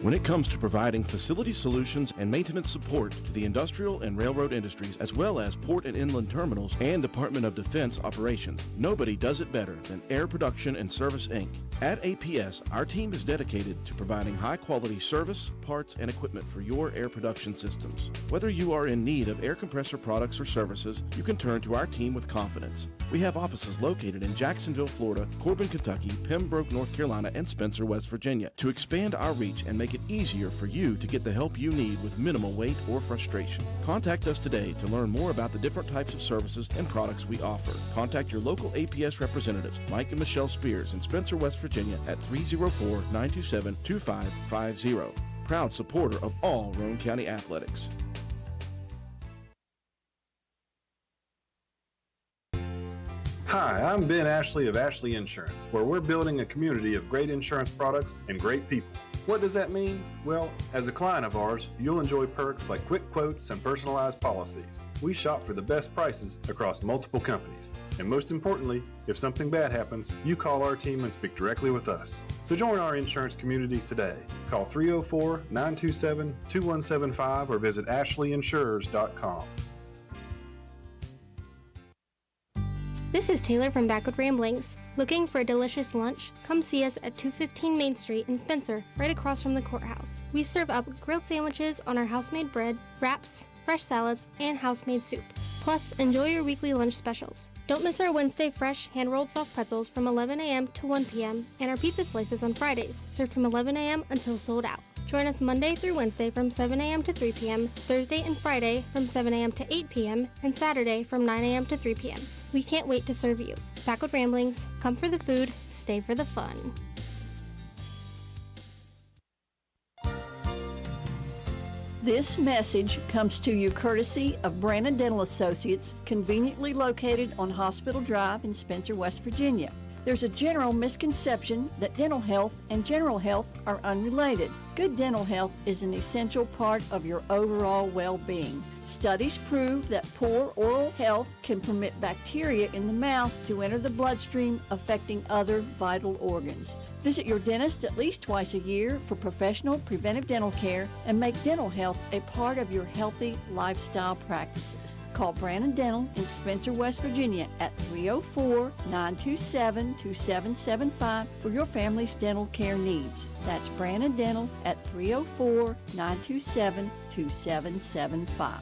When it comes to providing facility solutions and maintenance support to the industrial and railroad industries, as well as port and inland terminals and Department of Defense operations, nobody does it better than Air Production and Service, Inc. At APS, our team is dedicated to providing high-quality service, parts, and equipment for your air production systems. Whether you are in need of air compressor products or services, you can turn to our team with confidence. We have offices located in Jacksonville, Florida, Corbin, Kentucky, Pembroke, North Carolina, and Spencer, West Virginia. To expand our reach and make it easier for you to get the help you need with minimal wait or frustration. Contact us today to learn more about the different types of services and products we offer. Contact your local APS representatives, Mike and Michelle Spears in Spencer, West Virginia at 304-927-2550. Proud supporter of all Roane County athletics. Hi, I'm Ben Ashley of Ashley Insurance, where we're building a community of great insurance products and great people. What does that mean? Well, as a client of ours, you'll enjoy perks like quick quotes and personalized policies. We shop for the best prices across multiple companies. And most importantly, if something bad happens, you call our team and speak directly with us. So join our insurance community today. Call 304-927-2175 or visit ashleyinsurers.com. This is Taylor from Backwood Ramblings. Looking for a delicious lunch? Come see us at 215 Main Street in Spencer, right across from the courthouse. We serve up grilled sandwiches on our house-made bread, wraps, fresh salads, and house-made soup. Plus, enjoy your weekly lunch specials. Don't miss our Wednesday fresh hand-rolled soft pretzels from 11 a.m. to 1 p.m. and our pizza slices on Fridays, served from 11 a.m. until sold out. Join us Monday through Wednesday from 7 a.m. to 3 p.m., Thursday and Friday from 7 a.m. to 8 p.m., and Saturday from 9 a.m. to 3 p.m. We can't wait to serve you. Backwood Ramblings, come for the food, stay for the fun. This message comes to you courtesy of Brannon Dental Associates, conveniently located on Hospital Drive in Spencer, West Virginia. There's a general misconception that dental health and general health are unrelated. Good dental health is an essential part of your overall well-being. Studies prove that poor oral health can permit bacteria in the mouth to enter the bloodstream, affecting other vital organs. Visit your dentist at least twice a year for professional preventive dental care and make dental health a part of your healthy lifestyle practices. Call Brannon Dental in Spencer, West Virginia at 304-927-2775 for your family's dental care needs. That's Brannon Dental at 304-927-2775.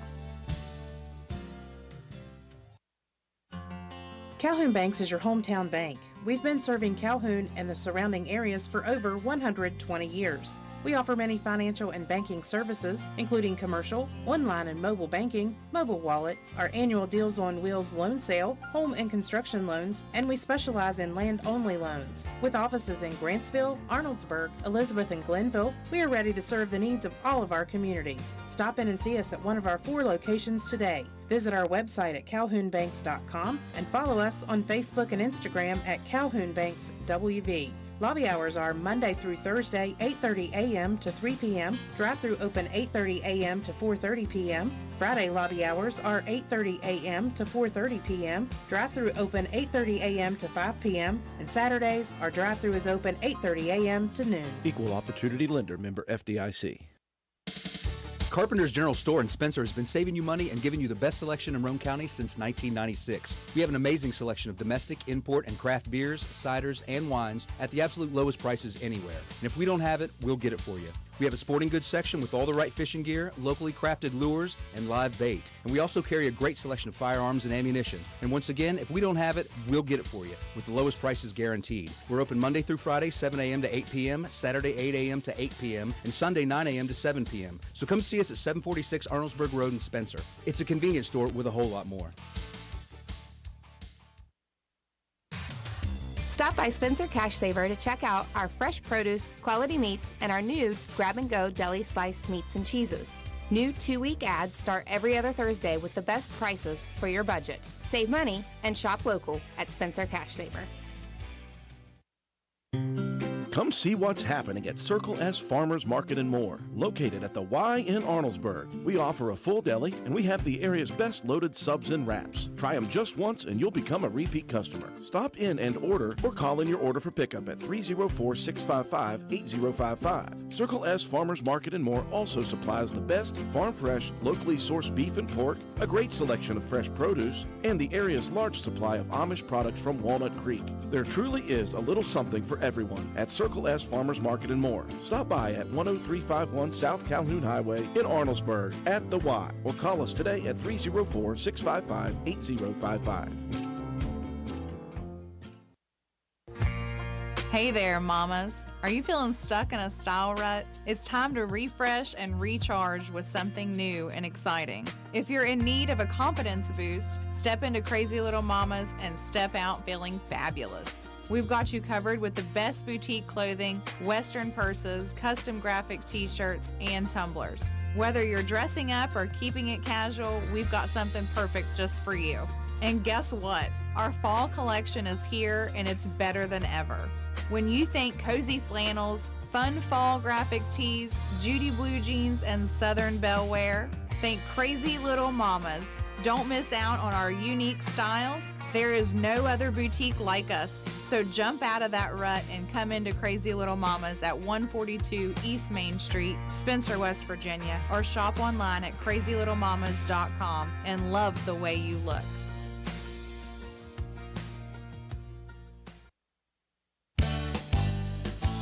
Calhoun Banks is your hometown bank. We've been serving Calhoun and the surrounding areas for over 120 years. We offer many financial and banking services, including commercial, online and mobile banking, mobile wallet, our annual Deals on Wheels loan sale, home and construction loans, and we specialize in land-only loans. With offices in Grantsville, Arnoldsburg, Elizabeth, and Glenville, we are ready to serve the needs of all of our communities. Stop in and see us at one of our 4 locations today. Visit our website at calhounbanks.com and follow us on Facebook and Instagram at Calhoun Banks WV. Lobby hours are Monday through Thursday, 8:30 a.m. to 3 p.m. Drive-through open 8:30 a.m. to 4:30 p.m. Friday lobby hours are 8:30 a.m. to 4:30 p.m. Drive-through open 8:30 a.m. to 5 p.m. And Saturdays, our drive-through is open 8:30 a.m. to noon. Equal Opportunity Lender, member FDIC. Carpenter's General Store in Spencer has been saving you money and giving you the best selection in Roane County since 1996. We have an amazing selection of domestic, import, and craft beers, ciders, and wines at the absolute lowest prices anywhere. And if we don't have it, we'll get it for you. We have a sporting goods section with all the right fishing gear, locally crafted lures, and live bait. And we also carry a great selection of firearms and ammunition. And once again, if we don't have it, we'll get it for you with the lowest prices guaranteed. We're open Monday through Friday, 7 a.m. to 8 p.m., Saturday, 8 a.m. to 8 p.m., and Sunday, 9 a.m. to 7 p.m. So come see us at 746 Arnoldsburg Road in Spencer. It's a convenience store with a whole lot more. Stop by Spencer Cash Saver to check out our fresh produce, quality meats, and our new grab-and-go deli sliced meats and cheeses. New 2-week ads start every other Thursday with the best prices for your budget. Save money and shop local at Spencer Cash Saver. Come see what's happening at Circle S Farmers Market and More, located at the Y in Arnoldesburg. We offer a full deli, and we have the area's best loaded subs and wraps. Try them just once, and you'll become a repeat customer. Stop in and order, or call in your order for pickup at 304-655-8055. Circle S Farmers Market and More also supplies the best farm-fresh, locally sourced beef and pork, a great selection of fresh produce, and the area's large supply of Amish products from Walnut Creek. There truly is a little something for everyone at Circle S Farmers Market and More. Stop by at 10351 South Calhoun Highway in Arnoldesburg at the Y, or call us today at 304-655-8055. Hey there, mamas. Are you feeling stuck in a style rut? It's time to refresh and recharge with something new and exciting. If you're in need of a confidence boost, step into Crazy Little Mamas and step out feeling fabulous. We've got you covered with the best boutique clothing, Western purses, custom graphic t-shirts, and tumblers. Whether you're dressing up or keeping it casual, we've got something perfect just for you. And guess what? Our fall collection is here, and it's better than ever. When you think cozy flannels, fun fall graphic tees, Judy blue jeans, and Southern Belle wear, think Crazy Little Mamas. Don't miss out on our unique styles. There is no other boutique like us, so jump out of that rut and come into Crazy Little Mamas at 142 East Main Street, Spencer, West Virginia, or shop online at crazylittlemamas.com and love the way you look.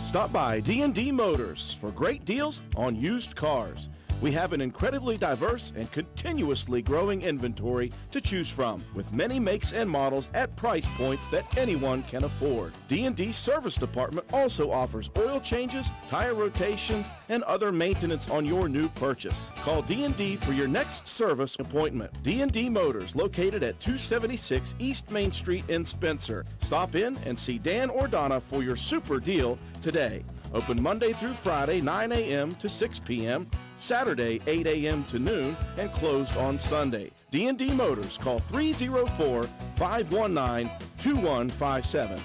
Stop by D&D Motors for great deals on used cars. We have an incredibly diverse and continuously growing inventory to choose from, with many makes and models at price points that anyone can afford. D&D Service Department also offers oil changes, tire rotations, and other maintenance on your new purchase. Call D&D for your next service appointment. D&D Motors, located at 276 East Main Street in Spencer. Stop in and see Dan or Donna for your super deal today. Open Monday through Friday, 9 a.m. to 6 p.m., Saturday, 8 a.m. to noon, and closed on Sunday. D&D Motors, call 304-519-2157.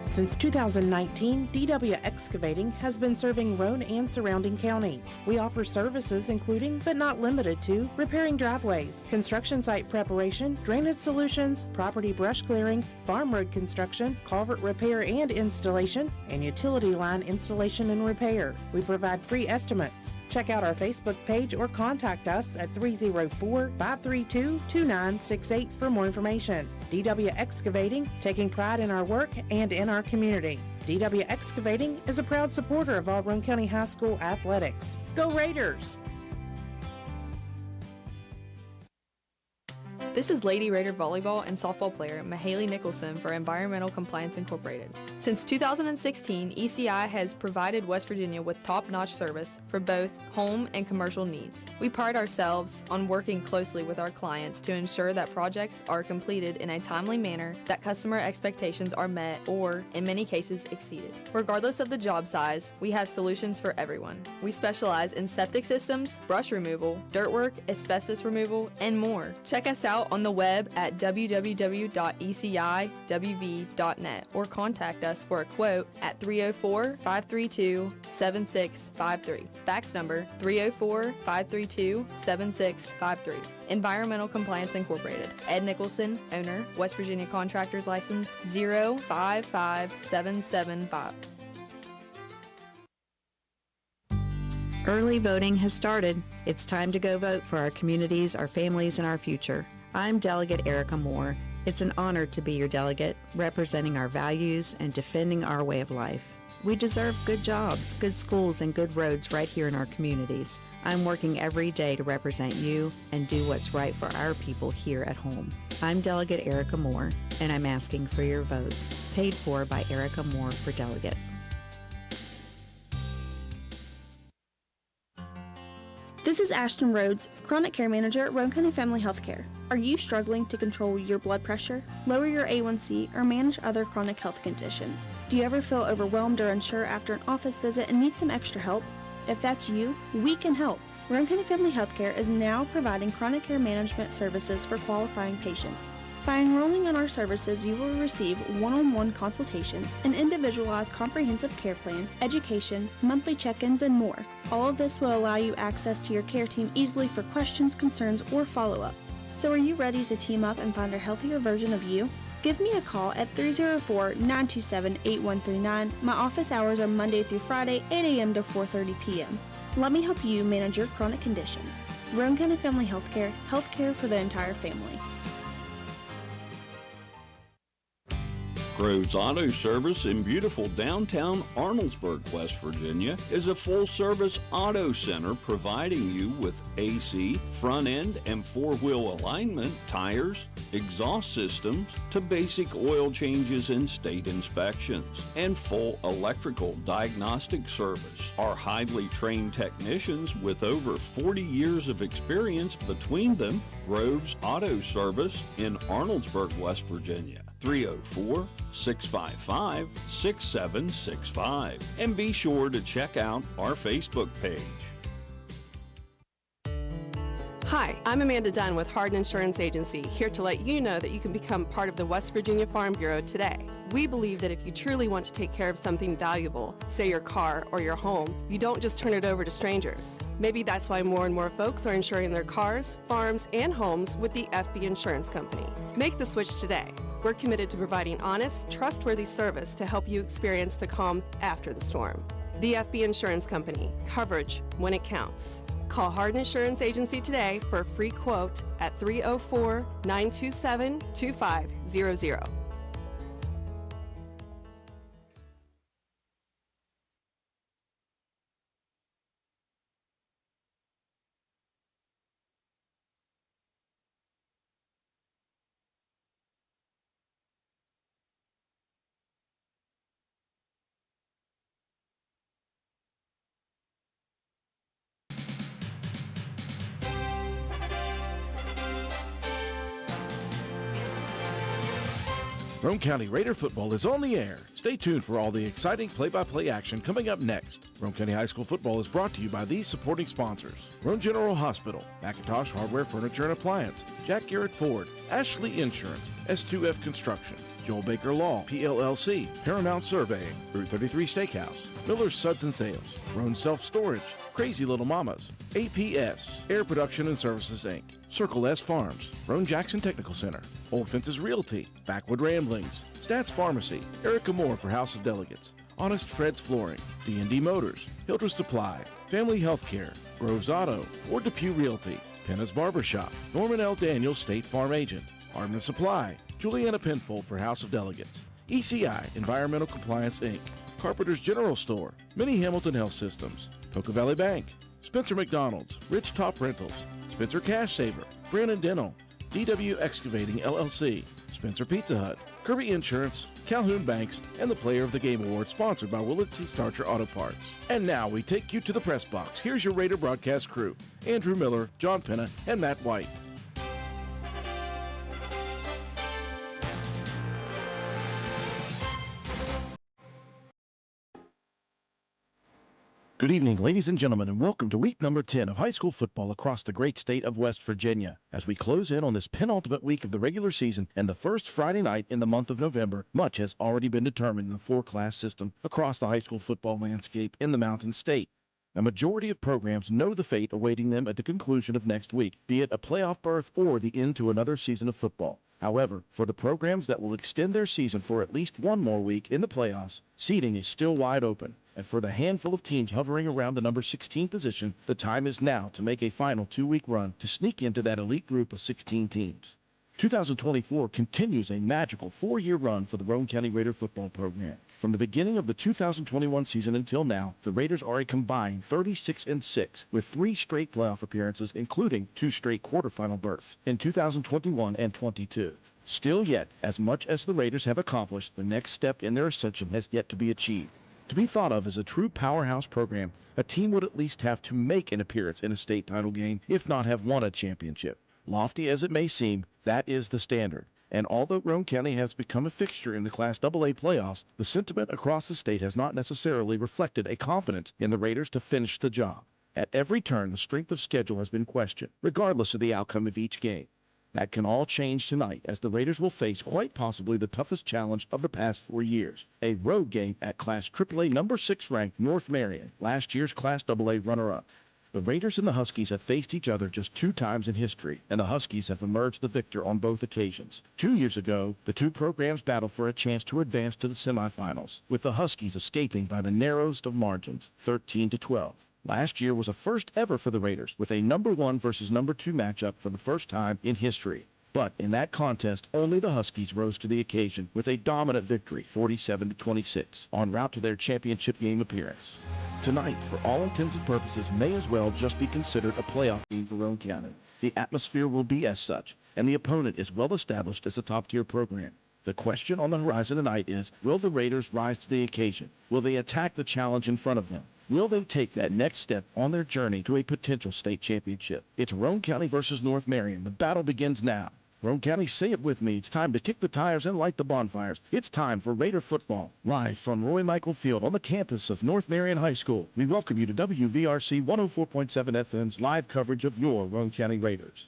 Since 2019, DW Excavating has been serving Roane and surrounding counties. We offer services including, but not limited to, repairing driveways, construction site preparation, drainage solutions, property brush clearing, farm road construction, culvert repair and installation, and utility line installation and repair. We provide free estimates. Check out our Facebook page or contact us at 304-532-2968 for more information. DW Excavating, taking pride in our work and in our community. DW Excavating is a proud supporter of all Roane County High School athletics. Go Raiders! This is Lady Raider volleyball and softball player Mahaley Nicholson for Environmental Compliance Incorporated. Since 2016, ECI has provided West Virginia with top-notch service for both home and commercial needs. We pride ourselves on working closely with our clients to ensure that projects are completed in a timely manner, that customer expectations are met or, in many cases, exceeded. Regardless of the job size, we have solutions for everyone. We specialize in septic systems, brush removal, dirt work, asbestos removal, and more. Check us out on the web at www.eciwv.net or contact us for a quote at 304-532-7653. Fax number 304-532-7653. Environmental Compliance Incorporated. Ed Nicholson, owner, West Virginia Contractors License 055775. Early voting has started. It's time to go vote for our communities, our families, and our future. I'm Delegate Erica Moore. It's an honor to be your delegate, representing our values and defending our way of life. We deserve good jobs, good schools, and good roads right here in our communities. I'm working every day to represent you and do what's right for our people here at home. I'm Delegate Erica Moore, and I'm asking for your vote. Paid for by Erica Moore for Delegate. This is Ashton Rhodes, Chronic Care Manager at Roane County Family Healthcare. Are you struggling to control your blood pressure, lower your A1C, or manage other chronic health conditions? Do you ever feel overwhelmed or unsure after an office visit and need some extra help? If that's you, we can help. Roane County Family Healthcare is now providing chronic care management services for qualifying patients. By enrolling in our services, you will receive one-on-one consultations, an individualized comprehensive care plan, education, monthly check-ins, and more. All of this will allow you access to your care team easily for questions, concerns, or follow-up. So are you ready to team up and find a healthier version of you? Give me a call at 304-927-8139. My office hours are Monday through Friday, 8 a.m. to 4:30 p.m. Let me help you manage your chronic conditions. Roane County Family Healthcare, healthcare for the entire family. Groves Auto Service in beautiful downtown Arnoldesburg, West Virginia, is a full-service auto center providing you with AC, front-end and four-wheel alignment, tires, exhaust systems, to basic oil changes and state inspections, and full electrical diagnostic service. Our highly trained technicians with over 40 years of experience between them, Groves Auto Service in Arnoldesburg, West Virginia. 304-655-6765. And be sure to check out our Facebook page. Hi, I'm Amanda Dunn with Hardin Insurance Agency, here to let you know that you can become part of the West Virginia Farm Bureau today. We believe that if you truly want to take care of something valuable, say your car or your home, you don't just turn it over to strangers. Maybe that's why more and more folks are insuring their cars, farms, and homes with the FB Insurance Company. Make the switch today. We're committed to providing honest, trustworthy service to help you experience the calm after the storm. The FB Insurance Company, coverage when it counts. Call Hardin Insurance Agency today for a free quote at 304-927-2500. Roane County Raider football is on the air. Stay tuned for all the exciting play-by-play action coming up next. Roane County High School football is brought to you by these supporting sponsors: Roane General Hospital, McIntosh Hardware, Furniture and Appliance, Jack Garrett Ford, Ashley Insurance, S2F Construction, Joel Baker Law, PLLC, Paramount Surveying, Route 33 Steakhouse, Miller's Suds and Sales, Roane Self Storage, Crazy Little Mamas, APS, Air Production and Services Inc., Circle S Farms, Roane Jackson Technical Center, Old Fences Realty, Backwood Ramblings, Stats Pharmacy, Erica Moore for House of Delegates, Honest Fred's Flooring, D&D Motors, Hildreth Supply, Family Healthcare, Groves Auto, Ward Depew Realty, Penna's Barbershop, Norman L. Daniels State Farm Agent, Armin Supply, Juliana Penfold for House of Delegates, ECI Environmental Compliance Inc., Carpenter's General Store, Mini Hamilton Health Systems, Poca Valley Bank, Spencer McDonald's, Rich Top Rentals, Spencer Cash Saver, Brandon Dental, DW Excavating LLC, Spencer Pizza Hut, Kirby Insurance, Calhoun Banks, and the Player of the Game Award sponsored by Willard C. Starcher Auto Parts. And now we take you to the press box. Here's your Raider broadcast crew: Andrew Miller, John Penna, and Matt White. Good evening, ladies and gentlemen, and welcome to week number 10 of high school football across the great state of West Virginia. As we close in on this penultimate week of the regular season and the first Friday night in the month of November, much has already been determined in the four-class system across the high school football landscape in the Mountain State. A majority of programs know the fate awaiting them at the conclusion of next week, be it a playoff berth or the end to another season of football. However, for the programs that will extend their season for at least one more week in the playoffs, seeding is still wide open. And for the handful of teams hovering around the number 16 position, the time is now to make a final two-week run to sneak into that elite group of 16 teams. 2024 continues a magical four-year run for the Roane County Raider football program. From the beginning of the 2021 season until now, the Raiders are a combined 36-6 with 3 straight playoff appearances, including 2 straight quarterfinal berths in 2021 and 22. Still yet, as much as the Raiders have accomplished, the next step in their ascension has yet to be achieved. To be thought of as a true powerhouse program, a team would at least have to make an appearance in a state title game, if not have won a championship. Lofty as it may seem, that is the standard. And although Roane County has become a fixture in the Class AA playoffs, the sentiment across the state has not necessarily reflected a confidence in the Raiders to finish the job. At every turn, the strength of schedule has been questioned, regardless of the outcome of each game. That can all change tonight as the Raiders will face quite possibly the toughest challenge of the past 4 years, a road game at Class AAA number 6 ranked North Marion, last year's Class AA runner-up. The Raiders and the Huskies have faced each other just 2 times in history, and the Huskies have emerged the victor on both occasions. 2 years ago, the two programs battled for a chance to advance to the semifinals, with the Huskies escaping by the narrowest of margins, 13-12. Last year was a first ever for the Raiders, with a number 1 versus number 2 matchup for the first time in history. But in that contest, only the Huskies rose to the occasion with a dominant victory, 47-26, en route to their championship game appearance. Tonight, for all intents and purposes, may as well just be considered a playoff game for Roane County. The atmosphere will be as such, and the opponent is well established as a top-tier program. The question on the horizon tonight is, will the Raiders rise to the occasion? Will they attack the challenge in front of them? Will they take that next step on their journey to a potential state championship? It's Roane County versus North Marion. The battle begins now. Roane County, say it with me. It's time to kick the tires and light the bonfires. It's time for Raider football. Live from Roy Michael Field on the campus of North Marion High School, we welcome you to WVRC 104.7 FM's live coverage of your Roane County Raiders.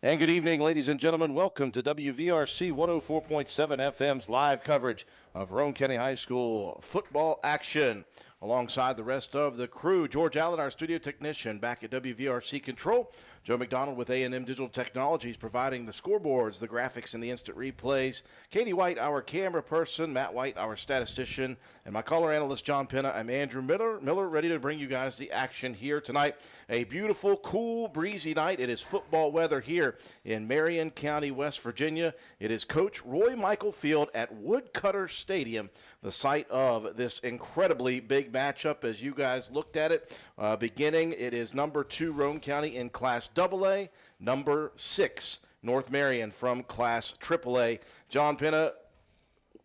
And good evening, ladies and gentlemen. Welcome to WVRC 104.7 FM's live coverage of Roane County High School football action. Alongside the rest of the crew, George Allen, our studio technician, back at WVRC Control. Joe McDonald with A&M Digital Technologies providing the scoreboards, the graphics, and the instant replays. Katie White, our camera person. Matt White, our statistician. And my color analyst, John Penna. I'm Andrew Miller, ready to bring you guys the action here tonight. A beautiful, cool, breezy night. It is football weather here in Marion County, West Virginia. It is Coach Roy Michael Field at Woodcutter Stadium, the site of this incredibly big matchup as you guys looked at it. Beginning, it is number 2 Roane County in Class AA, number 6 North Marion from Class AAA. John Penna,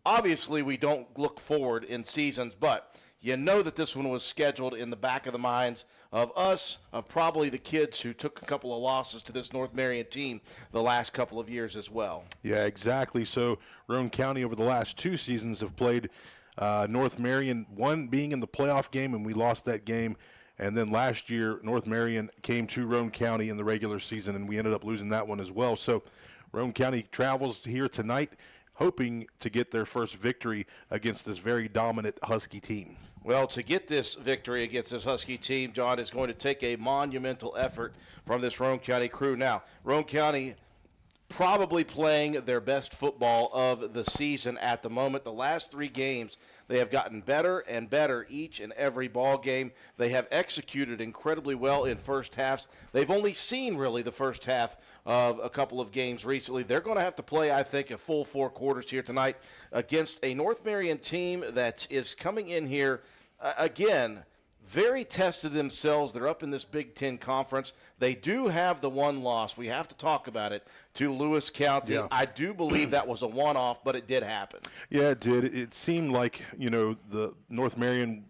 obviously we don't look forward in seasons, but you know that this one was scheduled in the back of the minds of us, of probably the kids who took a couple of losses to this North Marion team the last couple of years as well. Yeah, exactly. So Roane County over the last 2 seasons have played North Marion, one being in the playoff game, and we lost that game. And then last year, North Marion came to Roane County in the regular season, and we ended up losing that one as well. So Roane County travels here tonight, hoping to get their first victory against this very dominant Husky team. Well, to get this victory against this Husky team, John, is going to take a monumental effort from this Roane County crew. Now, Roane County probably playing their best football of the season at the moment. The last 3 games, they have gotten better and better each and every ball game. They have executed incredibly well in first halves. They've only seen really the first half of a couple of games recently. They're going to have to play, I think, a full 4 quarters here tonight against a North Marion team that is coming in here, again, very tested themselves. They're up in this Big Ten conference. They do have the one loss. We have to talk about it, to Lewis County. Yeah. I do believe that was a one-off, but it did happen. Yeah, it did. It seemed like, the North Marion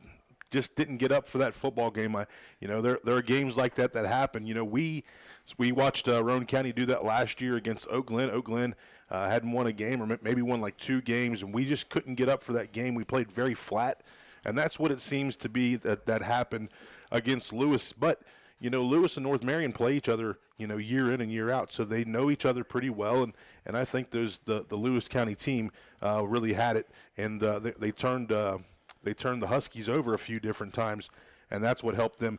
just didn't get up for that football game. There are games like that happen. We watched Roane County do that last year against Oak Glen. Oak Glen hadn't won a game, or maybe won like 2 games, and we just couldn't get up for that game. We played very flat. And that's what it seems to be that happened against Lewis. But, Lewis and North Marion play each other, year in and year out. So they know each other pretty well. And I think the Lewis County team really had it. And they turned the Huskies over a few different times. And that's what helped them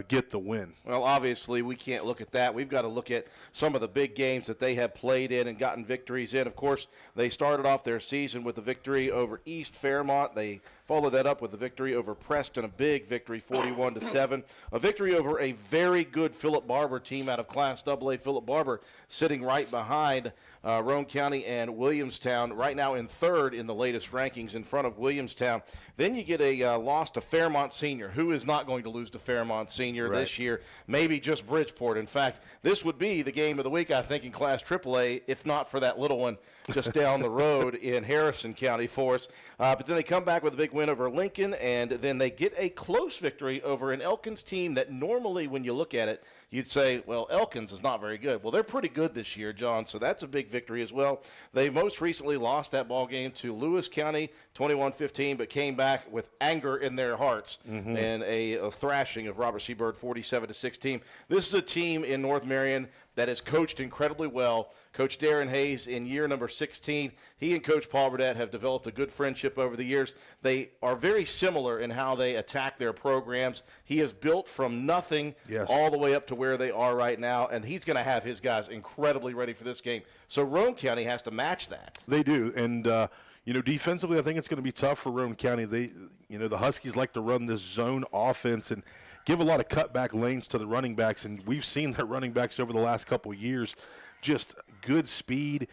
get the win. Well, obviously, we can't look at that. We've got to look at some of the big games that they have played in and gotten victories in. Of course, they started off their season with a victory over East Fairmont. They followed that up with a victory over Preston, a big victory, 41-7. A victory over a very good Philip Barber team out of Class AA. Philip Barber sitting right behind Roane County and Williamstown, right now in 3rd in the latest rankings in front of Williamstown. Then you get a loss to Fairmont Senior. Who is not going to lose to Fairmont Senior this year? Maybe just Bridgeport. In fact, this would be the game of the week, I think, in Class AAA, if not for that little one just down the road in Harrison County for us. But then they come back with a big win over Lincoln, and then they get a close victory over an Elkins team that normally, when you look at it, you'd say, well, Elkins is not very good. Well, they're pretty good this year, John, so that's a big victory as well. They most recently lost that ball game to Lewis County 21-15, but came back with anger in their hearts and a thrashing of Robert C. Byrd 47-16. This is a team in North Marion that is coached incredibly well. Coach Darren Hayes in year number 16, he and Coach Paul Burdett have developed a good friendship over the years. They are very similar in how they attack their programs. He has built from nothing all the way up to where they are right now, and he's going to have his guys incredibly ready for this game. So Roane County has to match that. They do, and defensively, I think it's going to be tough for Roane County. The Huskies like to run this zone offense and give a lot of cutback lanes to the running backs, and we've seen their running backs over the last couple of years, just good speed.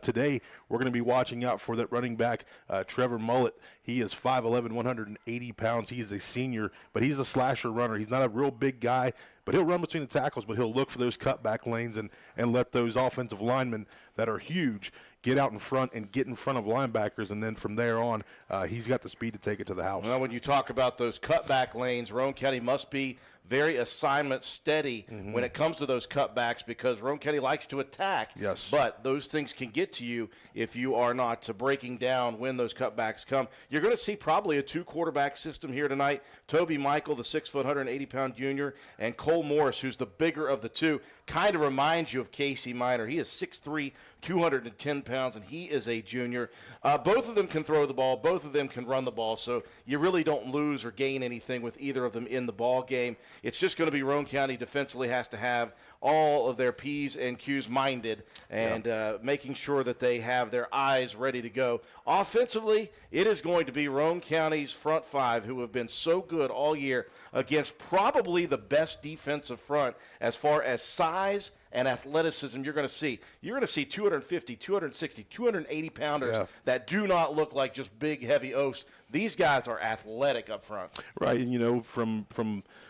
Today, we're going to be watching out for that running back, Trevor Mullett. He is 5'11", 180 pounds. He is a senior, but he's a slasher runner. He's not a real big guy, but he'll run between the tackles, but he'll look for those cutback lanes and let those offensive linemen that are huge get out in front and get in front of linebackers, and then from there on, he's got the speed to take it to the house. Well, when you talk about those cutback lanes, Roane County must be very assignment steady when it comes to those cutbacks, because Roane County likes to attack. Yes. But those things can get to you if you are not breaking down when those cutbacks come. You're going to see probably a two-quarterback system here tonight. Toby Michael, the 6', 180-pound junior, and Cole Morris, who's the bigger of the two, kind of reminds you of Casey Minor. He is 6'3", 210 pounds, and he is a junior. Both of them can throw the ball. Both of them can run the ball, so you really don't lose or gain anything with either of them in the ball game. It's just going to be Roane County defensively has to have all of their P's and Q's minded and making sure that they have their eyes ready to go. Offensively, it is going to be Roane County's front five, who have been so good all year against probably the best defensive front as far as size and athleticism you're going to see. You're going to see 250, 260, 280-pounders that do not look like just big, heavy oafs. These guys are athletic up front. Right, and from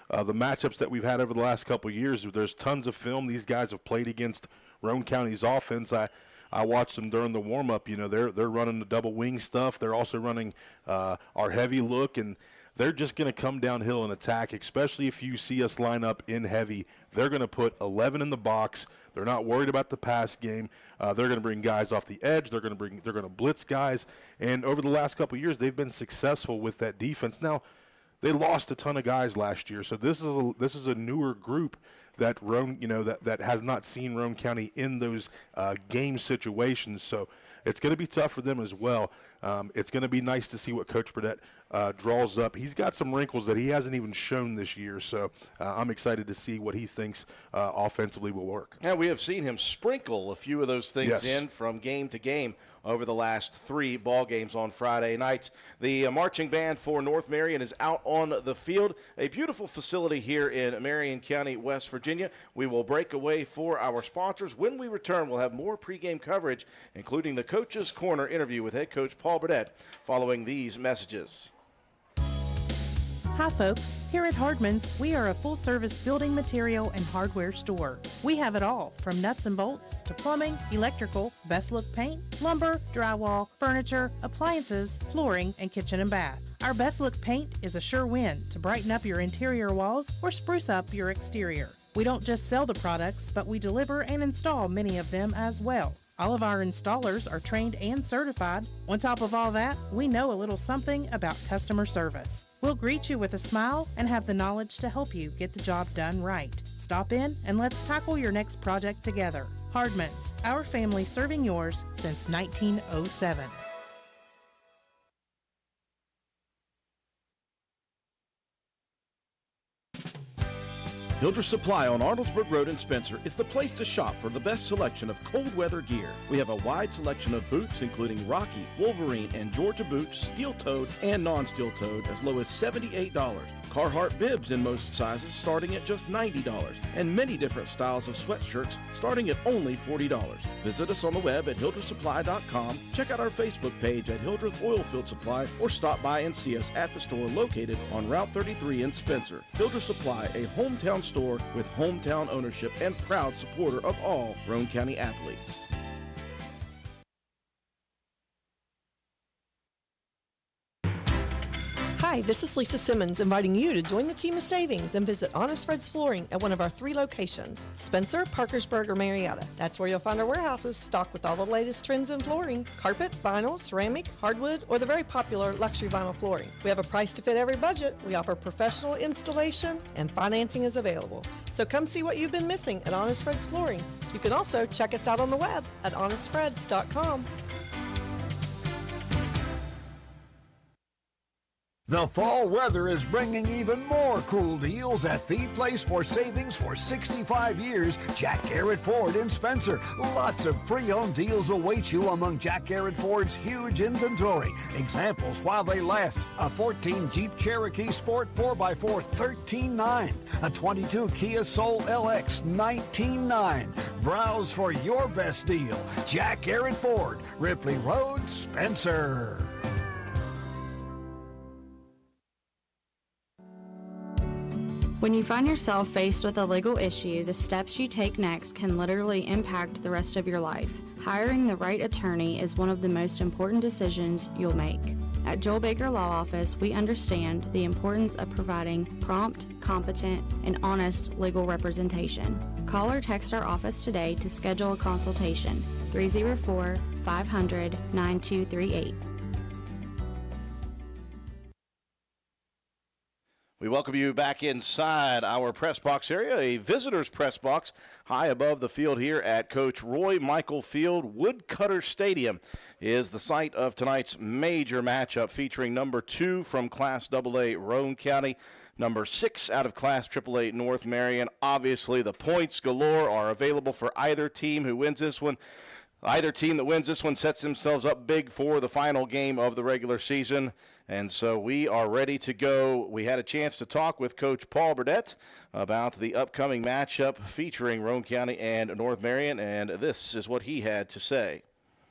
the matchups that we've had over the last couple of years, there's tons of film. These guys have played against Roane County's offense. I watched them during the warm-up. They're running the double wing stuff. They're also running our heavy look, and they're just going to come downhill and attack, especially if you see us line up in heavy. They're going to put 11 in the box. They're not worried about the pass game. They're going to bring guys off the edge. They're going to blitz guys. And over the last couple of years, they've been successful with that defense. Now, they lost a ton of guys last year, so this is a newer group that that has not seen Roane County in those game situations. So it's going to be tough for them as well. It's going to be nice to see what Coach Burdett draws up. He's got some wrinkles that he hasn't even shown this year, so I'm excited to see what he thinks offensively will work. Yeah, we have seen him sprinkle a few of those things in from game to game over the last 3 ball games on Friday nights. The marching band for North Marion is out on the field, a beautiful facility here in Marion County, West Virginia. We will break away for our sponsors. When we return, we'll have more pregame coverage, including the Coach's Corner interview with head coach Paul Burdett, following these messages. Hi folks, here at Hardman's, we are a full-service building material and hardware store. We have it all, from nuts and bolts to plumbing, electrical, best look paint, lumber, drywall, furniture, appliances, flooring, and kitchen and bath. Our best look paint is a sure win to brighten up your interior walls or spruce up your exterior. We don't just sell the products, but we deliver and install many of them as well. All of our installers are trained and certified. On top of all that, we know a little something about customer service. We'll greet you with a smile and have the knowledge to help you get the job done right. Stop in and let's tackle your next project together. Hardman's, our family serving yours since 1907. Hildreth Supply on Arnoldsburg Road in Spencer is the place to shop for the best selection of cold weather gear. We have a wide selection of boots including Rocky, Wolverine, and Georgia boots, steel-toed and non-steel-toed, as low as $78. Carhartt bibs in most sizes starting at just $90, and many different styles of sweatshirts starting at only $40. Visit us on the web at HildrethSupply.com, check out our Facebook page at Hildreth Oilfield Supply, or stop by and see us at the store located on Route 33 in Spencer. Hildreth Supply, a hometown store with hometown ownership and proud supporter of all Roane County athletes. Hi, this is Lisa Simmons inviting you to join the team of savings and visit Honest Fred's Flooring at one of our 3 locations, Spencer, Parkersburg, or Marietta. That's where you'll find our warehouses stocked with all the latest trends in flooring, carpet, vinyl, ceramic, hardwood, or the very popular luxury vinyl flooring. We have a price to fit every budget. We offer professional installation and financing is available. So come see what you've been missing at Honest Fred's Flooring. You can also check us out on the web at honestfreds.com. The fall weather is bringing even more cool deals at the place for savings for 65 years, Jack Garrett Ford in Spencer. Lots of pre-owned deals await you among Jack Garrett Ford's huge inventory. Examples while they last: a 14 Jeep Cherokee Sport 4x4, $13,900. A 22 Kia Soul LX, $19,900. Browse for your best deal. Jack Garrett Ford, Ripley Road, Spencer. When you find yourself faced with a legal issue, the steps you take next can literally impact the rest of your life. Hiring the right attorney is one of the most important decisions you'll make. At Joel Baker Law Office, we understand the importance of providing prompt, competent, and honest legal representation. Call or text our office today to schedule a consultation. 304-500-9238. We welcome you back inside our press box area, a visitor's press box high above the field here at Coach Roy Michael Field. Woodcutter Stadium is the site of tonight's major matchup featuring number 2 from Class AA Roane County, number 6 out of Class AAA North Marion. Obviously, the points galore are available for either team who wins this one. Either team that wins this one sets themselves up big for the final game of the regular season. And so we are ready to go. We had a chance to talk with Coach Paul Burdett about the upcoming matchup featuring Roane County and North Marion, and this is what he had to say.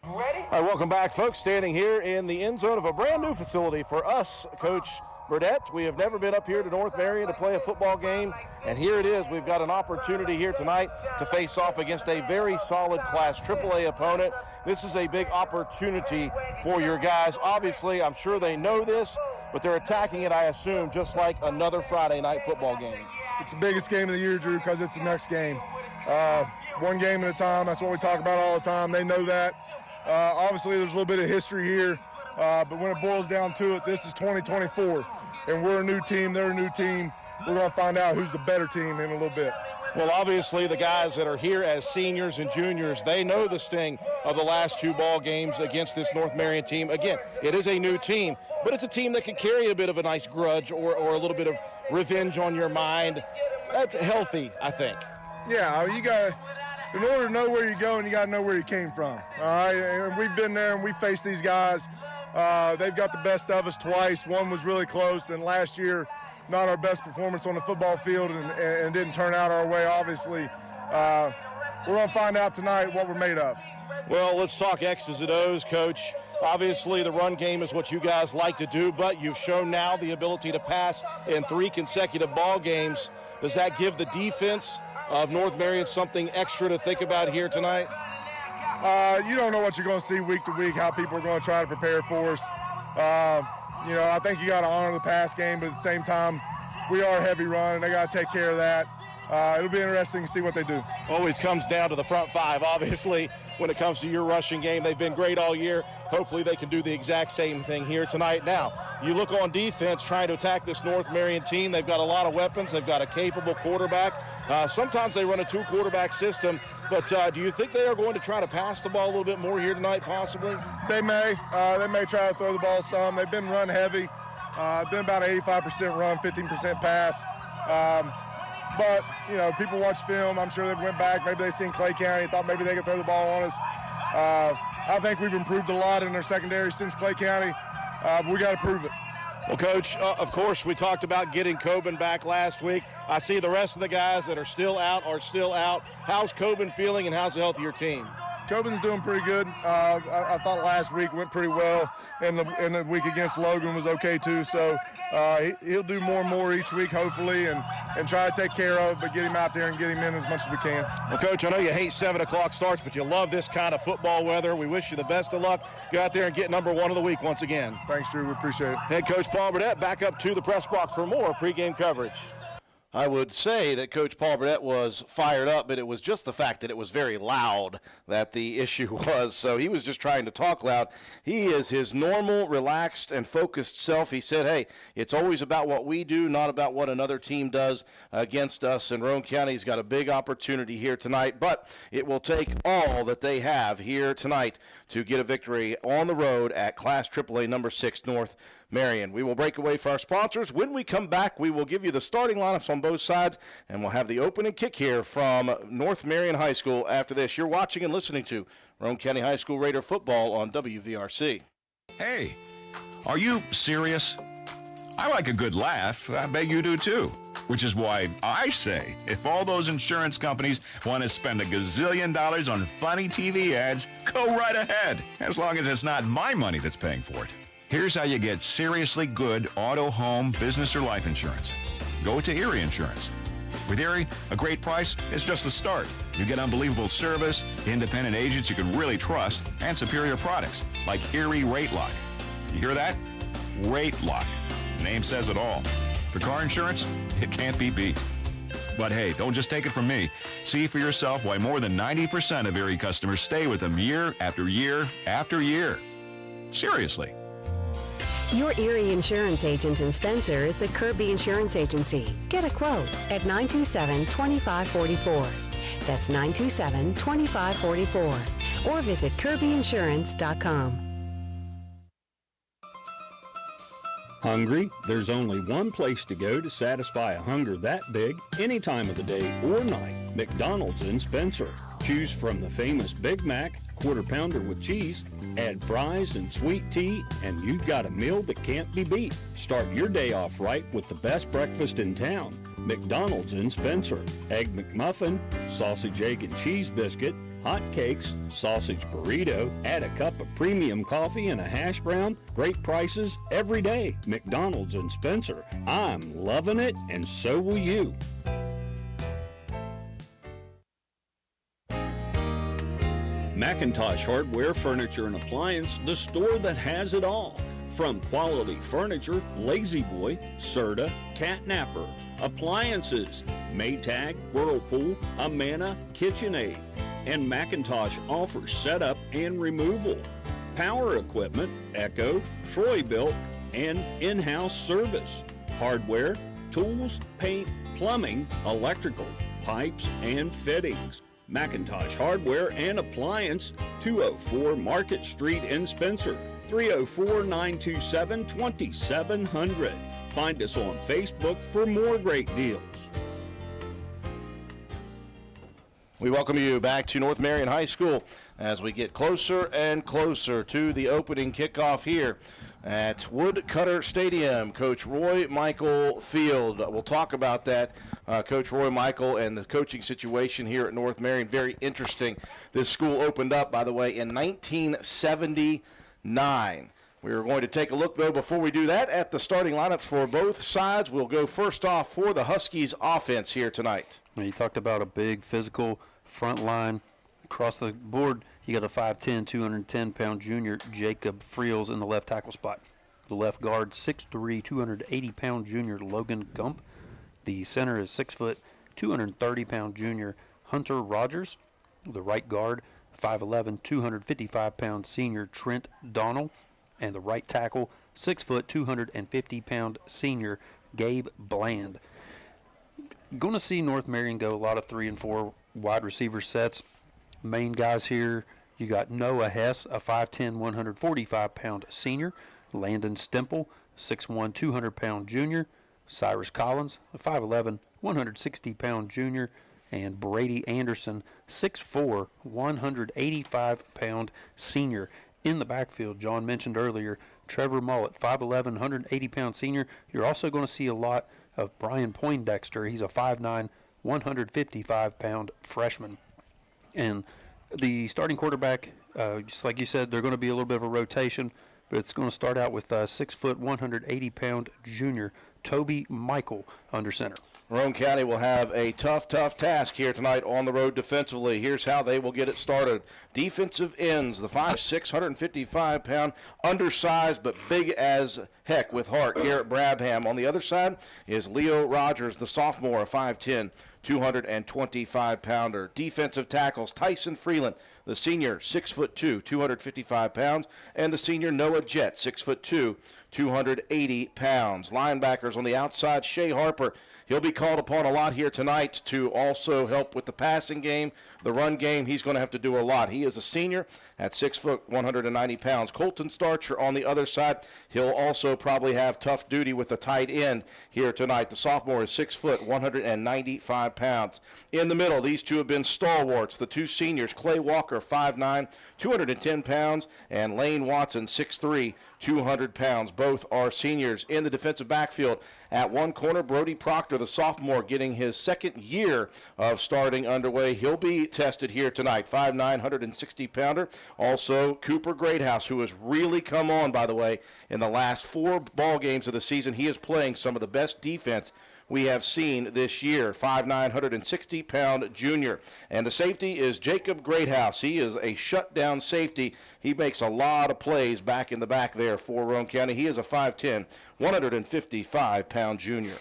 Ready? All right, welcome back, folks. Standing here in the end zone of a brand new facility for us, Coach Burdett. We have never been up here to North Marion to play a football game, and here it is. We've got an opportunity here tonight to face off against a very solid Class AAA opponent. This is a big opportunity for your guys. Obviously, I'm sure they know this, but they're attacking it, I assume, just like another Friday night football game. It's the biggest game of the year, Drew, because it's the next game. One game at a time, that's what we talk about all the time. They know that. Obviously, there's a little bit of history here, but when it boils down to it, this is 2024, and we're a new team, they're a new team. We're going to find out who's the better team in a little bit. Well, obviously, the guys that are here as seniors and juniors, they know the sting of the last 2 ball games against this North Marion team. Again, it is a new team, but it's a team that can carry a bit of a nice grudge or a little bit of revenge on your mind. That's healthy, I think. Yeah, you got in order to know where you're going, you got to know where you came from. All right, and we've been there and we faced these guys. They've got the best of us twice. One was really close, and last year, not our best performance on the football field and didn't turn out our way, obviously. We're going to find out tonight what we're made of. Well, let's talk X's and O's, Coach. Obviously, the run game is what you guys like to do, but you've shown now the ability to pass in 3 consecutive ball games. Does that give the defense of North Marion something extra to think about here tonight? You don't know what you're going to see week to week, how people are going to try to prepare for us. I think you got to honor the pass game, but at the same time, we are heavy run, and they got to take care of that. It'll be interesting to see what they do. Always comes down to the front 5, obviously, when it comes to your rushing game. They've been great all year. Hopefully they can do the exact same thing here tonight. Now, you look on defense trying to attack this North Marion team. They've got a lot of weapons. They've got a capable quarterback. Sometimes they run a 2-quarterback system, but do you think they are going to try to pass the ball a little bit more here tonight, possibly? They may. They may try to throw the ball some. They've been run heavy. Been about 85% run, 15% pass. But, people watch film. I'm sure they went back. Maybe they seen Clay County, thought maybe they could throw the ball on us. I think we've improved a lot in our secondary since Clay County. But we got to prove it. Well, Coach, of course, we talked about getting Coben back last week. I see the rest of the guys that are still out are still out. How's Coben feeling, and how's the health of your team? Coburn's doing pretty good. I thought last week went pretty well, and the week against Logan was okay too. So he'll do more and more each week, hopefully, and try to take care of it, but get him out there and get him in as much as we can. Well, Coach, I know you hate 7 o'clock starts, but you love this kind of football weather. We wish you the best of luck. Go out there and get number 1 of the week once again. Thanks, Drew. We appreciate it. Head Coach Paul Burdett back up to the press box for more pregame coverage. I would say that Coach Paul Burdett was fired up, but it was just the fact that it was very loud that the issue was. So he was just trying to talk loud. He is his normal, relaxed, and focused self. He said, hey, it's always about what we do, not about what another team does against us. And Roane County's got a big opportunity here tonight, but it will take all that they have here tonight to get a victory on the road at Class AAA number 6 North Marion. We will break away for our sponsors. When we come back, we will give you the starting lineups on both sides, and we'll have the opening kick here from North Marion High School after this. You're watching and listening to Roane County High School Raider football on WVRC. Hey, are you serious? I like a good laugh. I bet you do too. Which is why I say, if all those insurance companies want to spend $1 gazillion on funny TV ads, go right ahead, as long as it's not my money that's paying for it. Here's how you get seriously good auto, home, business, or life insurance. Go to Erie Insurance. With Erie, a great price is just the start. You get unbelievable service, independent agents you can really trust, and superior products like Erie Rate Lock. You hear that? Rate Lock. The name says it all. For car insurance, it can't be beat. But hey, don't just take it from me. See for yourself why more than 90% of Erie customers stay with them year after year after year. Seriously. Your Erie insurance agent in Spencer is the Kirby Insurance Agency. Get a quote at 927-2544. That's 927-2544. Or visit kirbyinsurance.com. Hungry? There's only one place to go to satisfy a hunger that big any time of the day or night. McDonald's in Spencer. Choose from the famous Big Mac, Quarter Pounder with cheese, add fries and sweet tea, and you've got a meal that can't be beat. Start your day off right with the best breakfast in town. McDonald's in Spencer. Egg McMuffin, sausage, egg, and cheese biscuit, hot cakes, sausage burrito, add a cup of premium coffee and a hash brown. Great prices every day. McDonald's in Spencer. I'm loving it, and so will you. McIntosh Hardware, Furniture, and Appliance, the store that has it all. From quality furniture, Lazy Boy, Serta, Catnapper, appliances, Maytag, Whirlpool, Amana, KitchenAid, and McIntosh offers setup and removal, power equipment, Echo, Troy-Built, and in-house service, hardware, tools, paint, plumbing, electrical, pipes, and fittings. McIntosh Hardware and Appliance, 204 Market Street in Spencer, 304-927-2700. Find us on Facebook for more great deals. We welcome you back to North Marion High School as we get closer and closer to the opening kickoff here at Woodcutter Stadium. Coach Roy Michael Field. We'll talk about that. Coach Roy Michael and the coaching situation here at North Marion. Very interesting. This school opened up, by the way, in 1979. We are going to take a look, though, before we do that, at the starting lineups for both sides. We'll go first off for the Huskies offense here tonight. You talked about a big physical front line across the board. You got a 5'10", 210-pound junior Jacob Friels in the left tackle spot. The left guard, 6'3", 280-pound junior Logan Gump. The center is 6 foot, 230-pound junior Hunter Rogers. The right guard, 5'11", 255-pound senior Trent Donnell. And the right tackle, 6 foot, 250-pound senior Gabe Bland. Going to see North Marion go a lot of 3 and 4 wide receiver sets. Main guys here, you got Noah Hess, a 5'10", 145-pound senior. Landon Stemple, 6'1", 200-pound junior. Cyrus Collins, a 5'11", 160-pound junior. And Brady Anderson, 6'4", 185-pound senior. In the backfield, John mentioned earlier, Trevor Mullet, 5'11", 180-pound senior. You're also going to see a lot of Brian Poindexter. He's a 5'9", 155-pound freshman. And The starting quarterback, just like you said, they're going to be a little bit of a rotation, but it's going to start out with 6 foot, 180-pound junior Toby Michael under center. Roane County will have a tough task here tonight on the road defensively. Here's how they will get it started. Defensive ends, the 5'6", 155-pound, undersized but big as heck with heart, Garrett Brabham. On the other side is Leo Rogers, the sophomore, 5'10", 225-pounder. Defensive tackles, Tyson Freeland, the senior, 6'2", 255 pounds, and the senior Noah Jett, 6'2", 280 pounds. Linebackers on the outside, Shea Harper. He'll be called upon a lot here tonight to also help with the passing game, the run game. He's going to have to do a lot. He is a senior at 6 foot, 190 pounds. Colton Starcher on the other side. He'll also probably have tough duty with the tight end here tonight. The sophomore is 6 foot, 195 pounds. In the middle, these two have been stalwarts. The two seniors, Clay Walker, 5'9", 210 pounds, and Lane Watson, 6'3", 200 pounds. Both are seniors. In the defensive backfield, at one corner, Brody Proctor, the sophomore, getting his second year of starting underway. He'll be tested here tonight, 5'9", 160-pounder. Also, Cooper Greathouse, who has really come on, by the way, in the last 4 ball games of the season. He is playing some of the best defense we have seen this year, 5'9", 160-pound junior. And the safety is Jacob Greathouse. He is a shutdown safety. He makes a lot of plays back in the back there for Roane County. He is a 5'10", 155-pound junior.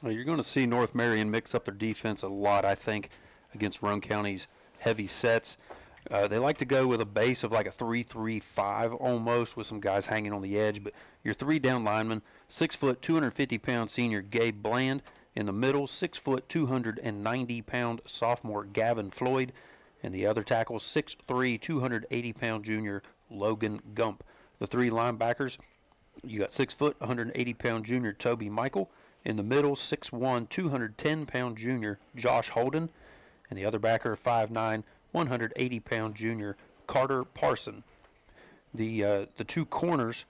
Well, you're going to see North Marion mix up their defense a lot, I think, against Roane County's heavy sets. They like to go with a base of like a 3-3-5 almost, with some guys hanging on the edge. But your 3 down linemen, 6 foot, 250-pound senior Gabe Bland. In the middle, 6 foot, 290-pound sophomore Gavin Floyd. And the other tackles, 6'3", 280-pound junior Logan Gump. The 3 linebackers, you got 6 foot, 180-pound junior Toby Michael. In the middle, 6'1", 210-pound junior Josh Holden. And the other backer, 5'9", 180-pound junior Carter Parson. The 2 corners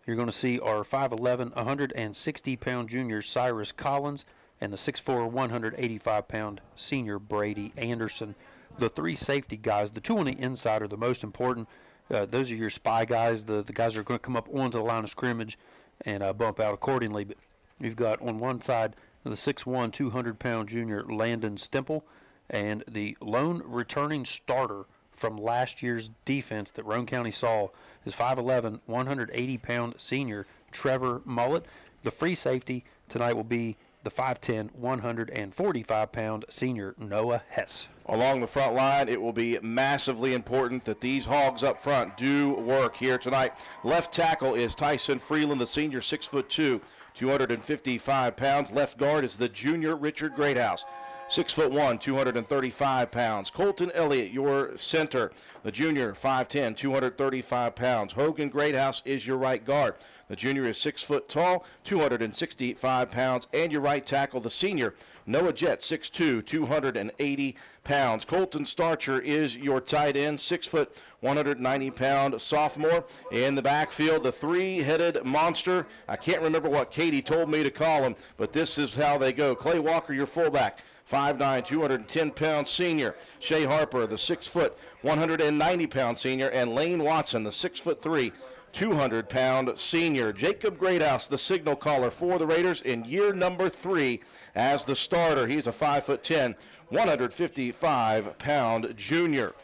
you're going to see are 5'11", 160-pound junior Cyrus Collins and the 6'4", 185-pound senior Brady Anderson. The 3 safety guys, the 2 on the inside are the most important. Those are your spy guys, the guys that are going to come up onto the line of scrimmage and bump out accordingly. But you've got on one side the 6'1", 200-pound junior Landon Stemple, and the lone returning starter from last year's defense that Roane County saw is 5'11", 180-pound senior Trevor Mullet. The free safety tonight will be the 5'10", 145-pound senior Noah Hess. Along the front line, it will be massively important that these Hogs up front do work here tonight. Left tackle is Tyson Freeland, the senior, 6'2", 255 pounds. Left guard is the junior Richard Greathouse, 6'1", 235 pounds. Colton Elliott, your center, the junior, 5'10", 235 pounds. Hogan Greathouse is your right guard. The junior is 6 foot tall, 265 pounds. And your right tackle, the senior, Noah Jett, 6'2", 280 pounds. Colton Starcher is your tight end, 6 foot, 190-pound sophomore. In the backfield, the 3-headed monster. I can't remember what Katie told me to call him, but this is how they go. Clay Walker, your fullback, 5'9", 210-pound senior. Shea Harper, the 6 foot, 190-pound senior. And Lane Watson, the 6'3", 200-pound senior. Jacob Greathouse, the signal caller for the Raiders in year number 3 as the starter. He's a 5'10", 155-pound junior.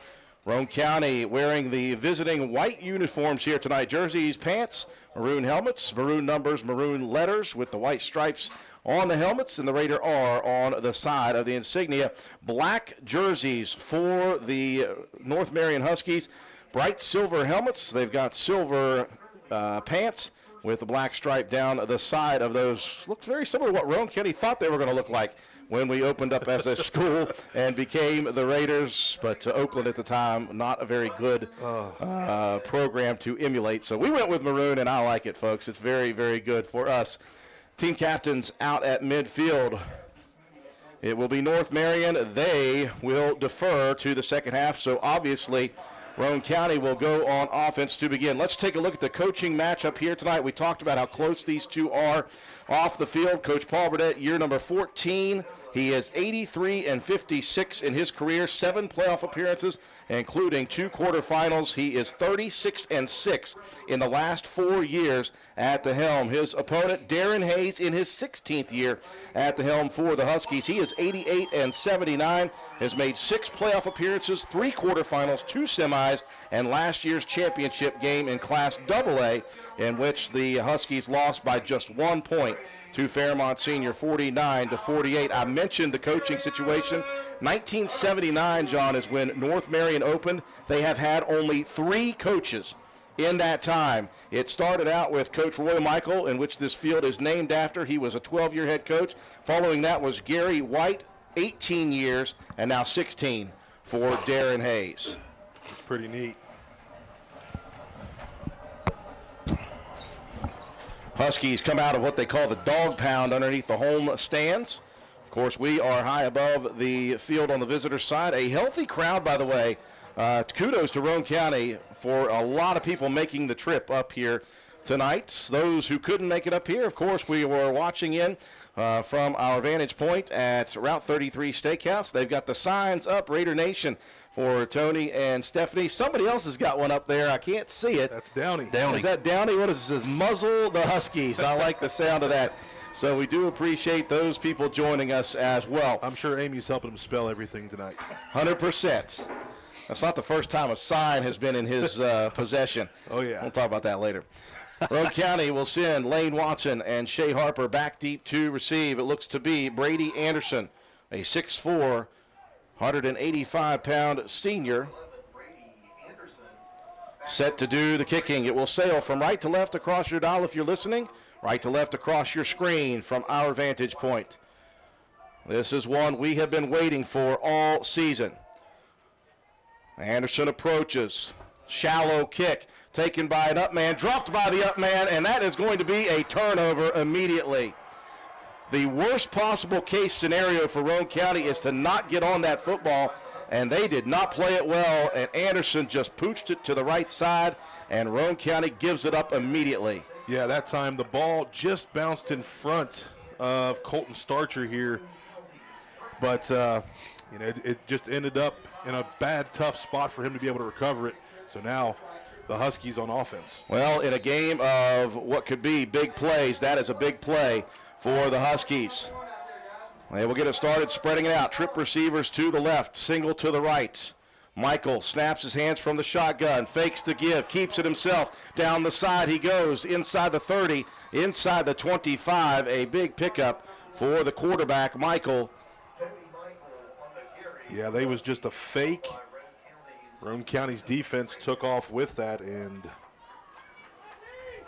Roane County wearing the visiting white uniforms here tonight. Jerseys, pants, maroon helmets, maroon numbers, maroon letters with the white stripes on the helmets and the Raider R on the side of the insignia. Black jerseys for the North Marion Huskies. Bright silver helmets. They've got silver pants with a black stripe down the side of those. Looks very similar to what Roane County thought they were going to look like when we opened up as a school and became the Raiders. But Oakland at the time, not a very good program to emulate. So we went with maroon, and I like it, folks. It's very, very good for us. Team captains out at midfield. It will be North Marion. They will defer to the second half. So obviously Roane County will go on offense to begin. Let's take a look at the coaching matchup here tonight. We talked about how close these two are off the field. Coach Paul Burdett, year number 14 He is 83-56 in his career, 7 playoff appearances, including 2 quarterfinals. He is 36-6 in the last 4 years at the helm. His opponent, Darren Hayes, in his 16th year at the helm for the Huskies. He is 88-79, has made 6 playoff appearances, 3 quarterfinals, 2 semis, and last year's championship game in Class AA, in which the Huskies lost by just 1 point to Fairmont Senior, 49-48. I mentioned the coaching situation. 1979, John, is when North Marion opened. They have had only 3 coaches in that time. It started out with Coach Roy Michael, in which this field is named after. He was a 12-year head coach. Following that was Gary White, 18 years, and now 16 for Darren Hayes. It's pretty neat. Huskies come out of what they call the dog pound underneath the home stands. Of course, we are high above the field on the visitor side. A healthy crowd, by the way. Kudos to Roane County for a lot of people making the trip up here tonight. Those who couldn't make it up here, of course, we were watching in from our vantage point at Route 33 Steakhouse. They've got the signs up, Raider Nation, for Tony and Stephanie. Somebody else has got one up there. I can't see it. That's Downey. Is that Downey? What is this? Muzzle the Huskies. I like the sound of that. So we do appreciate those people joining us as well. I'm sure Amy's helping him spell everything tonight. 100%. That's not the first time a sign has been in his possession. Oh, yeah. We'll talk about that later. Roane County will send Lane Watson and Shea Harper back deep to receive. It looks to be Brady Anderson, a 6'4", 185-pound senior, set to do the kicking. It will sail from right to left across your dial if you're listening, right to left across your screen from our vantage point. This is one we have been waiting for all season. Anderson approaches. Shallow kick taken by an up man, dropped by the up man, and that is going to be a turnover immediately. The worst possible case scenario for Roane County is to not get on that football, and they did not play it well, and Anderson just pooched it to the right side, and Roane County gives it up immediately. Yeah, that time the ball just bounced in front of Colton Starcher here, but it just ended up in a bad, tough spot for him to be able to recover it. So now the Huskies on offense. Well, in a game of what could be big plays, that is a big play for the Huskies. They will get it started, spreading it out. Trip receivers to the left, single to the right. Michael snaps his hands from the shotgun, fakes the give, keeps it himself. Down the side he goes, inside the 30, inside the 25. A big pickup for the quarterback, Michael. Yeah, they was just a fake. Roane County's defense took off with that, and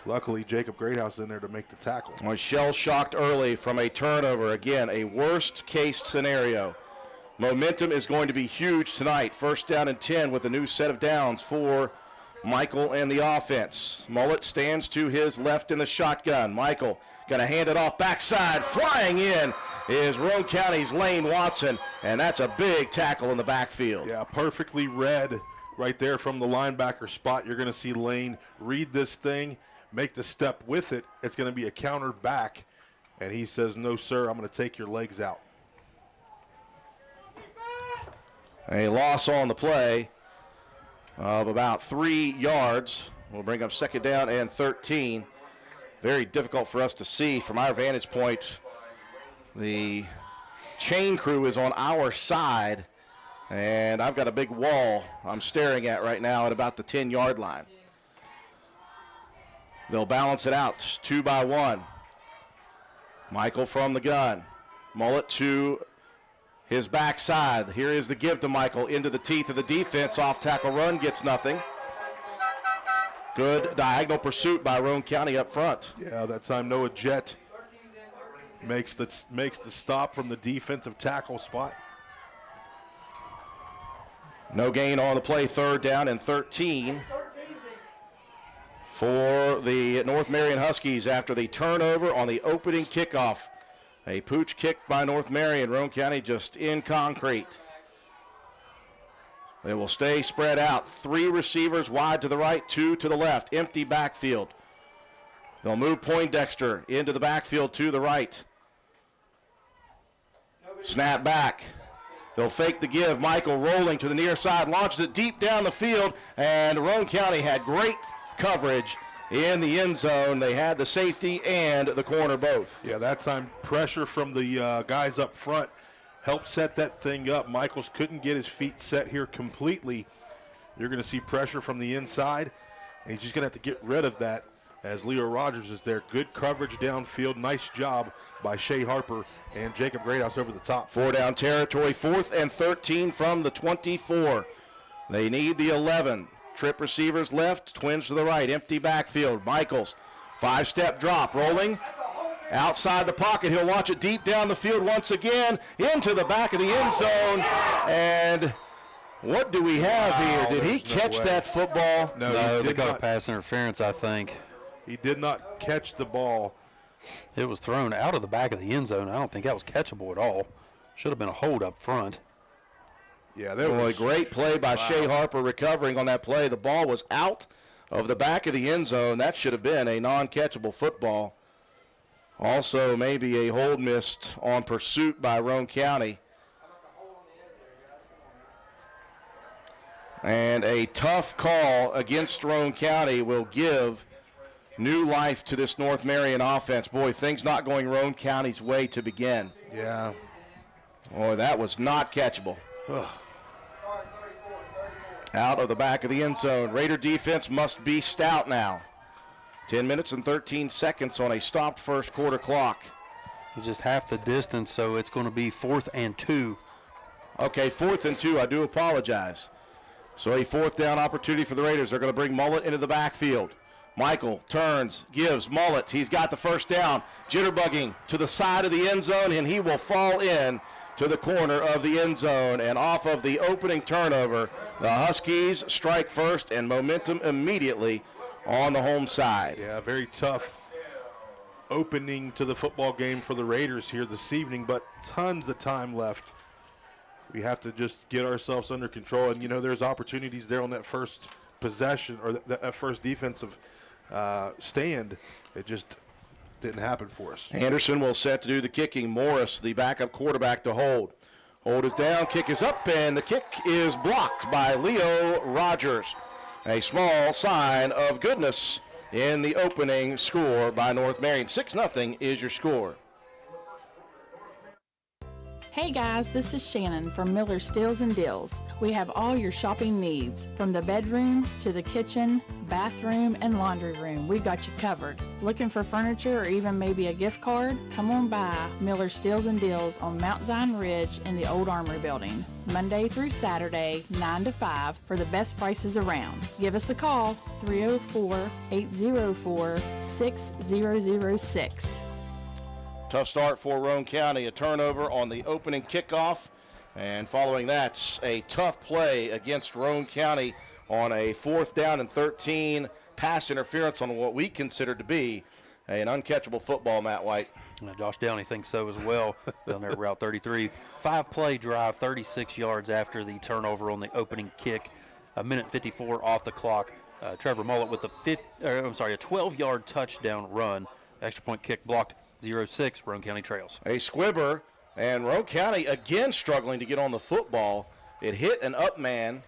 luckily Jacob Greathouse in there to make the tackle. Was shell-shocked early from a turnover. Again, a worst-case scenario. Momentum is going to be huge tonight. 1st down and 10 with a new set of downs for Michael and the offense. Mullet stands to his left in the shotgun. Michael going to hand it off backside. Flying in is Roane County's Lane Watson, and that's a big tackle in the backfield. Yeah, perfectly read right there from the linebacker spot. You're going to see Lane read this thing, make the step with it. It's going to be a counter back, and he says, no, sir, I'm going to take your legs out. A loss on the play of about 3 yards. We'll bring up 2nd down and 13. Very difficult for us to see from our vantage point. The chain crew is on our side, and I've got a big wall I'm staring at right now at about the 10-yard line. They'll balance it out 2 by 1. Michael from the gun. Mullet to his backside. Here is the give to Michael into the teeth of the defense. Off tackle run, gets nothing. Good diagonal pursuit by Roane County up front. Yeah, that time Noah Jett makes the stop from the defensive tackle spot. No gain on the play. 3rd down and 13 for the North Marion Huskies after the turnover on the opening kickoff. A pooch kick by North Marion. Roane County just in concrete. They will stay spread out. 3 receivers wide to the right, 2 to the left. Empty backfield. They'll move Poindexter into the backfield to the right. Snap back. They'll fake the give. Michael rolling to the near side, launches it deep down the field, and Roane County had great coverage in the end zone. They had the safety and the corner both. Yeah, that time pressure from the guys up front helped set that thing up. Michaels couldn't get his feet set here completely. You're going to see pressure from the inside, and he's just going to have to get rid of that as Leo Rogers is there. Good coverage downfield. Nice job by Shea Harper and Jacob Greathouse over the top. 4 down territory, 4th and 13 from the 24. They need the 11. Trip receivers left, twins to the right, empty backfield. Michaels, 5-step drop, rolling outside the pocket. He'll launch it deep down the field once again into the back of the end zone. And what do we have here? Did he catch that football? No, they got a pass interference, I think. He did not catch the ball. It was thrown out of the back of the end zone. I don't think that was catchable at all. Should have been a hold up front. Yeah, there was a great play by Shea Harper recovering on that play. The ball was out of the back of the end zone. That should have been a non-catchable football. Also, maybe a hold missed on pursuit by Roane County. And a tough call against Roane County will give new life to this North Marion offense. Boy, things not going Roane County's way to begin. Yeah. Boy, that was not catchable. Ugh. Out of the back of the end zone. Raider defense must be stout now. 10 minutes and 13 seconds on a stopped first quarter clock. Just half the distance, so it's going to be 4th and 2. Okay, 4th and 2. I do apologize. So a 4th down opportunity for the Raiders. They're going to bring Mullet into the backfield. Michael turns, gives Mullet. He's got the first down. Jitterbugging to the side of the end zone, and he will fall in to the corner of the end zone. And off of the opening turnover, the Huskies strike first and momentum immediately on the home side. Yeah, very tough opening to the football game for the Raiders here this evening, but tons of time left. We have to just get ourselves under control. And, you know, there's opportunities there on that first possession or that first defensive stand. It just didn't happen for us. Anderson will set to do the kicking. Morris, the backup quarterback, to hold. Hold is down, kick is up, and the kick is blocked by Leo Rogers. A small sign of goodness in the opening score by North Marion. 6-0 is your score. Hey guys, this is Shannon from Miller Stills and Dills. We have all your shopping needs, from the bedroom to the kitchen, bathroom, and laundry room. We've got you covered. Looking for furniture or even maybe a gift card? Come on by Miller Stills and Dills on Mount Zion Ridge in the Old Armory Building, Monday through Saturday, 9 to 5 for the best prices around. Give us a call, 304-804-6006. Tough start for Roane County, a turnover on the opening kickoff, and following that, a tough play against Roane County on a 4th down and 13 pass interference on what we consider to be an uncatchable football, Matt White. Josh Downey thinks so as well down there at Route 33. 5-play drive, 36 yards after the turnover on the opening kick, a minute 54 off the clock. Trevor Mullet with a 12-yard touchdown run. Extra point kick blocked. 0-6, Roane County trails. A squibber, and Roane County again struggling to get on the football. It hit an up man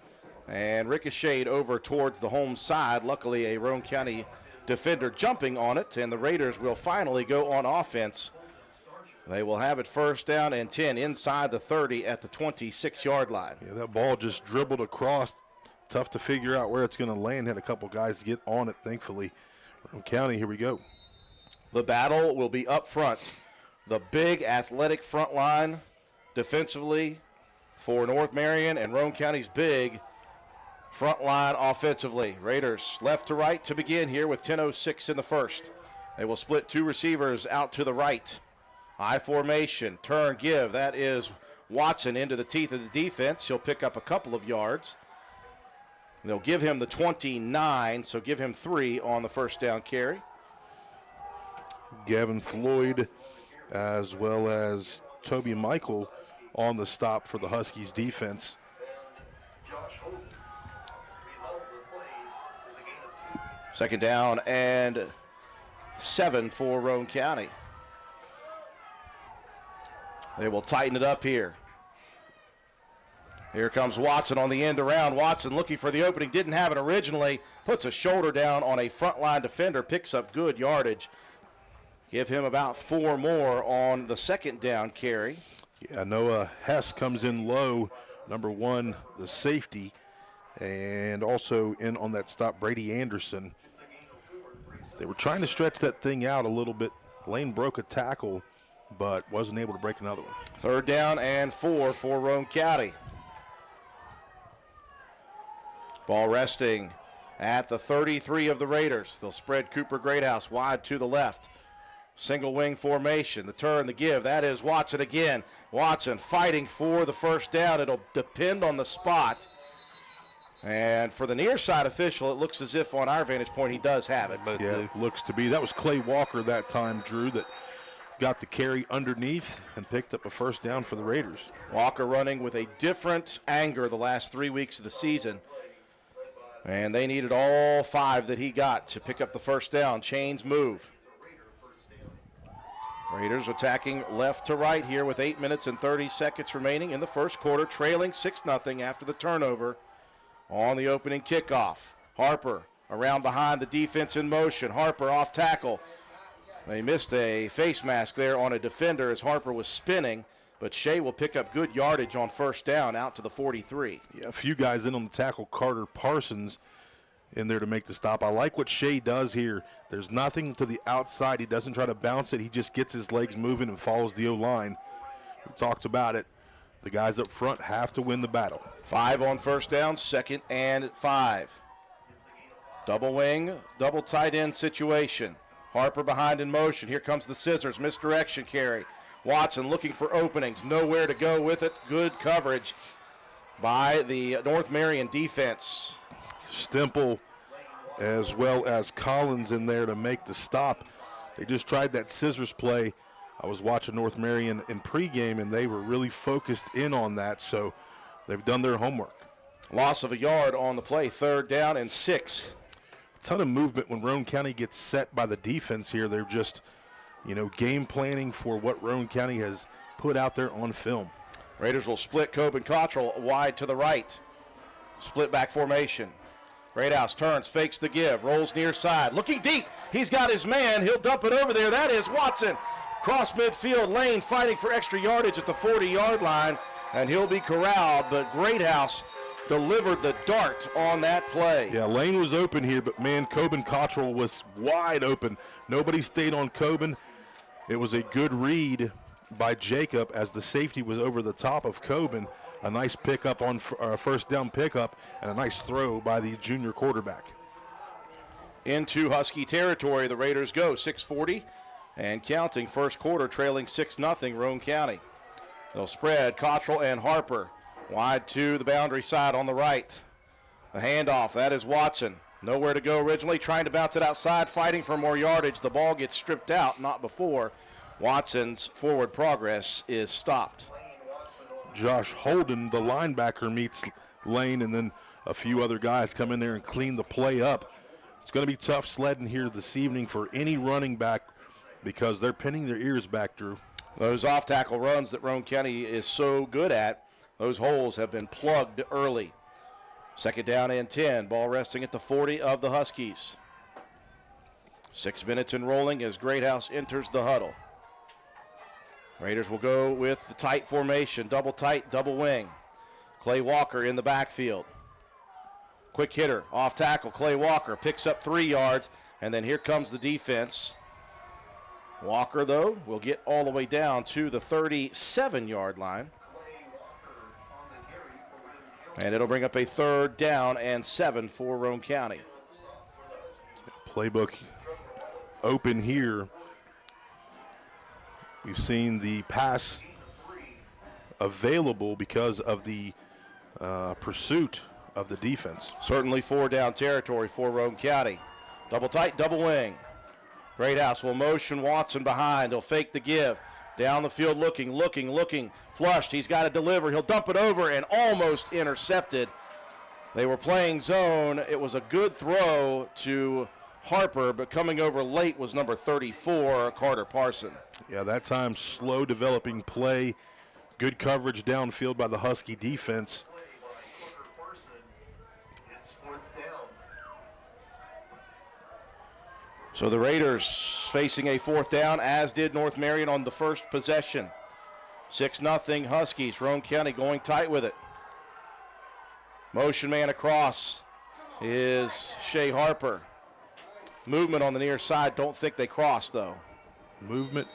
and ricocheted over towards the home side. Luckily, a Roane County defender jumping on it, and the Raiders will finally go on offense. They will have it 1st down and 10 inside the 30 at the 26-yard line. Yeah, that ball just dribbled across. Tough to figure out where it's going to land. Had a couple guys get on it, thankfully. Roane County, here we go. The battle will be up front. The big athletic front line defensively for North Marion, and Roane County's big front line offensively. Raiders left to right to begin here with 10:06 in the first. They will split 2 receivers out to the right. I formation, turn, give. That is Watson into the teeth of the defense. He'll pick up a couple of yards. They'll give him the 29, so give him 3 on the 1st down carry. Gavin Floyd as well as Toby Michael on the stop for the Huskies defense. Second down and 7 for Roane County. They will tighten it up here. Here comes Watson on the end around. Watson looking for the opening, didn't have it originally. Puts a shoulder down on a frontline defender, picks up good yardage. Give him about 4 more on the second down carry. Yeah, Noah Hess comes in low, number 1, the safety, and also in on that stop, Brady Anderson. They were trying to stretch that thing out a little bit. Lane broke a tackle, but wasn't able to break another one. 3rd down and 4 for Roane County. Ball resting at the 33 of the Raiders. They'll spread Cooper Greathouse wide to the left. Single wing formation, the turn, the give. That is Watson again. Watson fighting for the first down. It'll depend on the spot. And for the near side official, it looks as if on our vantage point he does have it. Yeah, looks to be. That was Clay Walker that time, Drew, that got the carry underneath and picked up a first down for the Raiders. Walker running with a different anger the last 3 weeks of the season. And they needed all 5 that he got to pick up the first down. Chains move. Raiders attacking left to right here with 8 minutes and 30 seconds remaining in the first quarter, trailing 6-0 after the turnover on the opening kickoff. Harper around behind the defense in motion. Harper off tackle. They missed a face mask there on a defender as Harper was spinning, but Shea will pick up good yardage on first down out to the 43. Yeah, a few guys in on the tackle. Carter Parsons in there to make the stop. I like what Shea does here. There's nothing to the outside. He doesn't try to bounce it. He just gets his legs moving and follows the O-line. We talked about it. The guys up front have to win the battle. 5 on first down, 2nd and 5. Double wing, double tight end situation. Harper behind in motion. Here comes the scissors, misdirection carry. Watson looking for openings, nowhere to go with it. Good coverage by the North Marion defense. Stemple as well as Collins in there to make the stop. They just tried that scissors play. I was watching North Marion in pregame, and they were really focused in on that, so they've done their homework. Loss of a yard on the play, 3rd down and 6. A ton of movement when Roane County gets set by the defense here. They're just, game planning for what Roane County has put out there on film. Raiders will split Coben Cottrell wide to the right. Split back formation. Greathouse turns, fakes the give, rolls near side. Looking deep. He's got his man. He'll dump it over there. That is Watson. Cross midfield lane fighting for extra yardage at the 40-yard line, and he'll be corralled, but Greathouse delivered the dart on that play. Yeah, lane was open here, but man, Coben Cottrell was wide open. Nobody stayed on Coben. It was a good read by Jacob as the safety was over the top of Coben. A nice pickup on first down pickup and a nice throw by the junior quarterback. Into Husky territory, the Raiders go 6:40 and counting, first quarter trailing 6-0 Roane County. They'll spread Cottrell and Harper wide to the boundary side on the right. The handoff, that is Watson. Nowhere to go originally, trying to bounce it outside, fighting for more yardage. The ball gets stripped out, not before. Watson's forward progress is stopped. Josh Holden, the linebacker, meets Lane, and then a few other guys come in there and clean the play up. It's going to be tough sledding here this evening for any running back because they're pinning their ears back, Drew. Those off-tackle runs that Roane County is so good at, those holes have been plugged early. 2nd down and 10, ball resting at the 40 of the Huskies. 6 minutes and rolling as Greathouse enters the huddle. Raiders will go with the tight formation, double tight, double wing. Clay Walker in the backfield. Quick hitter, off tackle, Clay Walker picks up 3 yards, and then here comes the defense. Walker, though, will get all the way down to the 37-yard line. And it'll bring up a 3rd down and 7 for Roane County. Playbook open here. We've seen the pass available because of the pursuit of the defense. Certainly 4-down territory for Roane County. Double tight, double wing. Greathouse will motion Watson behind. He'll fake the give. Down the field looking. Flushed. He's got to deliver. He'll dump it over and almost intercepted. They were playing zone. It was a good throw to Harper, but coming over late was number 34, Carter Parson. Yeah, that time slow developing play. Good coverage downfield by the Husky defense. So the Raiders facing a 4th down, as did North Marion on the first possession. 6-0 Huskies. Roane County going tight with it. Motion man across is Shea Harper. Movement on the near side. Don't think they crossed, though. Movement.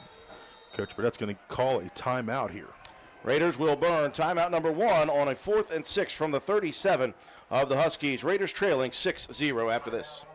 Coach Burdett's going to call a timeout here. Raiders will burn timeout number 1 on a 4th and 6 from the 37 of the Huskies. Raiders trailing 6-0 after this.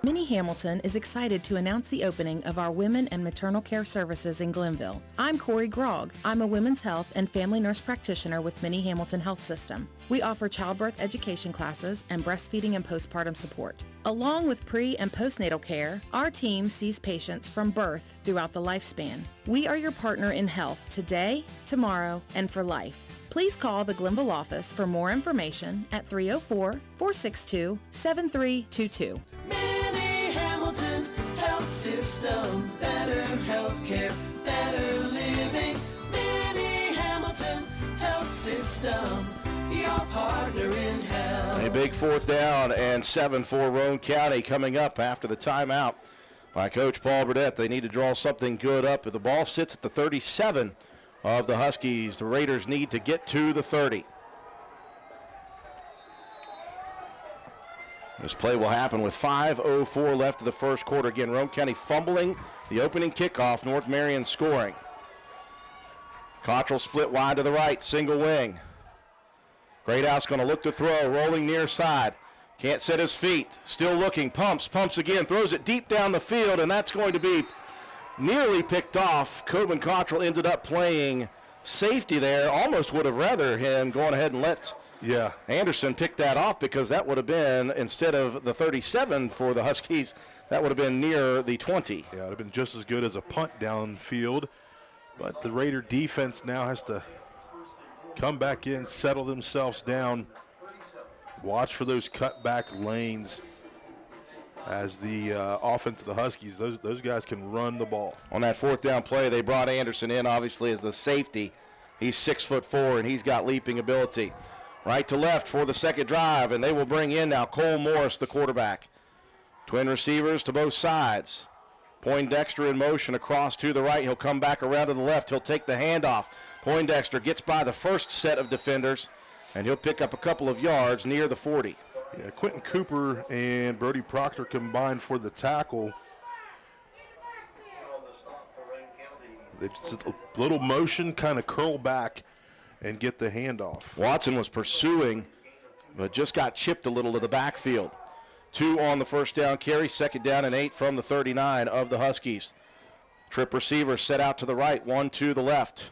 Minnie Hamilton is excited to announce the opening of our Women and Maternal Care Services in Glenville. I'm Corey Grogg. I'm a women's health and family nurse practitioner with Minnie Hamilton Health System. We offer childbirth education classes and breastfeeding and postpartum support. Along with pre- and postnatal care, our team sees patients from birth throughout the lifespan. We are your partner in health today, tomorrow, and for life. Please call the Glenville office for more information at 304-462-7322. Minnie Hamilton Health System, better healthcare, better living. Minnie Hamilton Health System, your partner in health. A big 4th down and 7 for Roane County coming up after the timeout by Coach Paul Burdett. They need to draw something good up. If the ball sits at the 37 of the Huskies, the Raiders need to get to the 30. This play will happen with 5:04 left of the first quarter. Again, Roane County fumbling the opening kickoff. North Marion scoring. Cottrell split wide to the right, single wing. Greathouse going to look to throw, rolling near side. Can't set his feet, still looking, pumps again, throws it deep down the field, and that's going to be nearly picked off. Coben Cottrell ended up playing safety there. Almost would have rather him going ahead and let Anderson pick that off, because that would have been, instead of the 37 for the Huskies, that would have been near the 20. Yeah, it would have been just as good as a punt downfield. But the Raider defense now has to come back in, settle themselves down, watch for those cutback lanes. As the offense of the Huskies, those guys can run the ball. On that 4th down play, they brought Anderson in, obviously, as the safety. He's 6'4", and he's got leaping ability. Right to left for the second drive, and they will bring in now Cole Morris, the quarterback. Twin receivers to both sides. Poindexter in motion across to the right. He'll come back around to the left. He'll take the handoff. Poindexter gets by the first set of defenders, and he'll pick up a couple of yards near the 40. Yeah, Quentin Cooper and Brody Proctor combined for the tackle. It's a little motion, kind of curl back and get the handoff. Watson was pursuing, but just got chipped a little to the backfield. 2 on the first down carry, 2nd down and 8 from the 39 of the Huskies. Trip receiver set out to the right, 1 to the left.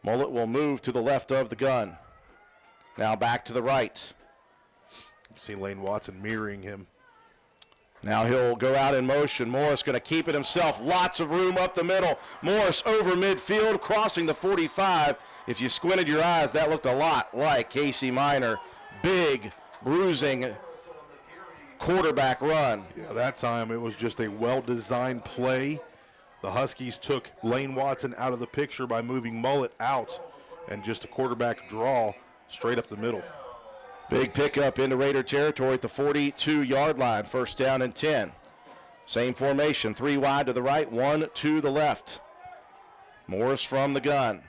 Mullet will move to the left of the gun. Now back to the right. You see Lane Watson mirroring him. Now he'll go out in motion. Morris going to keep it himself. Lots of room up the middle. Morris over midfield, crossing the 45. If you squinted your eyes, that looked a lot like Casey Minor. Big, bruising quarterback run. Yeah, that time it was just a well-designed play. The Huskies took Lane Watson out of the picture by moving Mullet out, and just a quarterback draw straight up the middle. Big pickup into Raider territory at the 42-yard line. 1st down and 10. Same formation, 3 wide to the right, 1 to the left. Morris from the gun.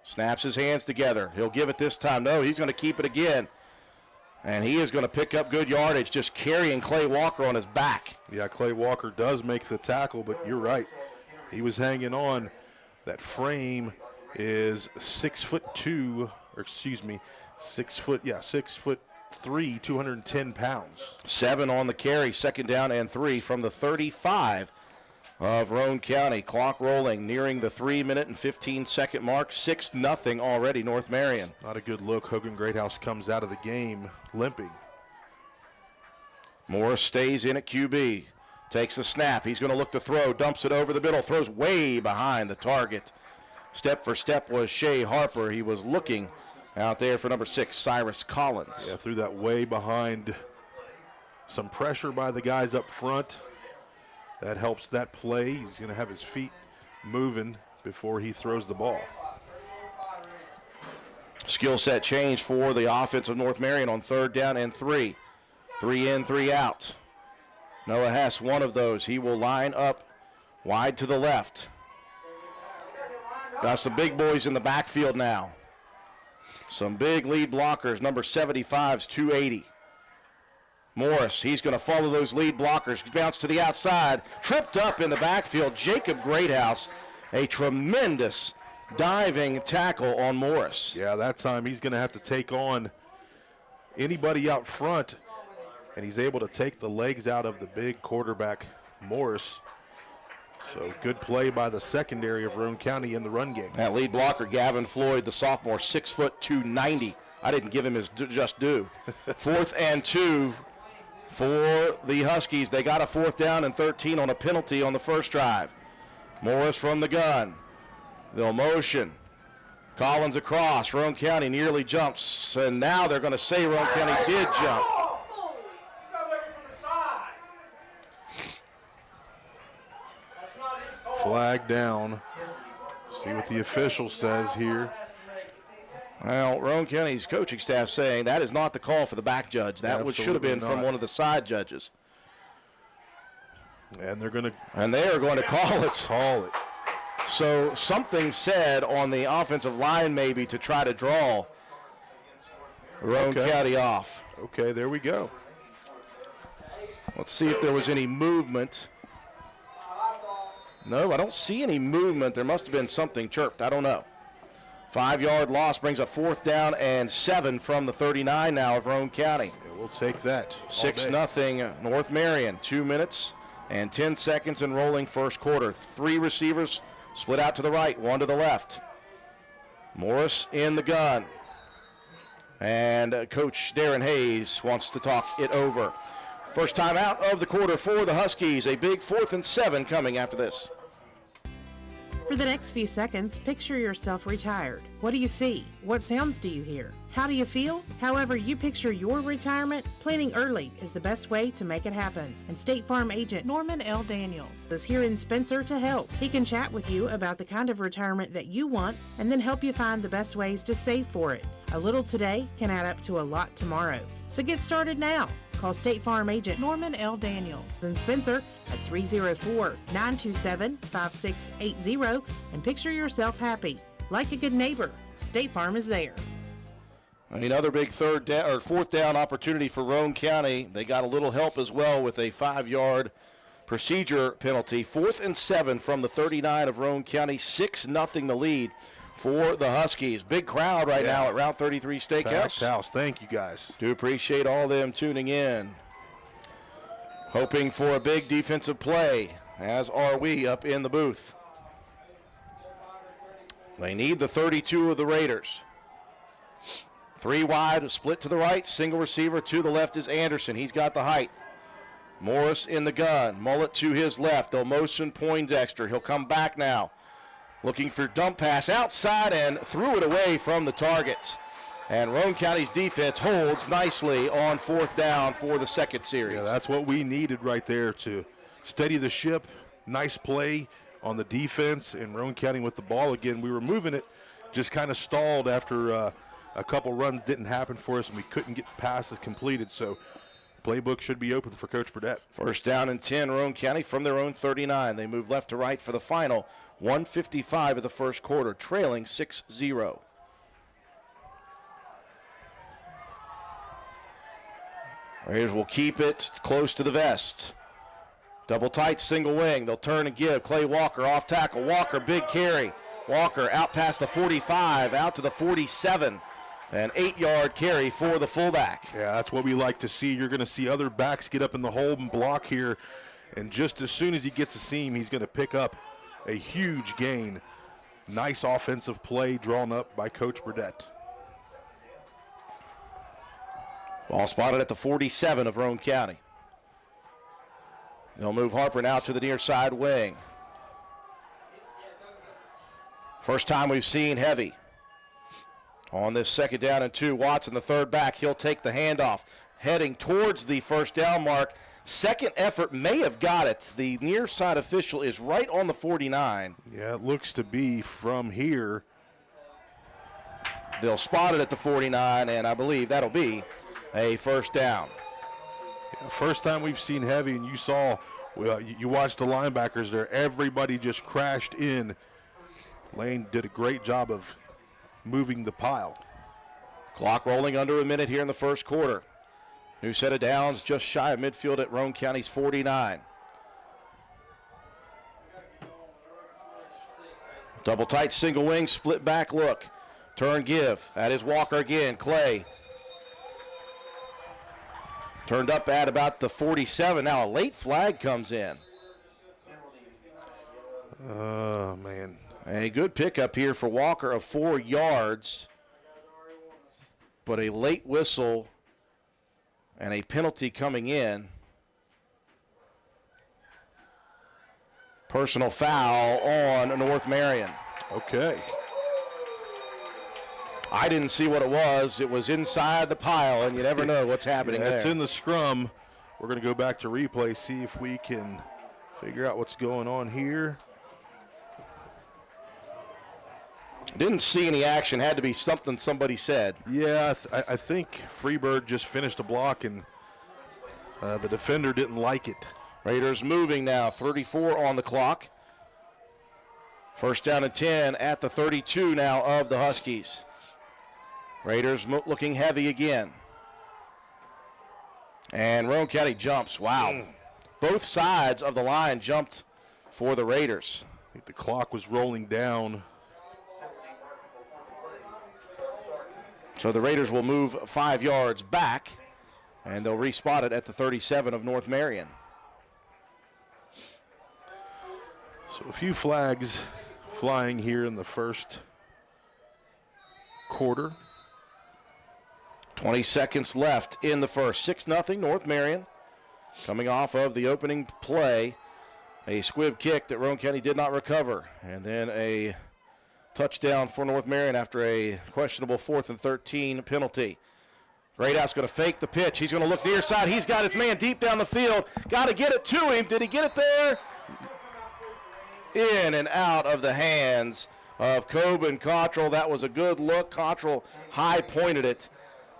Snaps his hands together. He'll give it this time. No, he's going to keep it again. And he is going to pick up good yardage, just carrying Clay Walker on his back. Yeah, Clay Walker does make the tackle, but you're right. He was hanging on. That frame is 6'2", or excuse me, 6'3", 210 pounds. 7 on the carry, 2nd down and 3 from the 35 of Roane County. Clock rolling, nearing the 3-minute and 15-second mark. 6-0 already, North Marion. Not a good look. Hogan Greathouse comes out of the game limping. Morris stays in at QB. Takes the snap. He's going to look to throw. Dumps it over the middle. Throws way behind the target. Step for step was Shea Harper. He was looking out there for number 6, Cyrus Collins. Yeah, threw that way behind. Some pressure by the guys up front. That helps that play. He's going to have his feet moving before he throws the ball. Skill set change for the offense of North Marion on 3rd down and 3. 3 in, 3 out. Noah Hess, one of those. He will line up wide to the left. Got some big boys in the backfield now. Some big lead blockers. Number 75's 280. Morris, he's going to follow those lead blockers. Bounce to the outside. Tripped up in the backfield. Jacob Greathouse, a tremendous diving tackle on Morris. Yeah, that time he's going to have to take on anybody out front, and he's able to take the legs out of the big quarterback, Morris. So good play by the secondary of Roane County in the run game. That lead blocker, Gavin Floyd, the sophomore, 6'2", 290. I didn't give him his just due. 4th and 2 for the Huskies. They got a 4th down and 13 on a penalty on the first drive. Morris from the gun. They'll motion. Collins across. Roane County nearly jumps, and now they're going to say Roane County did jump. Flag down. See what the official says here. Well, Roane County's coaching staff saying that is not the call for the back judge. That should have been from one of the side judges. And they're going to. And they are going to call it. Call it. So something said on the offensive line maybe to try to draw Roane County off. Okay, there we go. Let's see if there was any movement. No, I don't see any movement. There must have been something chirped. I don't know. 5-yard loss brings a 4th down and 7 from the 39 now of Roane County. Yeah, we'll take that. 6-0 North Marion. 2 minutes and 10 seconds in rolling first quarter. 3 receivers split out to the right, 1 to the left. Morris in the gun. And Coach Darren Hayes wants to talk it over. First time out of the quarter for the Huskies. A big 4th and 7 coming after this. For the next few seconds, picture yourself retired. What do you see? What sounds do you hear? How do you feel? However you picture your retirement, planning early is the best way to make it happen. And State Farm agent Norman L. Daniels is here in Spencer to help. He can chat with you about the kind of retirement that you want and then help you find the best ways to save for it. A little today can add up to a lot tomorrow. So get started now. Call State Farm agent Norman L. Daniels in Spencer at 304-927-5680 and picture yourself happy. Like a good neighbor, State Farm is there. Another big 4th down opportunity for Roane County. They got a little help as well with a 5-yard procedure penalty. 4th and 7 from the 39 of Roane County. 6-0 the lead for the Huskies. Big crowd right now at Route 33 Steakhouse. Packed house. Thank you, guys. Do appreciate all them tuning in. Hoping for a big defensive play, as are we up in the booth. They need the 32 of the Raiders. 3 wide, split to the right, single receiver to the left is Anderson. He's got the height. Morris in the gun, Mullet to his left. They'll motion Poindexter. He'll come back now. Looking for dump pass outside and threw it away from the target. And Roane County's defense holds nicely on 4th down for the second series. Yeah, that's what we needed right there to steady the ship. Nice play on the defense, and Roane County with the ball again. We were moving it, just kind of stalled after a couple runs didn't happen for us, and we couldn't get passes completed. So playbook should be open for Coach Burdett. First down and 10, Roane County from their own 39. They move left to right for the final 1:55 of the first quarter, trailing 6-0. Raiders will keep it close to the vest. Double tight, single wing. They'll turn and give. Clay Walker off tackle. Walker, big carry. Walker out past the 45, out to the 47. An 8-yard carry for the fullback. Yeah, that's what we like to see. You're going to see other backs get up in the hole and block here. And just as soon as he gets a seam, he's going to pick up a huge gain. Nice offensive play drawn up by Coach Burdett. Ball spotted at the 47 of Roane County. They'll move Harper now to the near side wing. First time we've seen heavy. On this 2nd down and 2, Watson, the third back, he'll take the handoff. Heading towards the first down mark, Second effort may have got it. The near side official is right on the 49. Yeah, it looks to be from here. They'll spot it at the 49, and I believe that'll be a first down. Yeah, first time we've seen heavy, and you saw, you watched the linebackers there. Everybody just crashed in. Lane did a great job of moving the pile. Clock rolling under a minute here in the first quarter. New set of downs just shy of midfield at Roane County's 49. Double tight, single wing, split back look. Turn give. That is Walker again. Clay. Turned up at about the 47. Now a late flag comes in. Oh, man. A good pickup here for Walker of 4 yards. But a late whistle and a penalty coming in. Personal foul on North Marion. Okay. I didn't see what it was. It was inside the pile, and you never know what's happening there. It's in the scrum. We're going to go back to replay, see if we can figure out what's going on here. Didn't see any action. Had to be something somebody said. Yeah, I think Freebird just finished a block, and the defender didn't like it. Raiders moving now. 34 on the clock. First down and 10 at the 32 now of the Huskies. Raiders looking heavy again. And Roane County jumps. Wow. Both sides of the line jumped for the Raiders. I think the clock was rolling down. So the Raiders will move 5 yards back, and they'll respot it at the 37 of North Marion. So a few flags flying here in the first quarter. 20 seconds left in the first. 6-0 North Marion. Coming off of the opening play, a squib kick that Roane County did not recover. And then a touchdown for North Marion after a questionable 4th and 13 penalty. Greathouse going to fake the pitch. He's going to look near side. He's got his man deep down the field. Got to get it to him. Did he get it there? In and out of the hands of Coben Cottrell. That was a good look. Cottrell high pointed it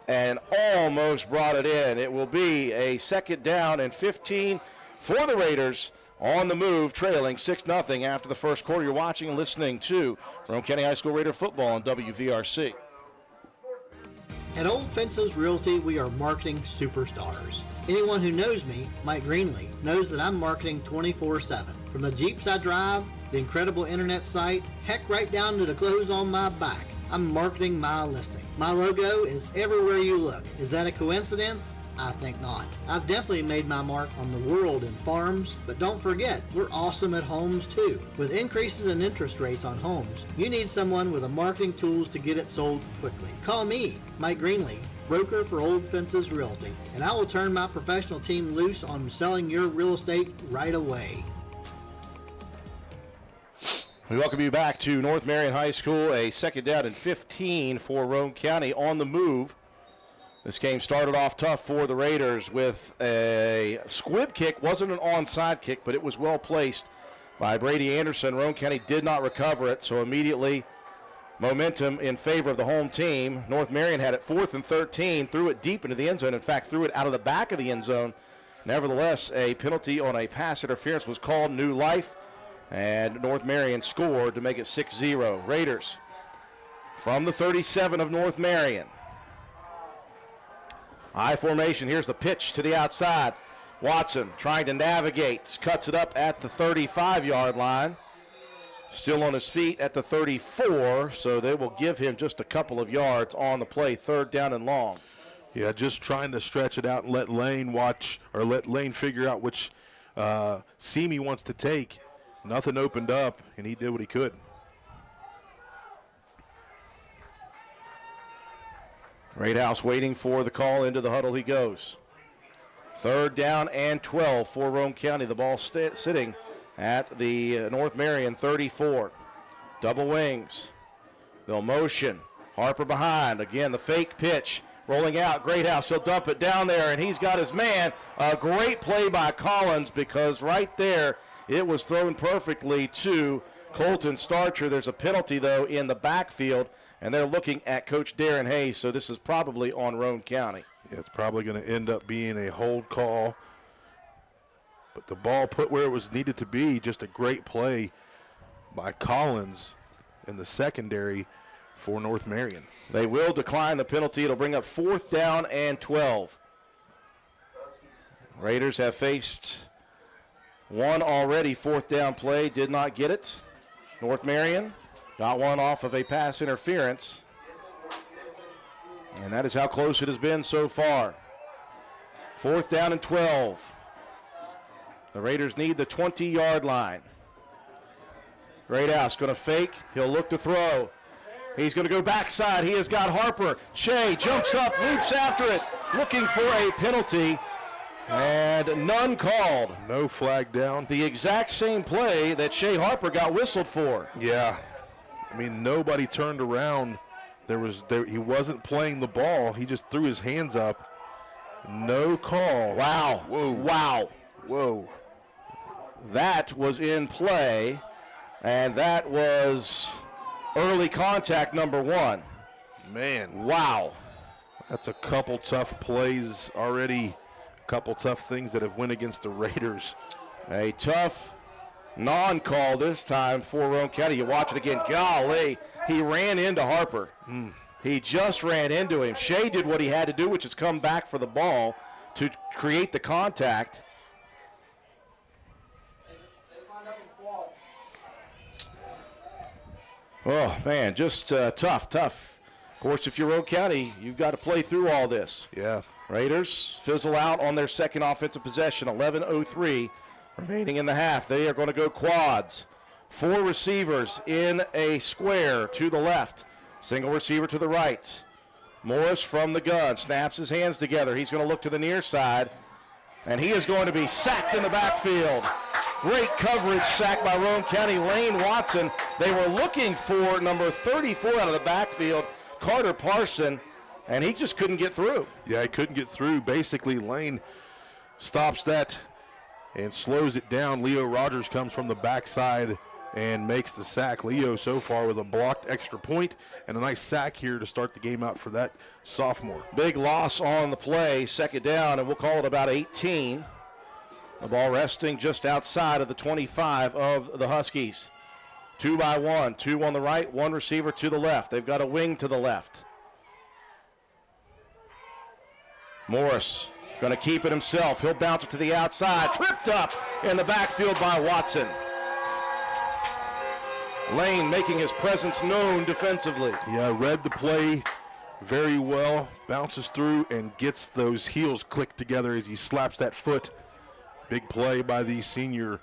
and almost brought it in. It will be a second down and 15 for the Raiders on the move, trailing 6-0 after the first quarter. You're watching and listening to Roane County High School Raider football on WVRC. At Old Fences Realty, we are marketing superstars. Anyone who knows me, Mike Greenlee, knows that I'm marketing 24/7. From the Jeeps I drive, the incredible internet site, heck right down to the clothes on my back, I'm marketing my listing. My logo is everywhere you look. Is that a coincidence? I think not. I've definitely made my mark on the world in farms, but don't forget, we're awesome at homes too. With increases in interest rates on homes, you need someone with the marketing tools to get it sold quickly. Call me, Mike Greenlee, broker for Old Fences Realty, and I will turn my professional team loose on selling your real estate right away. We welcome you back to North Marion High School. A second down and 15 for Roane County on the move. This game started off tough for the Raiders with a squib kick. Wasn't an onside kick, but it was well placed by Brady Anderson. Roane County did not recover it, so immediately momentum in favor of the home team. North Marion had it 4th and 13, threw it deep into the end zone. In fact, threw it out of the back of the end zone. Nevertheless, a penalty on a pass interference was called. New life, and North Marion scored to make it 6-0. Raiders from the 37 of North Marion. High formation. Here's the pitch to the outside. Watson trying to navigate. Cuts it up at the 35-yard line. Still on his feet at the 34, so they will give him just a couple of yards on the play. 3rd down and long. Yeah, just trying to stretch it out and let Lane watch, or let Lane figure out which seam he wants to take. Nothing opened up, and he did what he could. Greathouse waiting for the call. Into the huddle he goes. 3rd down and 12 for Roane County. The ball sitting at the North Marion 34. Double wings. They'll motion. Harper behind. Again, the fake pitch. rolling out. Greathouse, he'll dump it down there, and he's got his man. A great play by Collins, because right there it was thrown perfectly to Colton Starcher. There's a penalty, though, in the backfield, and they're looking at Coach Darren Hayes, so this is probably on Roane County. Yeah, it's probably going to end up being a hold call. But the ball put where it was needed to be, just a great play by Collins in the secondary for North Marion. They will decline the penalty. It'll bring up 4th down and 12. Raiders have faced one already 4th down play, did not get it. North Marion got one off of a pass interference. And that is how close it has been so far. 4th down and 12. The Raiders need the 20-yard line. Greathouse going to fake. He'll look to throw. He's going to go backside. He has got Harper. Shea jumps up, leaps after it, looking for a penalty, and none called. No flag down. The exact same play that Shea Harper got whistled for. Yeah. I mean, nobody turned around. He wasn't playing the ball. He just threw his hands up. No call. Wow. Whoa. Wow. Whoa. That was in play, and that was early contact number 1. Man. Wow. That's a couple tough plays already, a couple tough things that have went against the Raiders. A tough non-call this time for Roane County. You watch it again. Golly, he ran into Harper. He just ran into him. Shea did what he had to do, which is come back for the ball to create the contact. Oh, man, just tough. Of course, if you're Roane County, you've got to play through all this. Yeah. Raiders fizzle out on their second offensive possession, 11:03 remaining in the half. They are going to go quads. 4 receivers in a square to the left. Single receiver to the right. Morris from the gun snaps his hands together. He's going to look to the near side, and he is going to be sacked in the backfield. Great coverage, sack by Roane County. Lane Watson. They were looking for number 34 out of the backfield, Carter Parson, and he just couldn't get through. Yeah, he couldn't get through. Basically, Lane stops that and slows it down. Leo Rogers comes from the backside and makes the sack. Leo so far with a blocked extra point and a nice sack here to start the game out for that sophomore. Big loss on the play, 2nd down, and we'll call it about 18. The ball resting just outside of the 25 of the Huskies. 2 by 1, 2 on the right, 1 receiver to the left. They've got a wing to the left. Morris going to keep it himself. He'll bounce it to the outside. Tripped up in the backfield by Watson. Lane making his presence known defensively. Yeah, read the play very well. Bounces through and gets those heels clicked together as he slaps that foot. Big play by the senior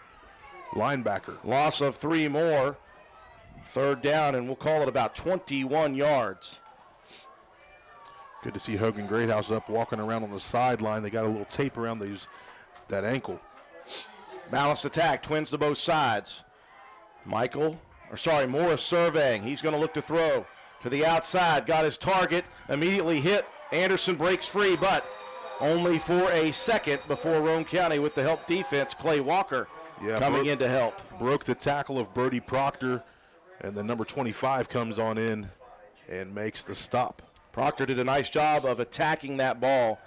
linebacker. Loss of 3 more. 3rd down, and we'll call it about 21 yards. Good to see Hogan Greathouse up walking around on the sideline. They got a little tape around that ankle. Balanced attack, twins to both sides. Morris surveying. He's going to look to throw to the outside. Got his target, immediately hit. Anderson breaks free, but only for a second before Roane County with the help defense. Clay Walker coming in to help. Broke the tackle of Brody Proctor, and then number 25 comes on in and makes the stop. Proctor did a nice job of attacking that ball.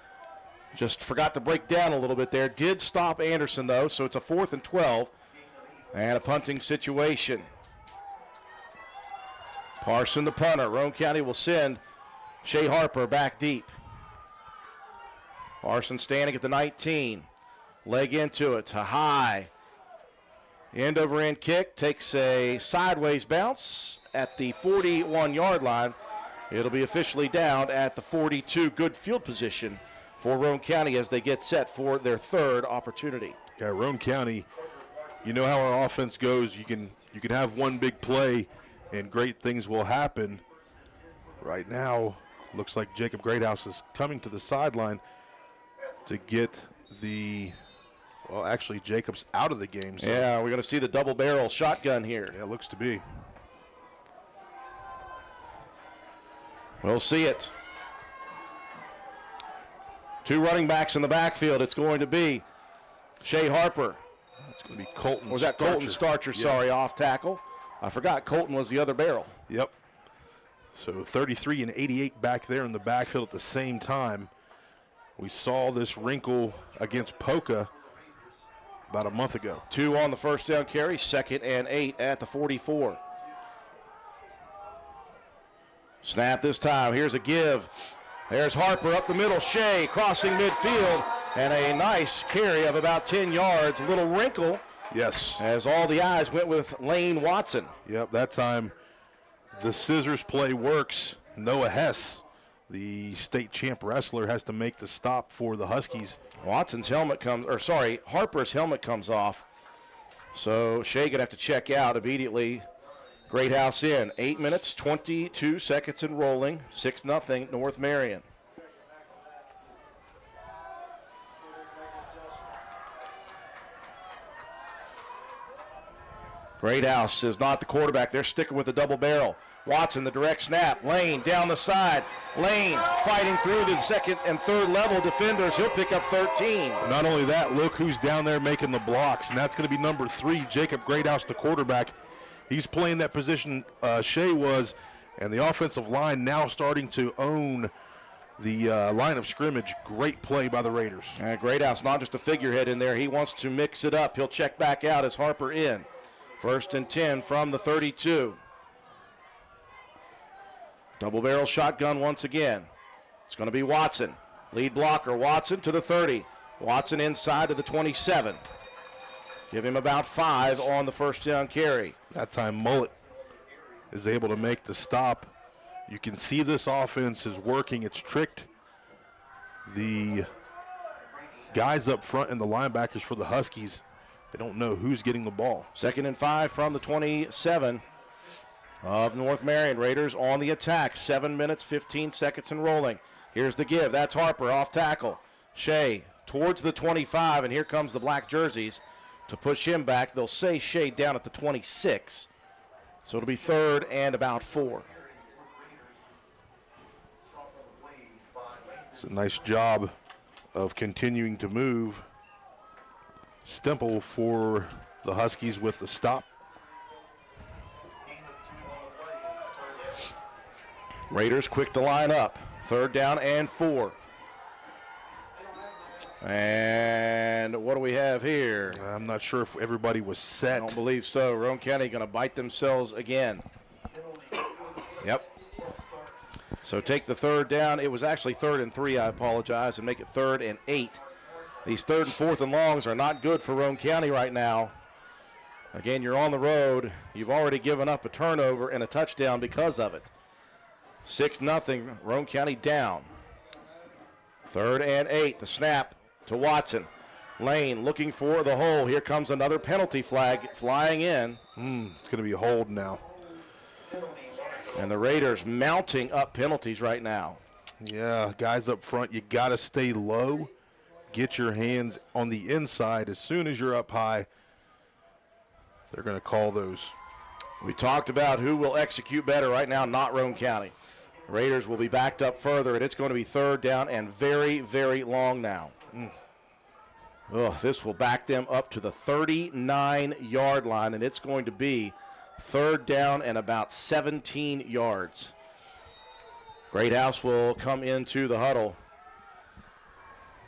Just forgot to break down a little bit there. Did stop Anderson, though, so it's a 4th and 12 and a punting situation. Parson the punter. Roane County will send Shea Harper back deep. Parson standing at the 19. Leg into it to high. End over end kick. Takes a sideways bounce at the 41-yard line. It'll be officially down at the 42. Good field position for Roane County as they get set for their 3rd opportunity. Yeah, Roane County, you know how our offense goes. You can have one big play and great things will happen. Right now, looks like Jacob Greathouse is coming to the sideline to get actually Jacob's out of the game. So. Yeah, we're going to see the double barrel shotgun here. Yeah, it looks to be. We'll see it. Two running backs in the backfield. It's going to be Shea Harper. It's going to be Colton. Was that Colton Starcher? Yeah. Sorry, off tackle. I forgot Colton was the other barrel. Yep. So 33 and 88 back there in the backfield at the same time. We saw this wrinkle against Polka about a month ago. 2 on the first down carry, 2nd and 8 at the 44. Snap this time. Here's a give. There's Harper up the middle. Shea crossing midfield. And a nice carry of about 10 yards. A little wrinkle. Yes. As all the eyes went with Lane Watson. Yep, that time the scissors play works. Noah Hess, the state champ wrestler, has to make the stop for the Huskies. Harper's helmet comes off. So Shea gonna have to check out immediately. Great House in. 8 minutes, 22 seconds and rolling. 6-0 North Marion. Great House is not the quarterback. They're sticking with the double barrel. Watson, the direct snap. Lane down the side. Lane fighting through the second and third level defenders. He'll pick up 13. Not only that, look who's down there making the blocks, and that's going to be number 3, Jacob Greathouse, the quarterback. He's playing that position Shea was, and the offensive line now starting to own the line of scrimmage. Great play by the Raiders. Greathouse, not just a figurehead in there. He wants to mix it up. He'll check back out as Harper in. 1st and 10 from the 32. Double barrel shotgun once again. It's going to be Watson. Lead blocker, Watson to the 30. Watson inside to the 27. Give him about 5 on the first down carry. That time Mullet is able to make the stop. You can see this offense is working. It's tricked the guys up front and the linebackers for the Huskies. They don't know who's getting the ball. 2nd and 5 from the 27 of North Marion. Raiders on the attack. 7 minutes, 15 seconds and rolling. Here's the give. That's Harper off tackle. Shea towards the 25, and here comes the black jerseys to push him back. They'll say Shea down at the 26. So it'll be 3rd and about 4. It's a nice job of continuing to move. Stemple for the Huskies with the stop. Raiders quick to line up. 3rd down and 4. And what do we have here? I'm not sure if everybody was set. I don't believe so. Roane County going to bite themselves again. Yep. So take the 3rd down. It was actually 3rd and 3, I apologize, and make it 3rd and 8. These 3rd and 4th and longs are not good for Roane County right now. Again, you're on the road. You've already given up a turnover and a touchdown because of it. 6-0, Roane County down. 3rd and 8, the snap to Watson. Lane looking for the hole. Here comes another penalty flag flying in. It's going to be a hold now. And the Raiders mounting up penalties right now. Yeah, guys up front, you got to stay low. Get your hands on the inside. As soon as you're up high, they're going to call those. We talked about who will execute better right now, not Roane County. The Raiders will be backed up further, and it's going to be 3rd down and very, very long now. This will back them up to the 39-yard line, and it's going to be 3rd down and about 17 yards. Great House will come into the huddle.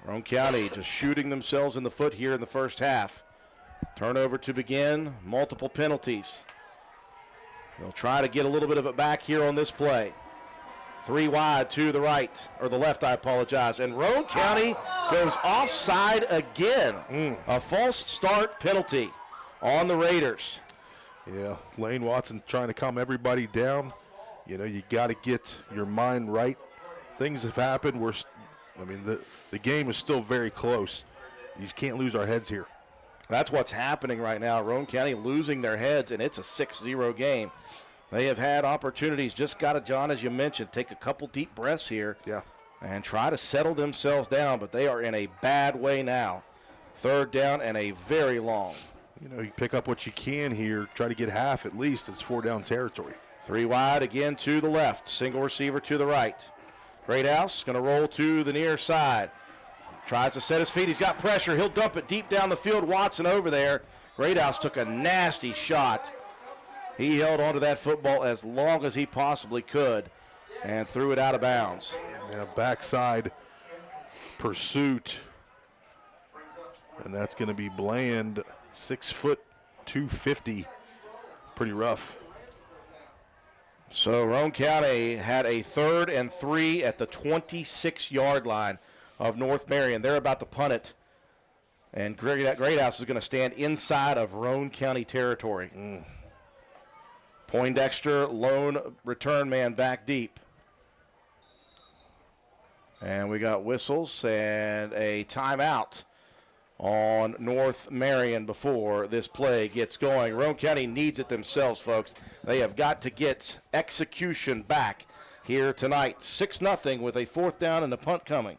Roane County just shooting themselves in the foot here in the first half. Turnover to begin, multiple penalties. They'll try to get a little bit of it back here on this play. 3 wide to the right, or the left, I apologize. And Roane County goes offside again. A false start penalty on the Raiders. Yeah, Lane Watson trying to calm everybody down. You know, you got to get your mind right. Things have happened. The game is still very close. You just can't lose our heads here. That's what's happening right now. Roane County losing their heads, and it's a 6-0 game. They have had opportunities. Just got to, John, as you mentioned, take a couple deep breaths here. Yeah. And try to settle themselves down, but they are in a bad way now. 3rd down and a very long. You know, you pick up what you can here. Try to get half at least. It's 4-down territory. 3 wide again to the left. Single receiver to the right. Great House going to roll to the near side. Tries to set his feet. He's got pressure. He'll dump it deep down the field. Watson over there. Greathouse took a nasty shot. He held onto that football as long as he possibly could and threw it out of bounds. Yeah, backside pursuit. And that's going to be Bland, 6 foot, 250. Pretty rough. So Roane County had a 3rd and 3 at the 26-yard line of North Marion. They're about to punt it. And Greathouse is going to stand inside of Roane County territory. Poindexter, lone return man back deep. And we got whistles and a timeout on North Marion before this play gets going. Roane County needs it themselves, folks. They have got to get execution back here tonight. 6-0 with a 4th down and a punt coming.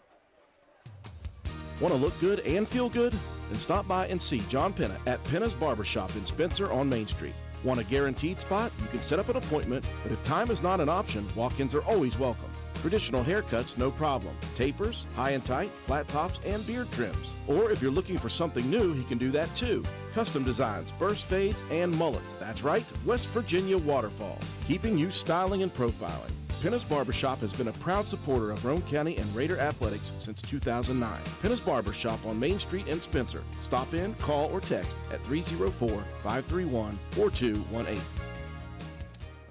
Want to look good and feel good? Then stop by and see John Penna at Penna's Barbershop in Spencer on Main Street. Want a guaranteed spot? You can set up an appointment, but if time is not an option, walk-ins are always welcome. Traditional haircuts, no problem. Tapers, high and tight, flat tops, and beard trims. Or if you're looking for something new, he can do that too. Custom designs, burst fades, and mullets. That's right, West Virginia Waterfall. Keeping you styling and profiling. Penna's Barbershop has been a proud supporter of Roane County and Raider athletics since 2009. Penna's Barbershop on Main Street in Spencer. Stop in, call, or text at 304-531-4218.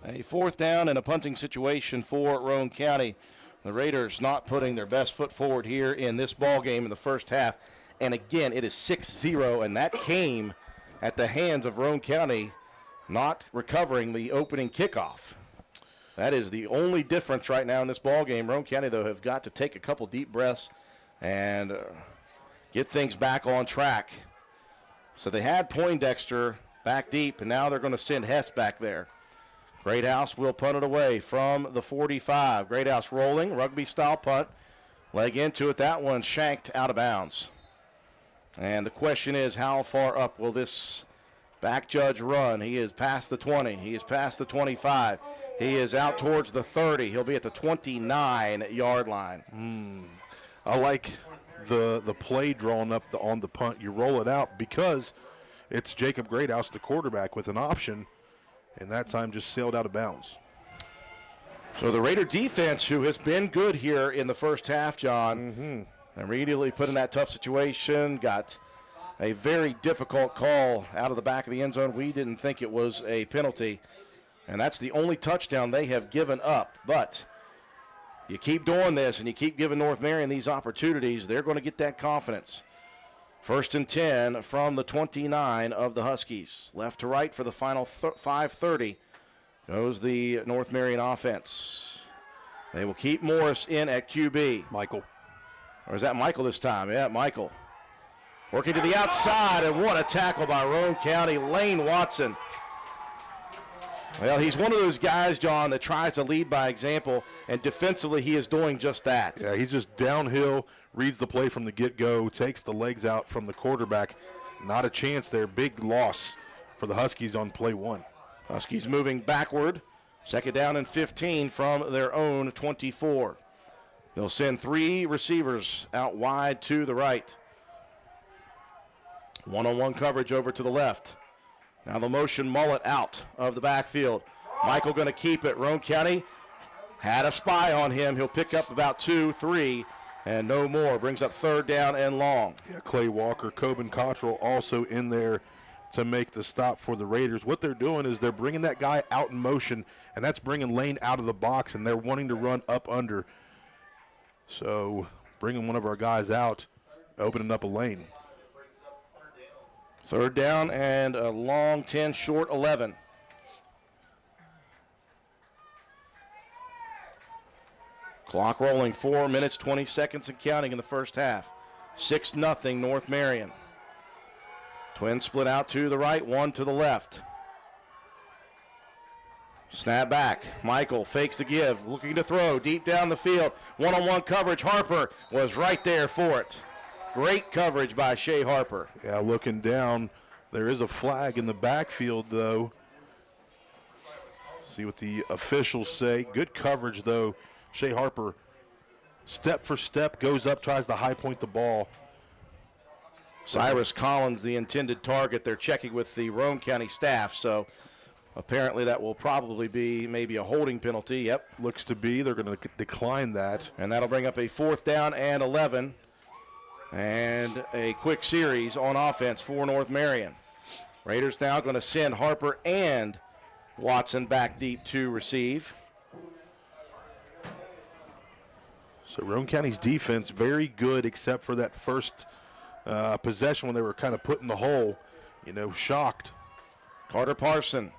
A 4th down and a punting situation for Roane County. The Raiders not putting their best foot forward here in this ball game in the first half. And again, it is 6-0, and that came at the hands of Roane County not recovering the opening kickoff. That is the only difference right now in this ball game. Roane County, though, have got to take a couple deep breaths and get things back on track. So they had Poindexter back deep, and now they're going to send Hess back there. Greathouse will punt it away from the 45. Greathouse rolling, rugby-style punt. Leg into it. That one shanked out of bounds. And the question is, how far up will this back judge run? He is past the 20. He is past the 25. He is out towards the 30. He'll be at the 29-yard line. I like the play drawn up on the punt. You roll it out because it's Jacob Greathouse, the quarterback, with an option, and that time just sailed out of bounds. So the Raider defense, who has been good here in the first half, John, immediately put in that tough situation, got a very difficult call out of the back of the end zone. We didn't think it was a penalty. And that's the only touchdown they have given up. But you keep doing this and you keep giving North Marion these opportunities, they're going to get that confidence. 1st and 10 from the 29 of the Huskies. Left to right for the final 5:30 goes the North Marion offense. They will keep Morris in at QB. Michael. Or is that Michael this time? Yeah, Michael. Working to the outside, and what a tackle by Roane County. Lane Watson. Well, he's one of those guys, John, that tries to lead by example, and defensively he is doing just that. Yeah, he's just downhill, reads the play from the get-go, takes the legs out from the quarterback. Not a chance there. Big loss for the Huskies on play 1. Huskies moving backward. 2nd down and 15 from their own 24. They'll send 3 receivers out wide to the right. One-on-one coverage over to the left. Now the motion mullet out of the backfield. Michael going to keep it. Roane County had a spy on him. He'll pick up about 2, 3, and no more. Brings up 3rd down and long. Yeah, Clay Walker, Coben Cottrell also in there to make the stop for the Raiders. What they're doing is they're bringing that guy out in motion, and that's bringing Lane out of the box, and they're wanting to run up under. So bringing one of our guys out, opening up a lane. 3rd down and a long 10, short 11. Clock rolling, 4 minutes, 20 seconds and counting in the first half. 6-0 North Marion. Twins split out to the right, 1 to the left. Snap back. Michael fakes the give, looking to throw deep down the field. One-on-one coverage. Harper was right there for it. Great coverage by Shea Harper. Yeah, looking down, there is a flag in the backfield, though. See what the officials say. Good coverage, though. Shea Harper step for step, goes up, tries to high point the ball. Cyrus Collins, the intended target. They're checking with the Roane County staff, so apparently that will probably be maybe a holding penalty. Yep. Looks to be. They're going to decline that. And that'll bring up a 4th down and 11. And a quick series on offense for North Marion. Raiders now going to send Harper and Watson back deep to receive. So Roane County's defense very good except for that first possession when they were kind of put in the hole, shocked. Carter Parson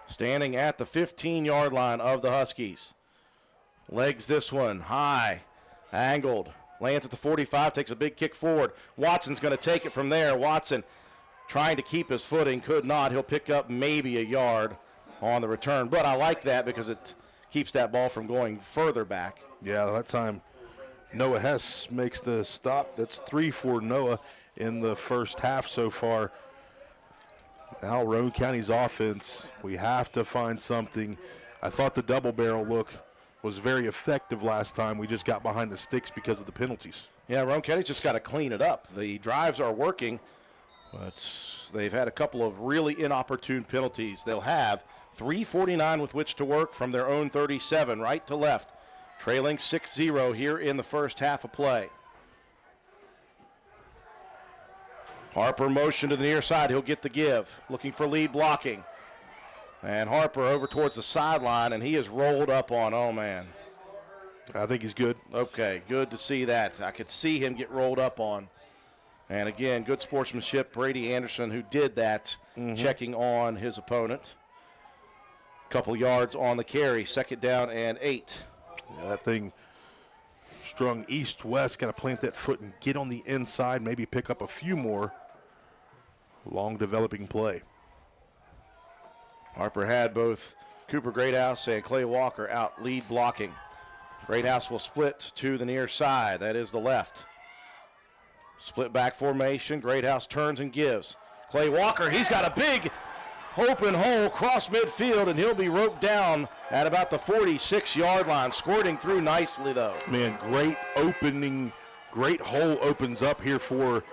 standing at the 15-yard line of the Huskies. Legs this one high, angled, lands at the 45, takes a big kick forward. Watson's going to take it from there. Watson trying to keep his footing, could not. He'll pick up maybe a yard on the return, but I like that because it keeps that ball from going further back. Yeah, that time Noah Hess makes the stop. That's 3 for Noah in the first half so far. Now Roane County's offense, we have to find something. I thought the double barrel look was very effective last time. We just got behind the sticks because of the penalties. Yeah, Roane County's just got to clean it up. The drives are working, but they've had a couple of really inopportune penalties. They'll have 3:49 with which to work from their own 37, right to left, trailing 6-0 here in the first half of play. Harper motion to the near side. He'll get the give, looking for lead blocking. And Harper over towards the sideline, and he is rolled up on. Oh, man. I think he's good. Okay, good to see that. I could see him get rolled up on. And, again, good sportsmanship. Brady Anderson, who did that, checking on his opponent. Couple yards on the carry, 2nd down and 8. Yeah, that thing strung east-west, got to plant that foot and get on the inside, maybe pick up a few more. Long developing play. Harper had both Cooper Greathouse and Clay Walker out lead blocking. Greathouse will split to the near side. That is the left. Split back formation. Greathouse turns and gives. Clay Walker, he's got a big open hole cross midfield, and he'll be roped down at about the 46-yard line. Squirting through nicely, though. Man, great opening. Great hole opens up here for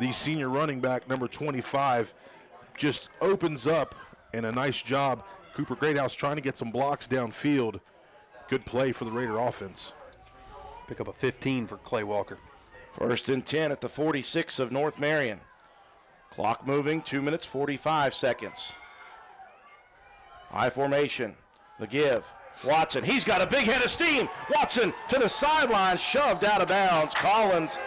the senior running back, number 25. Just opens up, and a nice job. Cooper Greathouse trying to get some blocks downfield. Good play for the Raider offense. Pick up a 15 for Clay Walker. 1st and 10 at the 46 of North Marion. Clock moving, 2 minutes, 45 seconds. High formation, the give. Watson, he's got a big head of steam. Watson to the sideline, shoved out of bounds. Collins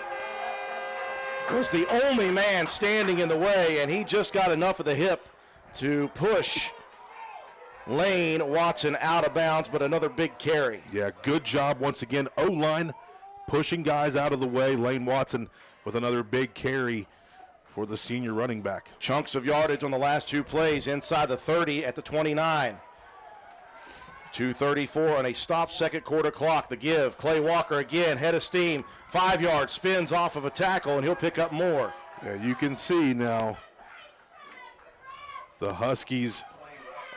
was the only man standing in the way, and he just got enough of the hip to push Lane Watson out of bounds, but another big carry. Yeah, good job once again. O-line pushing guys out of the way. Lane Watson with another big carry for the senior running back. Chunks of yardage on the last 2 plays, inside the 30 at the 29. 2:34 on a stop 2nd quarter clock. The give. Clay Walker again, head of steam. 5 yards, spins off of a tackle, and he'll pick up more. Yeah, you can see now the Huskies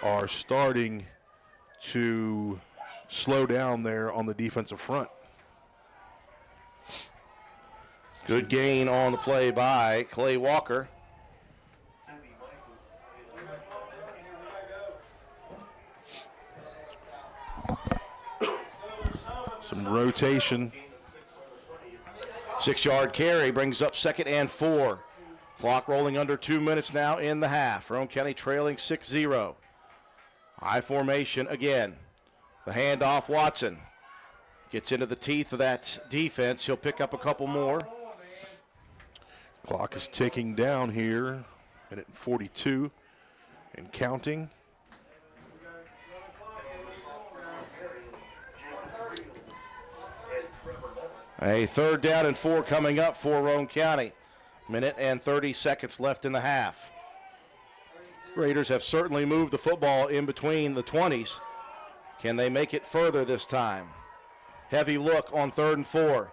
are starting to slow down there on the defensive front. Good gain on the play by Clay Walker. Some rotation. 6-yard carry brings up 2nd and 4. Clock rolling under 2 minutes now in the half. Roane County trailing 6-0. High formation again. The handoff, Watson gets into the teeth of that defense. He'll pick up a couple more. Clock is ticking down here. Minute 42 and counting. A 3rd down and 4 coming up for Roane County. Minute and 30 seconds left in the half. Raiders have certainly moved the football in between the 20s. Can they make it further this time? Heavy look on 3rd and 4.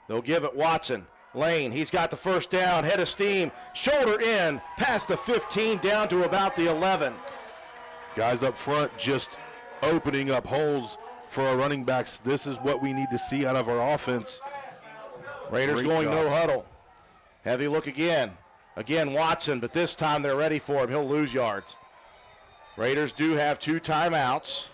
They'll give it Watson. Lane, he's got the 1st down, head of steam, shoulder in, past the 15, down to about the 11. Guys up front just opening up holes for our running backs. This is what we need to see out of our offense. Raiders Great going job. no huddle. Heavy look again. Again, Watson, but this time they're ready for him. He'll lose yards. Raiders do have 2 timeouts.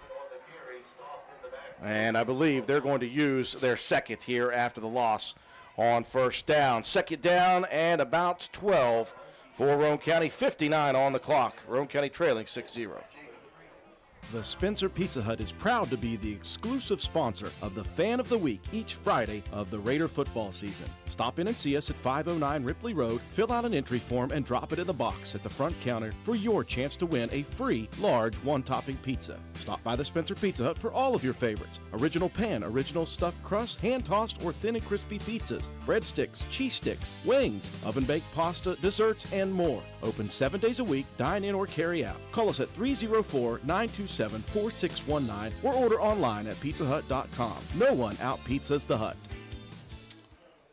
And I believe they're going to use their second here after the loss on first down. Second down and about 12 for Roane County. 59 on the clock. Roane County trailing 6-0. The Spencer Pizza Hut is proud to be the exclusive sponsor of the Fan of the Week each Friday of the Raider football season. Stop in and see us at 509 Ripley Road, fill out an entry form, and drop it in the box at the front counter for your chance to win a free large one-topping pizza. Stop by the Spencer Pizza Hut for all of your favorites. Original pan, original stuffed crust, hand-tossed or thin and crispy pizzas, breadsticks, cheese sticks, wings, oven-baked pasta, desserts, and more. Open 7 days a week, dine in or carry out. Call us at 304-927-4619 or order online at pizzahut.com. No one out-pizzas the Hut.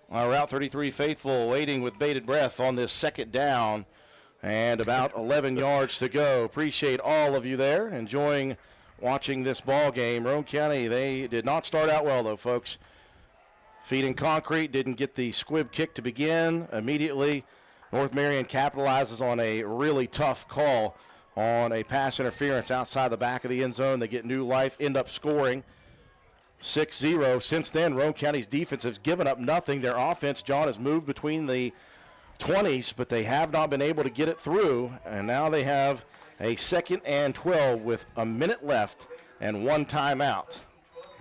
Our Route 33 faithful waiting with bated breath on this second down and about 11 yards to go. Appreciate all of you there enjoying watching this ball game. Roane County, they did not start out well though, folks. Feet in concrete, didn't get the squib kick to begin. Immediately, North Marion capitalizes on a really tough call on a pass interference outside the back of the end zone. They get new life, end up scoring 6-0. Since then, Roane County's defense has given up nothing. Their offense, John, has moved between the 20s, but they have not been able to get it through. And now they have a 2nd and 12 with a minute left and 1 timeout.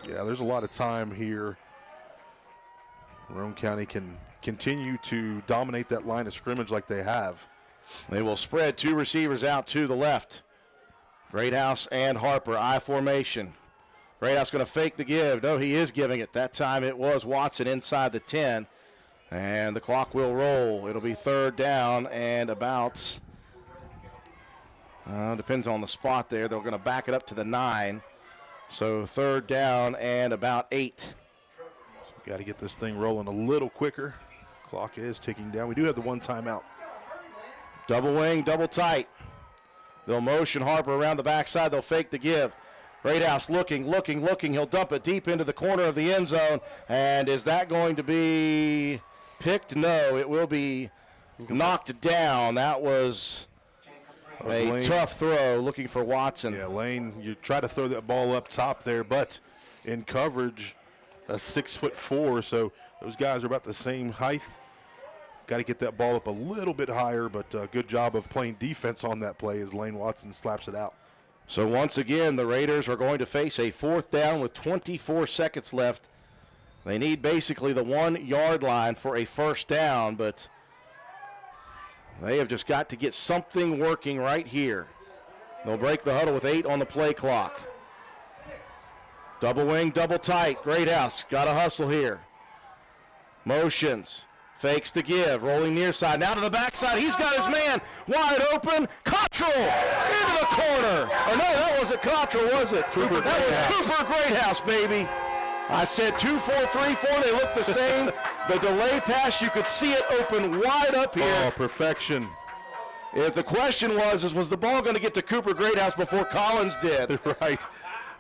Yeah, there's a lot of time here. Roane County can continue to dominate that line of scrimmage like they have. They will spread 2 receivers out to the left. Greathouse and Harper, I formation. Greathouse going to fake the give. No, he is giving it. That time it was Watson inside the 10. And the clock will roll. It'll be 3rd down and about, depends on the spot there. They're going to back it up to the 9. So 3rd down and about 8. So we got to get this thing rolling a little quicker. Clock is ticking down. We do have the 1 timeout. Double wing, double tight. They'll motion Harper around the backside. They'll fake the give. Greathouse looking. He'll dump it deep into the corner of the end zone. And is that going to be picked? No, it will be knocked down. That was a tough throw looking for Watson. Yeah, Lane, you try to throw that ball up top there, but in coverage, a 6'4", so those guys are about the same height. Got to get that ball up a little bit higher, but good job of playing defense on that play as Lane Watson slaps it out. So once again, the Raiders are going to face a 4th down with 24 seconds left. They need basically the 1-yard line for a first down, but they have just got to get something working right here. They'll break the huddle with 8 on the play clock. Double wing, double tight. Greathouse got to hustle here. Motions. Fakes the give, rolling near side. Now to the backside. He's got his man wide open. Cottrell into the corner. Or no, that wasn't Cottrell, was it? Cooper. That was Cooper Greathouse, baby. I said 2-4-3-4. They look the same. The delay pass, you could see it open wide up here. Oh, perfection. If the question was the ball going to get to Cooper Greathouse before Collins did? Right.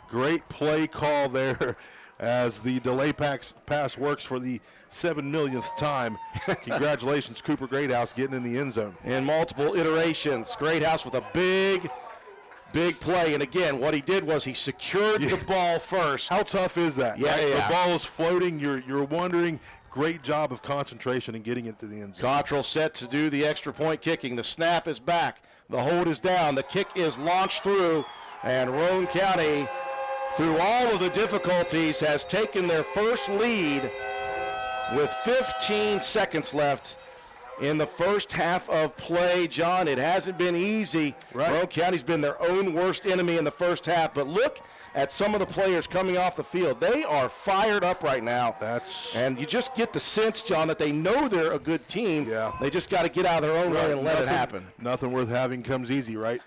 Great play call there as the delay pass works for the 7 millionth time. Congratulations, Cooper Greathouse, getting in the end zone. In multiple iterations. Greathouse with a big play. And again, what he did was he secured the ball first. How tough is that? Yeah, right? yeah. The ball is floating. You're wondering. Great job of concentration and getting into the end zone. Cottrell set to do the extra point kicking. The snap is back. The hold is down. The kick is launched through. And Roane County, through all of the difficulties, has taken their first lead with 15 seconds left in the first half of play. John, it hasn't been easy. Right. Roane County's been their own worst enemy in the first half, but look at some of the players coming off the field. They are fired up right now. And you just get the sense, John, that they know they're a good team. Yeah. They just got to get out of their own way and let it happen. Nothing worth having comes easy, right?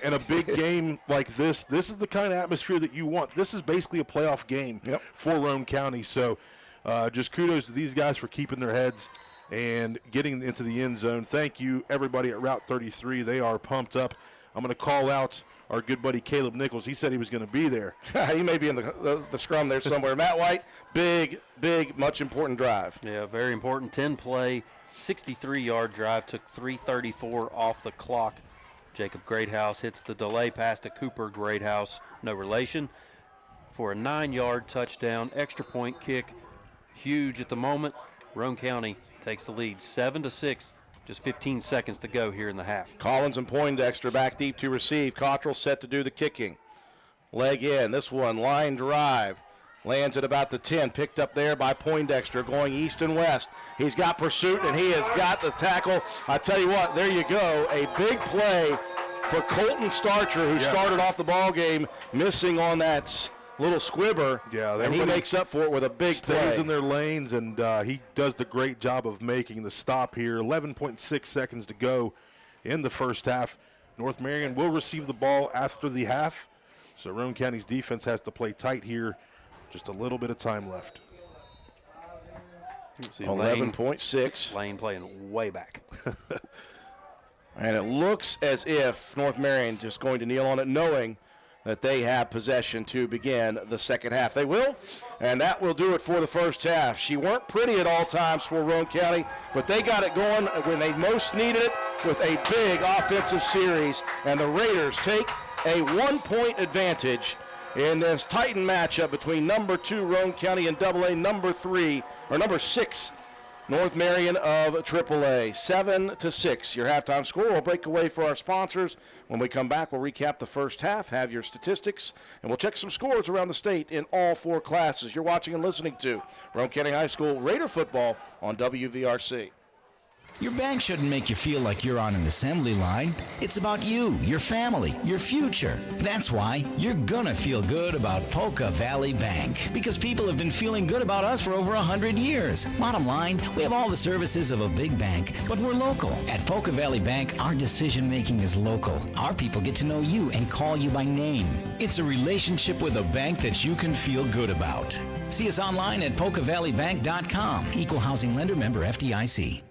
and a big game like this is the kind of atmosphere that you want. This is basically a playoff game for Roane County. So just kudos to these guys for keeping their heads and getting into the end zone. Thank you, everybody at Route 33. They are pumped up. I'm going to call out our good buddy Caleb Nichols. He said he was going to be there. He may be in the scrum there somewhere. Matt White, big, much important drive. Yeah, very important. 10-play, 63-yard drive, took 3:34 off the clock. Jacob Greathouse hits the delay pass to Cooper Greathouse, no relation, for a 9-yard touchdown. Extra point kick, huge at the moment. Roane County takes the lead 7-6. Just 15 seconds to go here in the half. Collins and Poindexter back deep to receive. Cottrell set to do the kicking. Leg in. This one, line drive. Lands at about the 10. Picked up there by Poindexter going east and west. He's got pursuit, and he has got the tackle. I tell you what, there you go. A big play for Colton Starcher, who started off the ball game missing on that little squibber, and he makes up for it with a big stays play. in their lanes, and he does the great job of making the stop here. 11.6 seconds to go in the first half. North Marion will receive the ball after the half, so Roane County's defense has to play tight here. Just a little bit of time left. 11.6. Lane playing way back. And it looks as if North Marion just going to kneel on it, knowing that they have possession to begin the second half. They will, and that will do it for the first half. She weren't pretty at all times for Roane County, but they got it going when they most needed it with a big offensive series, and the Raiders take a 1-point advantage in this Titan matchup between number 2 Roane County and AA number 6 North Marion of AAA. 7-6, your halftime score. We'll break away for our sponsors. When we come back, we'll recap the first half, have your statistics, and we'll check some scores around the state in all 4 classes. You're watching and listening to Roane County High School Raider football on WVRC. Your bank shouldn't make you feel like you're on an assembly line. It's about you, your family, your future. That's why you're gonna feel good about Polka Valley Bank, because people have been feeling good about us for over 100 years. Bottom line, we have all the services of a big bank, but we're local. At Polka Valley Bank, our decision-making is local. Our people get to know you and call you by name. It's a relationship with a bank that you can feel good about. See us online at polkavalleybank.com. Equal housing lender, member FDIC.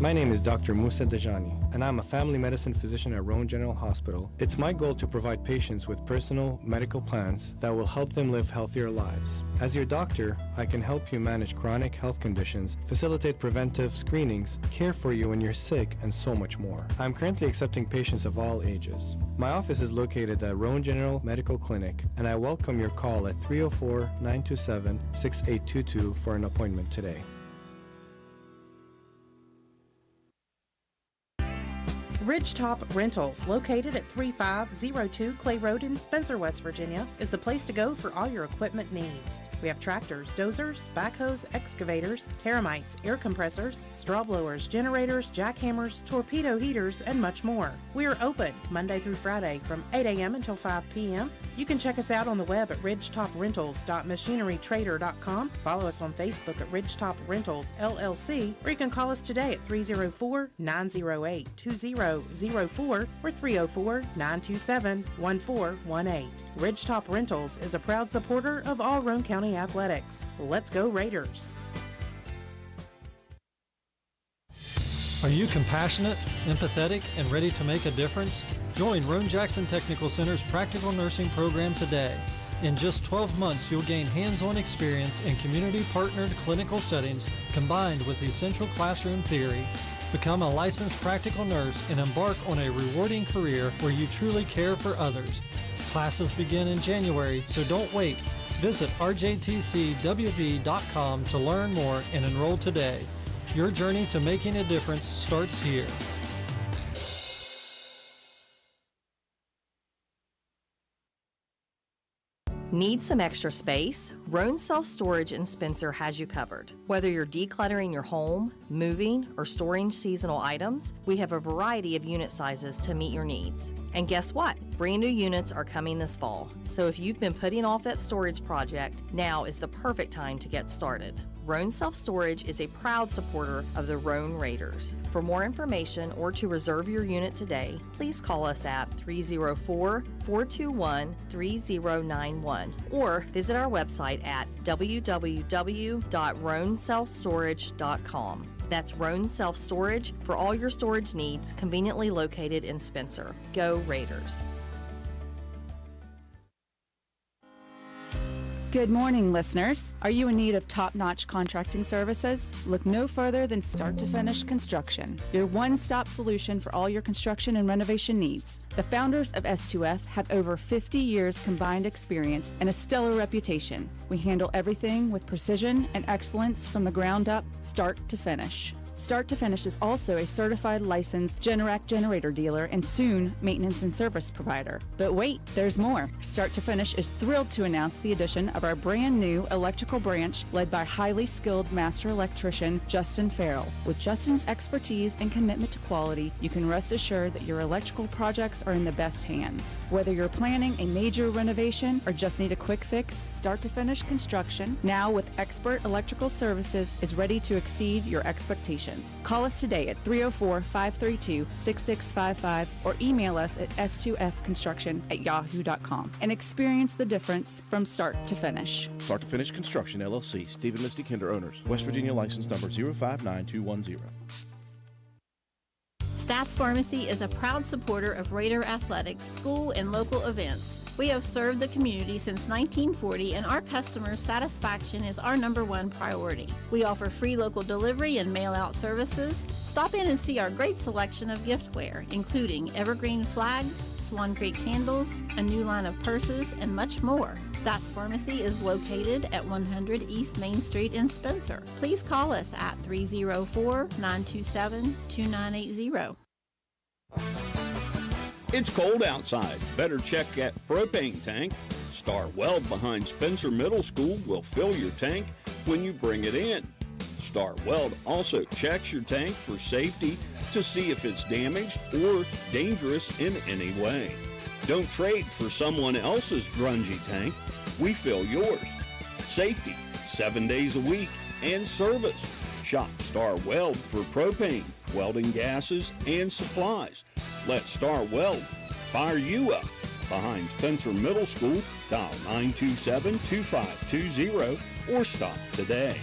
My name is Dr. Musa Dajani, and I'm a family medicine physician at Roane General Hospital. It's my goal to provide patients with personal medical plans that will help them live healthier lives. As your doctor, I can help you manage chronic health conditions, facilitate preventive screenings, care for you when you're sick, and so much more. I'm currently accepting patients of all ages. My office is located at Roane General Medical Clinic, and I welcome your call at 304-927-6822 for an appointment today. Ridgetop Rentals, located at 3502 Clay Road in Spencer, West Virginia, is the place to go for all your equipment needs. We have tractors, dozers, backhoes, excavators, termites, air compressors, straw blowers, generators, jackhammers, torpedo heaters, and much more. We are open Monday through Friday from 8 a.m. until 5 p.m. You can check us out on the web at ridgetoprentals.machinerytrader.com. Follow us on Facebook at Ridgetop Rentals LLC, or you can call us today at 304-908-2004 or 304-927-1418. Ridgetop Rentals is a proud supporter of all Roane County athletics. Let's go Raiders! Are you compassionate, empathetic, and ready to make a difference? Join Roane Jackson Technical Center's Practical Nursing Program today. In just 12 months, you'll gain hands-on experience in community-partnered clinical settings combined with essential classroom theory. Become a licensed practical nurse and embark on a rewarding career where you truly care for others. Classes begin in January, so don't wait. Visit rjtcwv.com to learn more and enroll today. Your journey to making a difference starts here. Need some extra space? Roane Self Storage in Spencer has you covered. Whether you're decluttering your home, moving, or storing seasonal items, we have a variety of unit sizes to meet your needs. And guess what? Brand new units are coming this fall. So if you've been putting off that storage project, now is the perfect time to get started. Roane Self Storage is a proud supporter of the Roane Raiders. For more information or to reserve your unit today, please call us at 304-421-3091 or visit our website at www.roaneselfstorage.com. That's Roane Self-Storage for all your storage needs, conveniently located in Spencer. Go Raiders. Good morning, listeners. Are you in need of top-notch contracting services? Look no further than Start to Finish Construction, your one-stop solution for all your construction and renovation needs. The founders of S2F have over 50 years combined experience and a stellar reputation. We handle everything with precision and excellence from the ground up, start to finish. Start to Finish is also a certified licensed Generac generator dealer and soon maintenance and service provider. But wait, there's more. Start to Finish is thrilled to announce the addition of our brand new electrical branch led by highly skilled master electrician Justin Farrell. With Justin's expertise and commitment to quality, you can rest assured that your electrical projects are in the best hands. Whether you're planning a major renovation or just need a quick fix, Start to Finish Construction, now with expert electrical services, is ready to exceed your expectations. Call us today at 304-532-6655 or email us at s2fconstruction@yahoo.com and experience the difference from start to finish. Start to Finish Construction, LLC, Steve and Misty Kinder owners, West Virginia license number 059210. Stats Pharmacy is a proud supporter of Raider athletics, school, and local events. We have served the community since 1940, and our customers' satisfaction is our #1 priority. We offer free local delivery and mail-out services. Stop in and see our great selection of giftware, including evergreen flags, Swan Creek candles, a new line of purses, and much more. Stats Pharmacy is located at 100 East Main Street in Spencer. Please call us at 304-927-2980. It's cold outside. Better check that propane tank. Star Weld behind Spencer Middle School will fill your tank when you bring it in. Star Weld also checks your tank for safety to see if it's damaged or dangerous in any way. Don't trade for someone else's grungy tank. We fill yours. Safety, 7 days a week, and service. Shop Star Weld for propane, welding gases, and supplies. Let Star Weld fire you up. Behind Spencer Middle School, dial 927-2520 or stop today.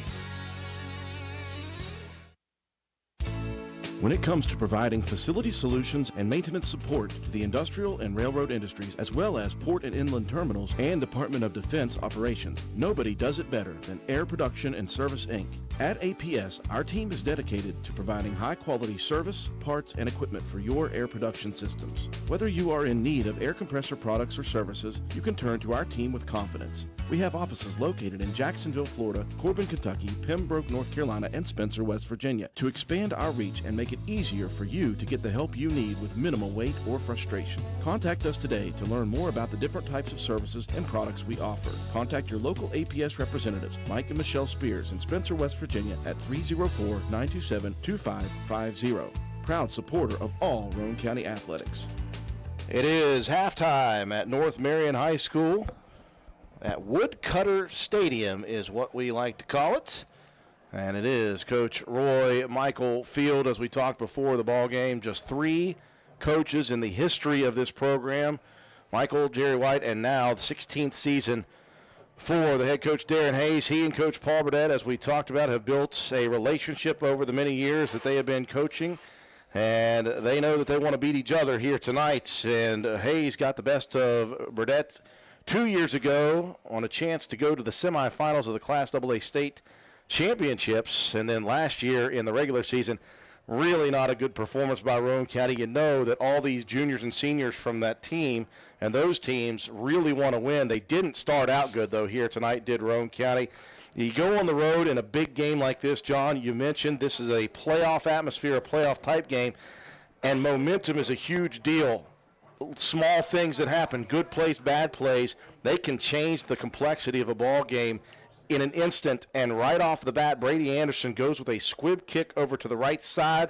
When it comes to providing facility solutions and maintenance support to the industrial and railroad industries, as well as port and inland terminals and Department of Defense operations, nobody does it better than Air Production and Service, Inc. At APS, our team is dedicated to providing high-quality service, parts, and equipment for your air production systems. Whether you are in need of air compressor products or services, you can turn to our team with confidence. We have offices located in Jacksonville, Florida, Corbin, Kentucky, Pembroke, North Carolina, and Spencer, West Virginia. To expand our reach and make it easier for you to get the help you need with minimal wait or frustration. Contact us today to learn more about the different types of services and products we offer. Contact your local APS representatives, Mike and Michelle Spears in Spencer, West Virginia at 304-927-2550. Proud supporter of all Roane County athletics. It is halftime at North Marion High School. At Woodcutter Stadium is what we like to call it. And it is Coach Roy Michael Field, as we talked before the ball game. Just 3 coaches in the history of this program. Michael, Jerry White, and now the 16th season for the head coach Darren Hayes. He and Coach Paul Burdett, as we talked about, have built a relationship over the many years that they have been coaching. And they know that they want to beat each other here tonight. And Hayes got the best of Burdett 2 years ago on a chance to go to the semifinals of the Class AA state championships, and then last year in the regular season, really not a good performance by Roane County. You know that all these juniors and seniors from that team and those teams really want to win. They didn't start out good, though, here tonight, did Roane County. You go on the road in a big game like this, John, you mentioned this is a playoff atmosphere, a playoff-type game, and momentum is a huge deal. Small things that happen, good plays, bad plays, they can change the complexity of a ball game in an instant. And right off the bat, Brady Anderson goes with a squib kick over to the right side.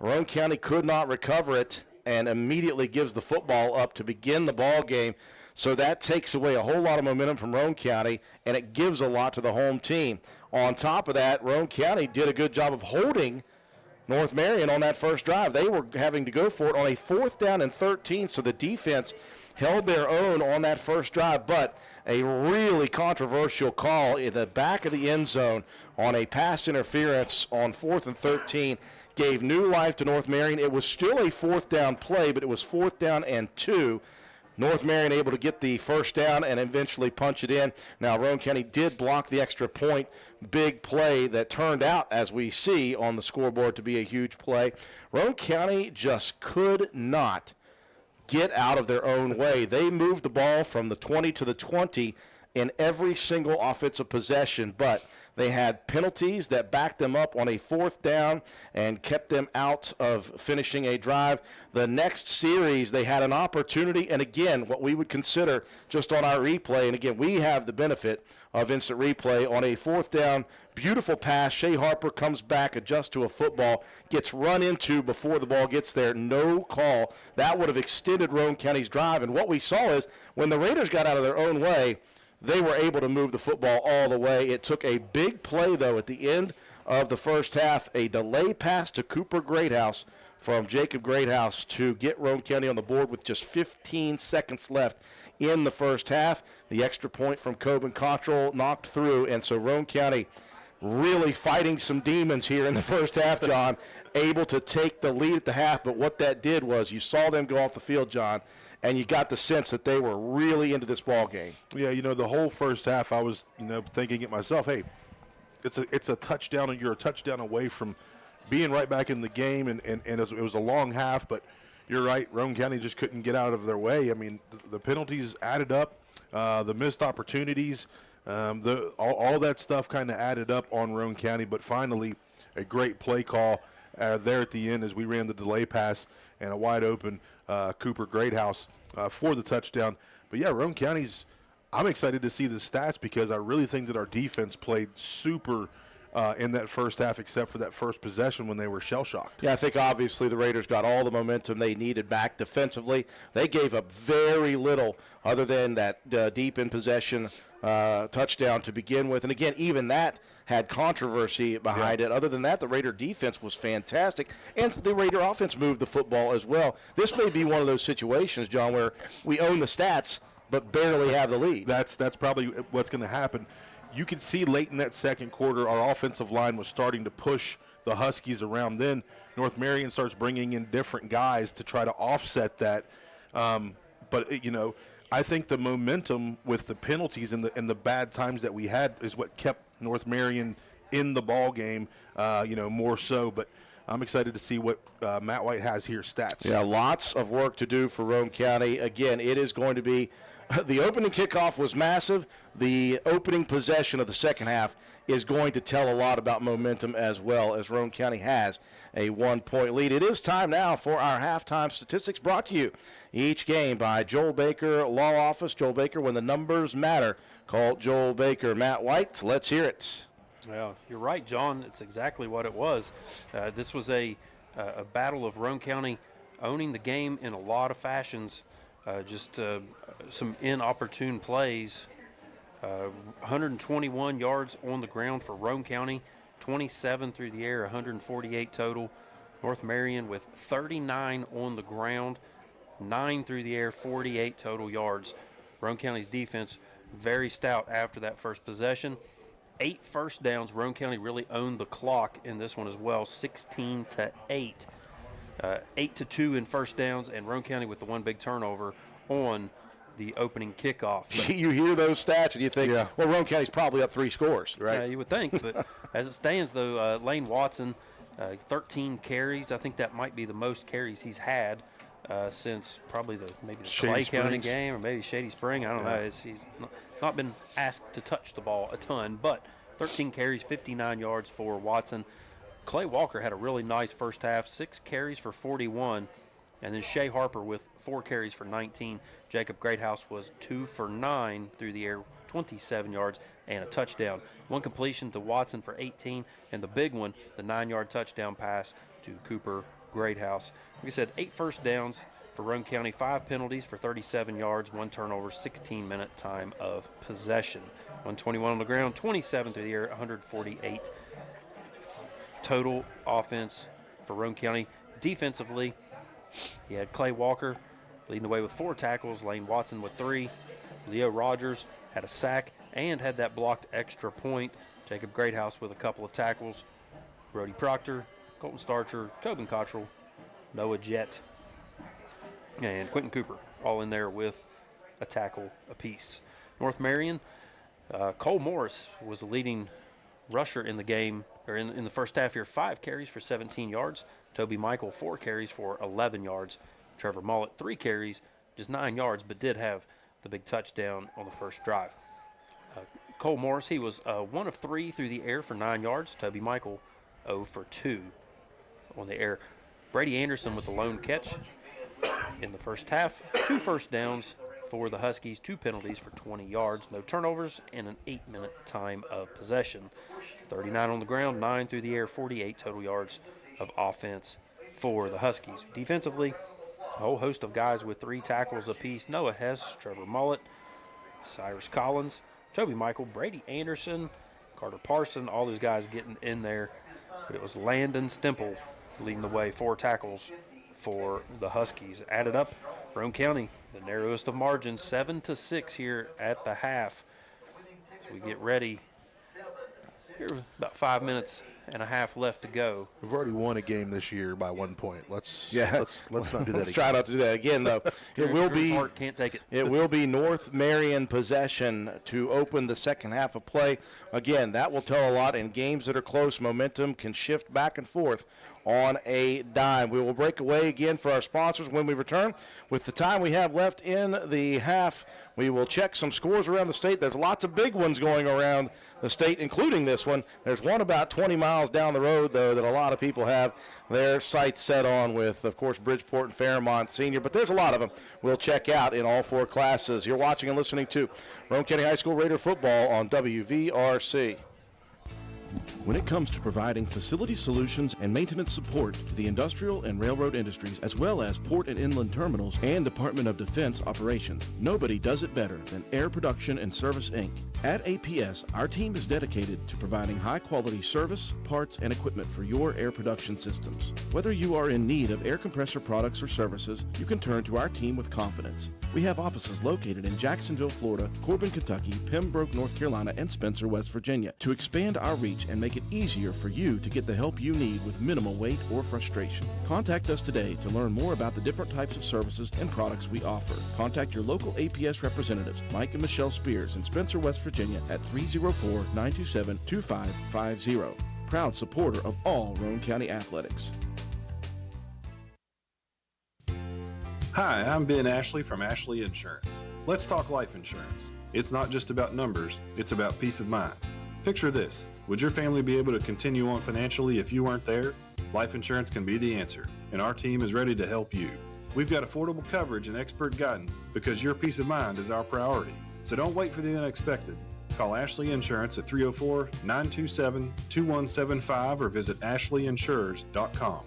Roane County could not recover it and immediately gives the football up to begin the ball game. So that takes away a whole lot of momentum from Roane County, and it gives a lot to the home team. On top of that, Roane County did a good job of holding North Marion on that first drive. They were having to go for it on a 4th down and 13, so the defense held their own on that first drive, but a really controversial call in the back of the end zone on a pass interference on 4th and 13 gave new life to North Marion. It was still a 4th down play, but it was 4th down and 2. North Marion able to get the first down and eventually punch it in. Now, Roane County did block the extra point. Big play that turned out, as we see on the scoreboard, to be a huge play. Roane County just could not get out of their own way. They moved the ball from the 20 to the 20 in every single offensive possession, but they had penalties that backed them up on a 4th down and kept them out of finishing a drive. The next series, they had an opportunity, and again, what we would consider just on our replay, and again, we have the benefit of instant replay on a 4th down, beautiful pass. Shea Harper comes back, adjusts to a football, gets run into before the ball gets there. No call. That would have extended Roane County's drive, and what we saw is when the Raiders got out of their own way, they were able to move the football all the way. It took a big play, though, at the end of the first half, a delay pass to Cooper Greathouse from Jacob Greathouse to get Roane County on the board with just 15 seconds left in the first half. The extra point from Coben Cottrell knocked through, and so Roane County really fighting some demons here in the first half, John, able to take the lead at the half, but what that did was you saw them go off the field, John, and you got the sense that they were really into this ball game. Yeah, the whole first half I was, thinking it myself, hey, it's a touchdown, and you're a touchdown away from being right back in the game, and it was a long half, but you're right, Roane County just couldn't get out of their way. I mean, the penalties added up, the missed opportunities, all that stuff kind of added up on Roane County, but finally a great play call there at the end as we ran the delay pass and a wide open Cooper Greathouse for the touchdown. But yeah, Roane County's, I'm excited to see the stats because I really think that our defense played super in that first half, except for that first possession when they were shell-shocked. Yeah, I think obviously the Raiders got all the momentum they needed back defensively. They gave up very little other than that deep in possession touchdown to begin with. And again, even that had controversy behind it. Other than that, the Raider defense was fantastic, and the Raider offense moved the football as well. This may be one of those situations, John, where we own the stats but barely have the lead. That's probably what's going to happen. You could see late in that second quarter our offensive line was starting to push the Huskies around. Then North Marion starts bringing in different guys to try to offset that. But I think the momentum with the penalties and the bad times that we had is what kept North Marion in the ball game, more so. But I'm excited to see what Matt White has here, stats. Yeah, lots of work to do for Roane County. Again, it is going to be the opening kickoff was massive. The opening possession of the second half is going to tell a lot about momentum as well, as Roane County has a 1-point lead. It is time now for our halftime statistics, brought to you each game by Joel Baker Law Office. Joel Baker, when the numbers matter. Call Joel Baker. Matt White, let's hear it. Well, you're right, John. It's exactly what it was. This was a battle of Roane County owning the game in a lot of fashions. Just some inopportune plays. 121 yards on the ground for Roane County, 27 through the air, 148 total. North Marion with 39 on the ground, 9 through the air, 48 total yards. Roane County's defense very stout after that first possession. 8 first downs. Roane County really owned the clock in this one as well, 16-8. 8-2 in first downs, and Roane County with the one big turnover on the opening kickoff. But you hear those stats and you think, well, Roane County's probably up 3 scores, right? You would think, but as it stands, though, Lane Watson, 13 carries. I think that might be the most carries he's had since probably the Clay County game or maybe Shady Spring. I don't know. He's not been asked to touch the ball a ton, but 13 carries, 59 yards for Watson. Clay Walker had a really nice first half, 6 carries for 41. And then Shea Harper with 4 carries for 19. Jacob Greathouse was 2 for 9 through the air, 27 yards and a touchdown. 1 completion to Watson for 18, and the big one, the 9-yard touchdown pass to Cooper Greathouse. Like I said, 8 first downs for Roane County, 5 penalties for 37 yards, 1 turnover, 16-minute time of possession. 121 on the ground, 27 through the air, 148 total offense for Roane County. Defensively, he had Clay Walker leading the way with 4 tackles, Lane Watson with 3. Leo Rogers had a sack and had that blocked extra point. Jacob Greathouse with a couple of tackles. Brody Proctor, Colton Starcher, Coben Cottrell, Noah Jett, and Quentin Cooper all in there with a tackle apiece. North Marion, Cole Morris was the leading rusher in the game, or in the first half here. 5 carries for 17 yards. Toby Michael, 4 carries for 11 yards. Trevor Mullet, 3 carries, just 9 yards, but did have the big touchdown on the first drive. Cole Morris, he was 1 of 3 through the air for 9 yards. Toby Michael, 0 for 2 on the air. Brady Anderson with the lone catch in the first half. 2 first downs for the Huskies, 2 penalties for 20 yards, no turnovers, and an 8-minute time of possession. 39 on the ground, 9 through the air, 48 total yards of offense for the Huskies. Defensively, a whole host of guys with 3 tackles apiece. Noah Hess, Trevor Mullet, Cyrus Collins, Toby Michael, Brady Anderson, Carter Parson, all those guys getting in there. But it was Landon Stemple leading the way, 4 tackles for the Huskies. Added up, Roane County, the narrowest of margins, 7-6 here at the half. So we get ready. Here, about 5 minutes and a half left to go. We've already won a game this year by 1 point. Let's not do that. Let's try not to do that again, though. Can't take it. It will be North Marion possession to open the second half of play. Again, that will tell a lot. In games that are close, momentum can shift back and forth on a dime. We will break away again for our sponsors when we return. With the time we have left in the half, we will check some scores around the state. There's lots of big ones going around the state, including this one. There's one about 20 miles down the road, though, that a lot of people have their sights set on with, of course, Bridgeport and Fairmont Senior. But there's a lot of them we'll check out in all 4 classes. You're watching and listening to Roane County High School Raider Football on WVRC. When it comes to providing facility solutions and maintenance support to the industrial and railroad industries, as well as port and inland terminals and Department of Defense operations, nobody does it better than Air Production and Service, Inc. At APS, our team is dedicated to providing high-quality service, parts, and equipment for your air production systems. Whether you are in need of air compressor products or services, you can turn to our team with confidence. We have offices located in Jacksonville, Florida, Corbin, Kentucky, Pembroke, North Carolina, and Spencer, West Virginia. To expand our reach and make it easier for you to get the help you need with minimal wait or frustration, contact us today to learn more about the different types of services and products we offer. Contact your local APS representatives, Mike and Michelle Spears in Spencer, West Virginia at 304-927-2550. Proud supporter of all Roane County athletics. Hi, I'm Ben Ashley from Ashley Insurance. Let's talk life insurance. It's not just about numbers, it's about peace of mind. Picture this. Would your family be able to continue on financially if you weren't there? Life insurance can be the answer, and our team is ready to help you. We've got affordable coverage and expert guidance because your peace of mind is our priority. So don't wait for the unexpected. Call Ashley Insurance at 304-927-2175 or visit ashleyinsurers.com.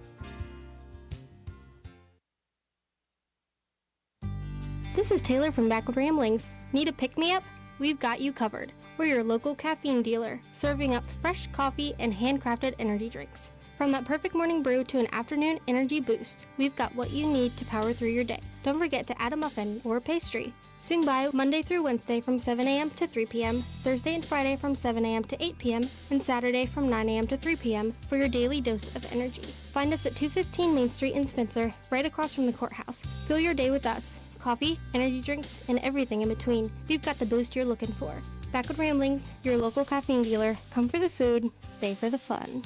This is Taylor from Backward Ramblings. Need a pick-me-up? We've got you covered. We're your local caffeine dealer, serving up fresh coffee and handcrafted energy drinks. From that perfect morning brew to an afternoon energy boost, we've got what you need to power through your day. Don't forget to add a muffin or a pastry. Swing by Monday through Wednesday from 7 a.m. to 3 p.m., Thursday and Friday from 7 a.m. to 8 p.m., and Saturday from 9 a.m. to 3 p.m. for your daily dose of energy. Find us at 215 Main Street in Spencer, right across from the courthouse. Fill your day with us. Coffee, energy drinks, and everything in between. We've got the boost you're looking for. Backward Ramblings, your local caffeine dealer. Come for the food, stay for the fun.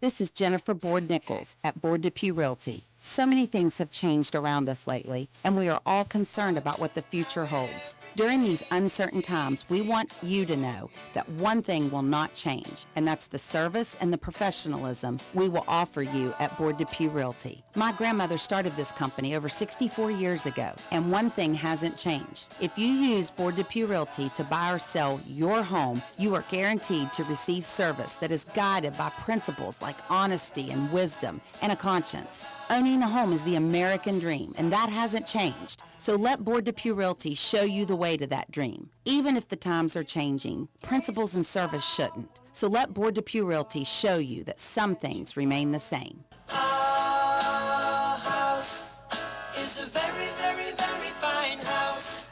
This is Jennifer Board-Nichols at Board-Depew Realty. So many things have changed around us lately, and we are all concerned about what the future holds. During these uncertain times, we want you to know that one thing will not change, and that's the service and the professionalism we will offer you at Board-Depew Realty. My grandmother started this company over 64 years ago, and one thing hasn't changed. If you use Board-Depew Realty to buy or sell your home, you are guaranteed to receive service that is guided by principles like honesty and wisdom and a conscience. Owning a home is the American dream, and that hasn't changed. So let Board Depew Realty show you the way to that dream. Even if the times are changing, principles and service shouldn't. So let Board Depew Realty show you that some things remain the same. Our house is a very, very, very fine house.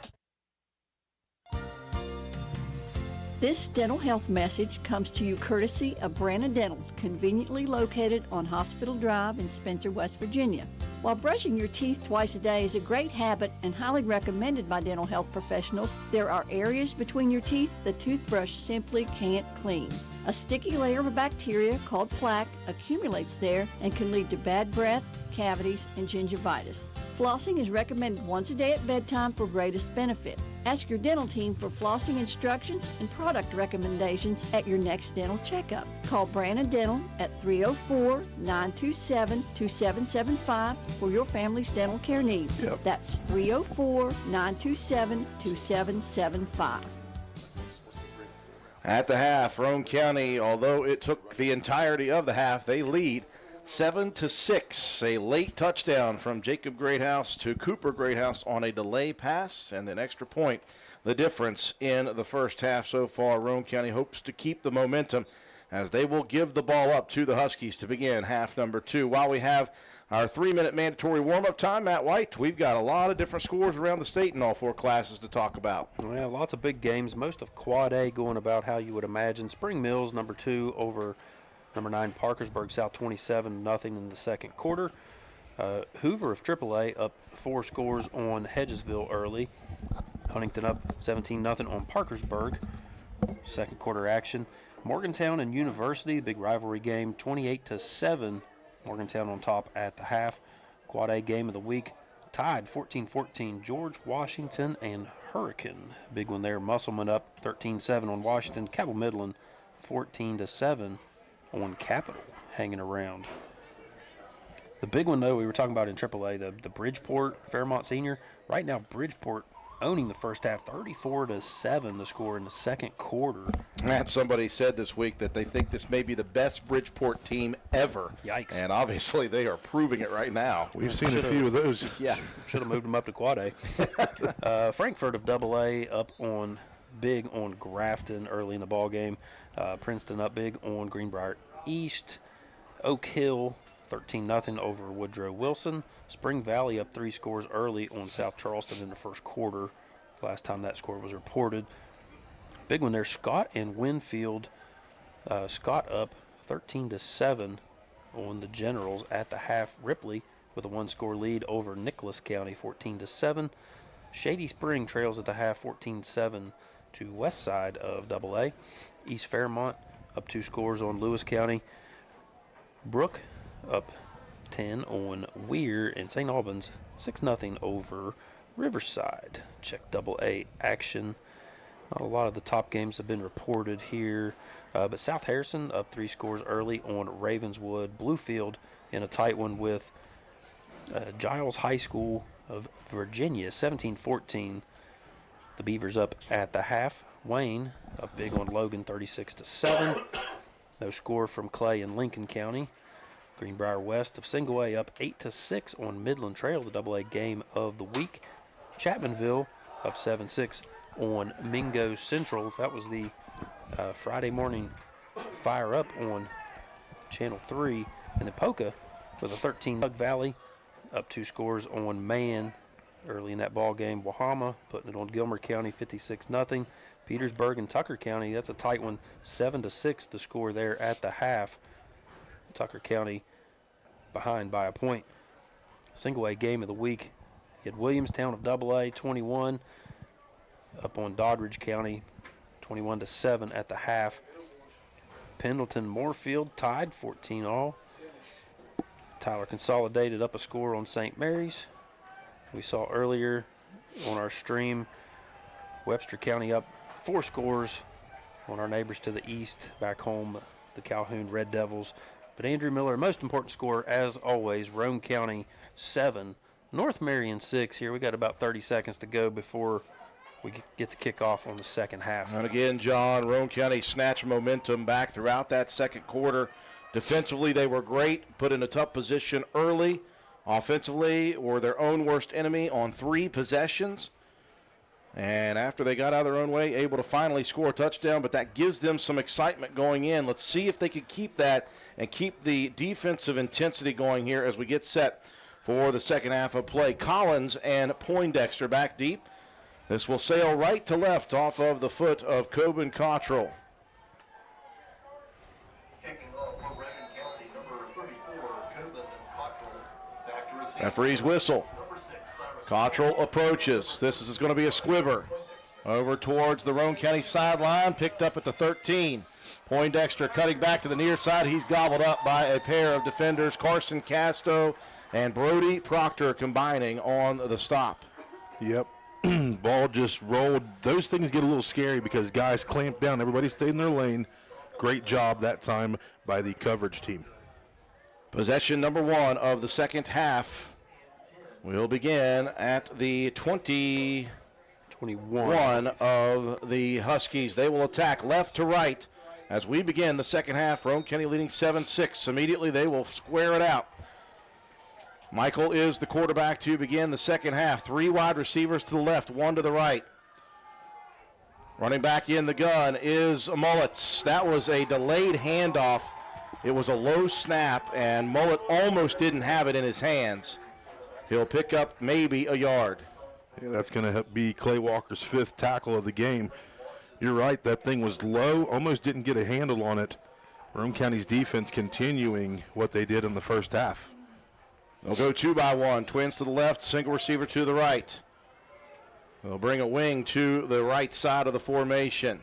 This dental health message comes to you courtesy of Branna Dental, conveniently located on Hospital Drive in Spencer, West Virginia. While brushing your teeth twice a day is a great habit and highly recommended by dental health professionals, there are areas between your teeth the toothbrush simply can't clean. A sticky layer of bacteria called plaque accumulates there and can lead to bad breath, cavities, and gingivitis. Flossing is recommended once a day at bedtime for greatest benefit. Ask your dental team for flossing instructions and product recommendations at your next dental checkup. Call Branna Dental at 304-927-2775 for your family's dental care needs. Yep. That's 304-927-2775. At the half, Roane County, although it took the entirety of the half, they lead 7-6. A late touchdown from Jacob Greathouse to Cooper Greathouse on a delay pass and an extra point. The difference in the first half so far. Roane County hopes to keep the momentum as they will give the ball up to the Huskies to begin half number 2. While we have our 3-minute mandatory warm-up time, Matt White, we've got a lot of different scores around the state in all 4 classes to talk about. Well, lots of big games, most of Quad A going about how you would imagine. Spring Mills, number 2, over number 9, Parkersburg South, 27-0 in the second quarter. Hoover of AAA up 4 scores on Hedgesville early. Huntington up 17-0 on Parkersburg. Second quarter action. Morgantown and University, big rivalry game, 28-7. Morgantown on top at the half. Quad A game of the week, tied 14-14. George Washington and Hurricane. Big one there. Musselman up 13-7 on Washington. Cabell Midland 14-7 on Capital, hanging around. The big one, though, we were talking about in AAA, the Bridgeport Fairmont Senior. Right now, Bridgeport owning the first half, 34-7 the score in the second quarter. Matt, somebody said this week that they think this may be the best Bridgeport team ever. Yikes. And obviously they are proving it right now. We've seen a few of those. Yeah. Should have moved them up to Quad A. Frankfurt of AA up on big on Grafton early in the ball game. Princeton up big on Greenbrier East. Oak Hill 13-0 over Woodrow Wilson. Spring Valley up 3 scores early on South Charleston in the first quarter. Last time that score was reported. Big one there, Scott and Winfield. Scott up 13-7 on the Generals at the half. Ripley with a 1-score lead over Nicholas County, 14-7. Shady Spring trails at the half, 14-7 to west side of AA. East Fairmont up 2 scores on Lewis County. Brook up 10 on Weir, and St. Albans 6-0 over Riverside. Check AA action. Not a lot of the top games have been reported here, but South Harrison up 3 scores early on Ravenswood. Bluefield in a tight one with Giles High School of Virginia, 17-14. The Beavers up at the half. Wayne up big on Logan, 36-7. No score from Clay in Lincoln County. Greenbrier West of Single A up 8-6 on Midland Trail, the AA game of the week. Chapmanville up 7-6 on Mingo Central. That was the Friday morning fire up on Channel 3. And then Poca with a 13. Bug Valley up 2 scores on Man early in that ball game. Wahama putting it on Gilmer County, 56-0. Petersburg and Tucker County, that's a tight one, 7-6 the score there at the half. Tucker County behind by a point. Single A game of the week. You had Williamstown of AA, 21 up on Doddridge County, 21-7 at the half. Pendleton Moorfield tied 14-all. Tyler Consolidated up a score on St. Mary's. We saw earlier on our stream Webster County up 4 scores on our neighbors to the east, back home, the Calhoun Red Devils. But Andrew Miller, most important score, as always, Roane County 7, North Marion 6 here. We got about 30 seconds to go before we get the kickoff on the second half. And again, John, Roane County snatched momentum back throughout that second quarter. Defensively, they were great, put in a tough position early, offensively were their own worst enemy on 3 possessions. And after they got out of their own way, able to finally score a touchdown, but that gives them some excitement going in. Let's see if they can keep that and keep the defensive intensity going here as we get set for the second half of play. Collins and Poindexter back deep. This will sail right to left off of the foot of Coben Cottrell. Referee's whistle. Cottrell approaches. This is going to be a squibber. Over towards the Roane County sideline, picked up at the 13. Poindexter cutting back to the near side. He's gobbled up by a pair of defenders, Carson Casto and Brody Proctor, combining on the stop. Yep. Ball just rolled. Those things get a little scary because guys clamp down. Everybody stayed in their lane. Great job that time by the coverage team. Possession number 1 of the second half will begin at the 21 of the Huskies. They will attack left to right as we begin the second half. Roane County leading 7-6. Immediately they will square it out. Michael is the quarterback to begin the second half. 3 wide receivers to the left, 1 to the right. Running back in the gun is Mullets. That was a delayed handoff. It was a low snap, and Mullet almost didn't have it in his hands. He'll pick up maybe a yard. Yeah, that's going to be Clay Walker's 5th tackle of the game. You're right, that thing was low, almost didn't get a handle on it. Roane County's defense continuing what they did in the first half. They'll go 2 by 1. Twins to the left, single receiver to the right. They'll bring a wing to the right side of the formation.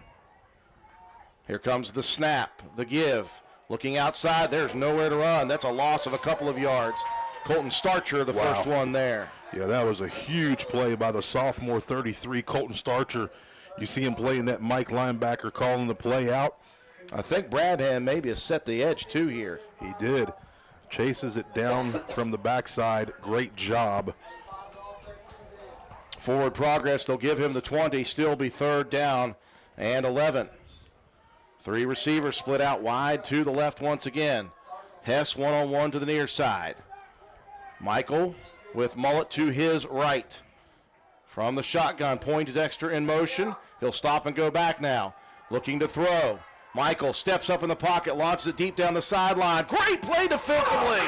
Here comes the snap, the give. Looking outside, there's nowhere to run. That's a loss of a couple of yards. Colton Starcher, the first one there. Yeah, that was a huge play by the sophomore 33, Colton Starcher. You see him playing that Mike linebacker, calling the play out. I think Bradham maybe has set the edge too here. He did. Chases it down from the backside. Great job. Forward progress. They'll give him the 20. Still be 3rd down and 11. 3 receivers split out wide to the left once again. Hess one-on-one to the near side. Michael with Mullet to his right. From the shotgun, Poindexter in motion. He'll stop and go back now. Looking to throw. Michael steps up in the pocket, launches it deep down the sideline. Great play defensively.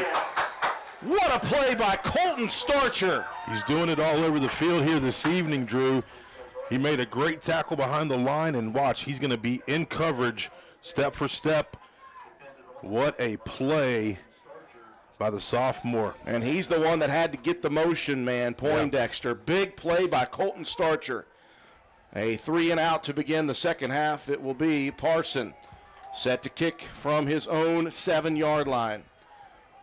What a play by Colton Starcher. He's doing it all over the field here this evening, Drew. He made a great tackle behind the line, and watch, he's going to be in coverage step for step. What a play by the sophomore. And he's the one that had to get the motion man, Poindexter. Yeah. Big play by Colton Starcher. A 3 and out to begin the second half. It will be Parson set to kick from his own 7-yard line.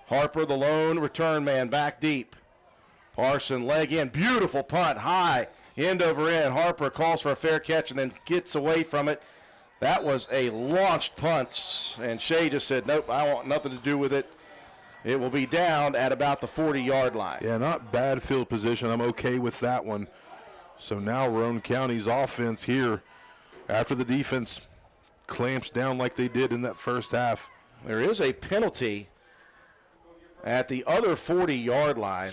Harper, the lone return man, back deep. Parson leg in, beautiful punt, high, end over end. Harper calls for a fair catch and then gets away from it. That was a launched punt, and Shea just said, nope, I want nothing to do with it. It will be down at about the 40-yard line. Yeah, not bad field position. I'm okay with that one. So now Roane County's offense here, after the defense clamps down like they did in that first half. There is a penalty at the other 40-yard line.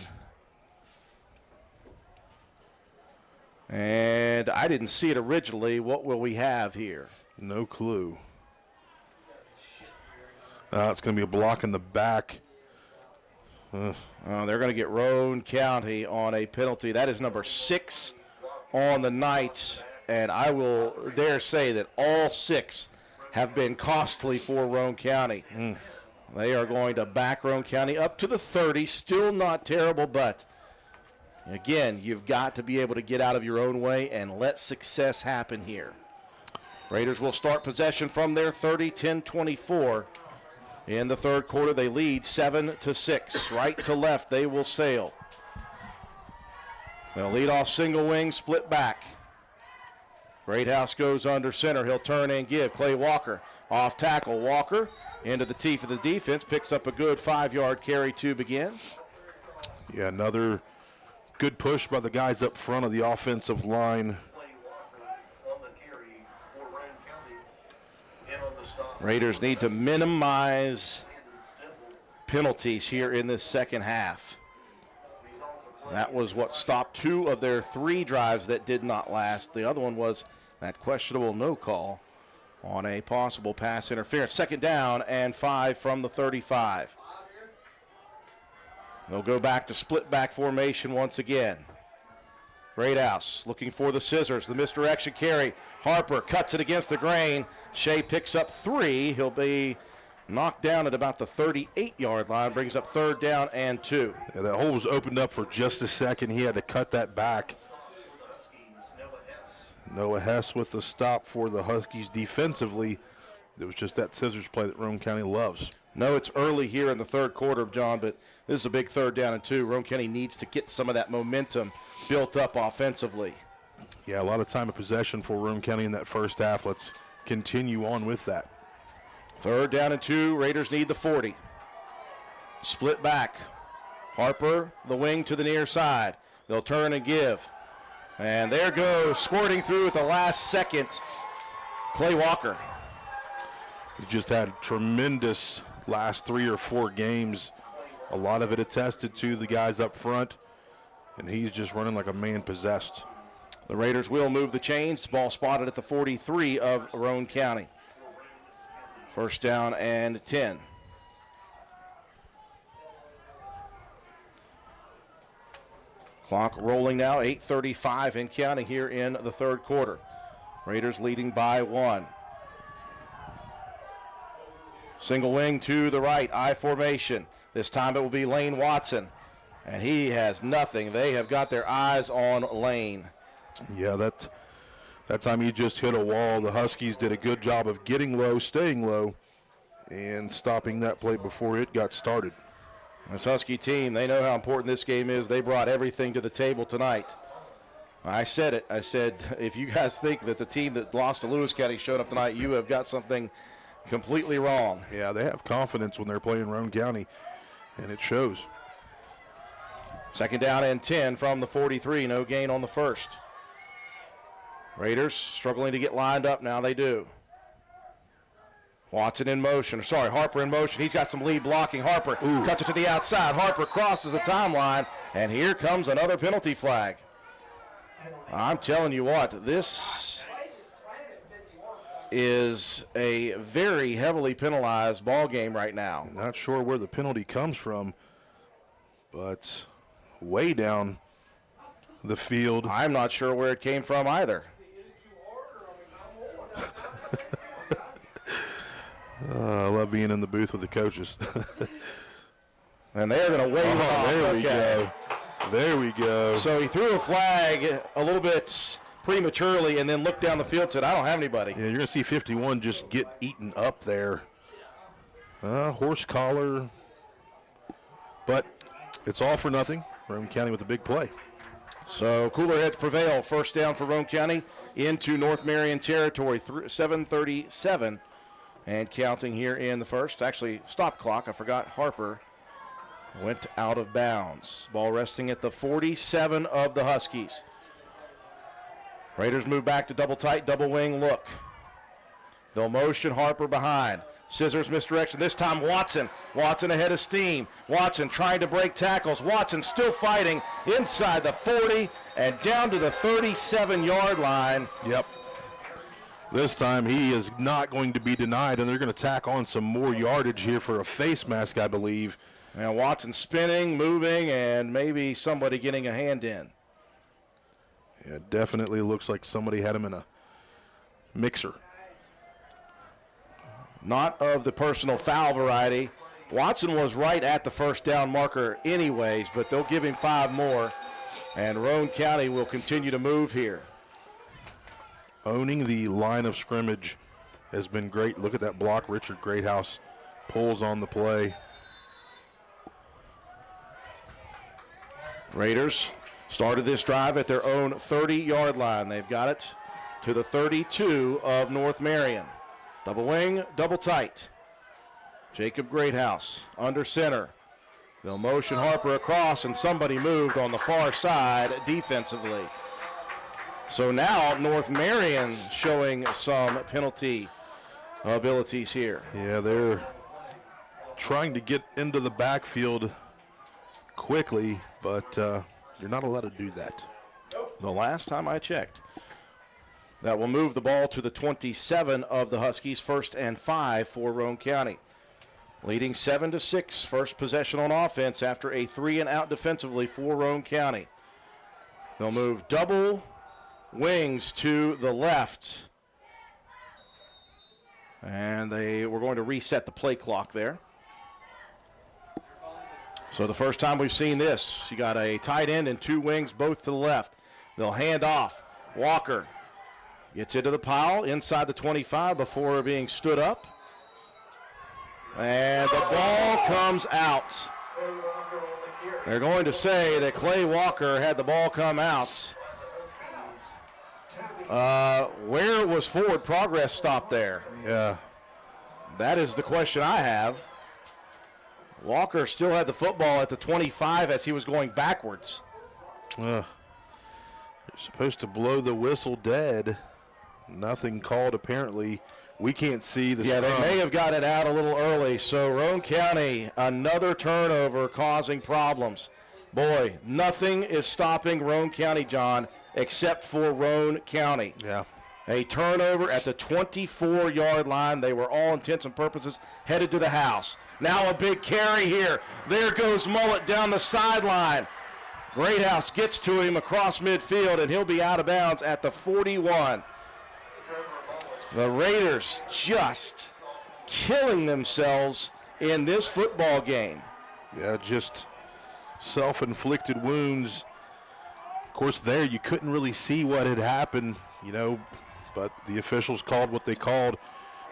And I didn't see it originally. What will we have here? No clue. It's going to be a block in the back. They're going to get Roane County on a penalty. That is number 6 on the night, and I will dare say that all 6 have been costly for Roane County. They are going to back Roane County up to the 30. Still not terrible, but again, you've got to be able to get out of your own way and let success happen here. Raiders will start possession from their 30, 10-24. In the third quarter, they lead 7-6. Right to left, they will sail. They'll lead off single wing, split back. Greathouse goes under center. He'll turn and give. Clay Walker off tackle. Walker into the teeth of the defense. Picks up a good 5-yard carry to begin. Yeah, another good push by the guys up front of the offensive line. Raiders need to minimize penalties here in this second half. That was what stopped 2 of their 3 drives that did not last. The other one was that questionable no call on a possible pass interference. 2nd down and 5 from the 35. They'll go back to split back formation once again. Greathouse looking for the scissors. The misdirection carry. Harper cuts it against the grain. Shea picks up 3. He'll be knocked down at about the 38-yard line. Brings up 3rd down and 2. Yeah, that hole was opened up for just a second. He had to cut that back. Noah Hess with the stop for the Huskies defensively. It was just that scissors play that Roane County loves. No, it's early here in the 3rd quarter, John, but this is a big 3rd down and 2. Roane County needs to get some of that momentum built up offensively. Yeah, a lot of time of possession for Roane County in that first half. Let's continue on with that. 3rd down and 2. Raiders need the 40. Split back. Harper, the wing to the near side. They'll turn and give. And there goes, squirting through at the last second, Clay Walker. He just had tremendous last 3 or 4 games. A lot of it attested to the guys up front, and he's just running like a man possessed. The Raiders will move the chains. Ball spotted at the 43 of Roane County. 1st down and 10. Clock rolling now, 8:35 and counting here in the 3rd quarter. Raiders leading by 1. Single wing to the right, I formation. This time it will be Lane Watson, and he has nothing. They have got their eyes on Lane. Yeah, that time he just hit a wall. The Huskies did a good job of getting low, staying low, and stopping that play before it got started. This Husky team, they know how important this game is. They brought everything to the table tonight. I said it. I said, if you guys think that the team that lost to Lewis County showed up tonight, you have got something completely wrong. Yeah, they have confidence when they're playing Roane County, and it shows. 2nd down and 10 from the 43. No gain on the 1st. Raiders struggling to get lined up now. They do. Watson in motion. Sorry, Harper in motion. He's got some lead blocking. Harper cuts it to the outside. Harper crosses the timeline, and here comes another penalty flag. I'm telling you what, this is a very heavily penalized ball game right now. Not sure where the penalty comes from, but way down the field. I'm not sure where it came from either. I love being in the booth with the coaches. And they're going to wave off. There we go. There we go. So he threw a flag a little bit prematurely and then looked down the field and said, I don't have anybody. Yeah, you're going to see 51 just get eaten up there. Horse collar. But it's all for nothing. Roane County with a big play. So cooler heads prevail. 1st down for Roane County into North Marion territory. 7:37 and counting here in the 1st. Actually, stop clock. I forgot Harper went out of bounds. Ball resting at the 47 of the Huskies. Raiders move back to double tight, double wing look. They'll motion Harper behind. Scissors misdirection. This time Watson. Watson ahead of steam. Watson trying to break tackles. Watson still fighting inside the 40 and down to the 37-yard line. Yep. This time he is not going to be denied, and they're going to tack on some more yardage here for a face mask, I believe. And Watson spinning, moving, and maybe somebody getting a hand in. Yeah, it definitely looks like somebody had him in a mixer. Not of the personal foul variety. Watson was right at the 1st down marker anyways, but they'll give him 5 more, and Roane County will continue to move here. Owning the line of scrimmage has been great. Look at that block. Richard Greathouse pulls on the play. Raiders started this drive at their own 30-yard line. They've got it to the 32 of North Marion. Double wing, double tight. Jacob Greathouse under center. They'll motion Harper across, and somebody moved on the far side defensively. So now North Marion showing some penalty abilities here. Yeah, they're trying to get into the backfield quickly, but You're not allowed to do that. The last time I checked. That will move the ball to the 27 of the Huskies, 1st and 5 for Roane County. Leading 7-6, first possession on offense after a 3-and-out defensively for Roane County. They'll move double wings to the left. And we're going to reset the play clock there. So the first time we've seen this, you got a tight end and 2 wings, both to the left. They'll hand off. Walker gets into the pile inside the 25 before being stood up. And the ball comes out. They're going to say that Clay Walker had the ball come out. Where was forward progress stopped there? Yeah. That is the question I have. Walker still had the football at the 25 as he was going backwards. You're supposed to blow the whistle dead. Nothing called apparently. We can't see the Yeah, scrum. they may have got it out a little early. So Roane County, another turnover causing problems. Boy, nothing is stopping Roane County, John, except for Roane County. Yeah. A turnover at the 24-yard line. They were all intents and purposes headed to the house. Now a big carry here. There goes Mullet down the sideline. Greathouse gets to him across midfield, and he'll be out of bounds at the 41. The Raiders just killing themselves in this football game. Yeah, just self-inflicted wounds. Of course, there you couldn't really see what had happened, but the officials called what they called.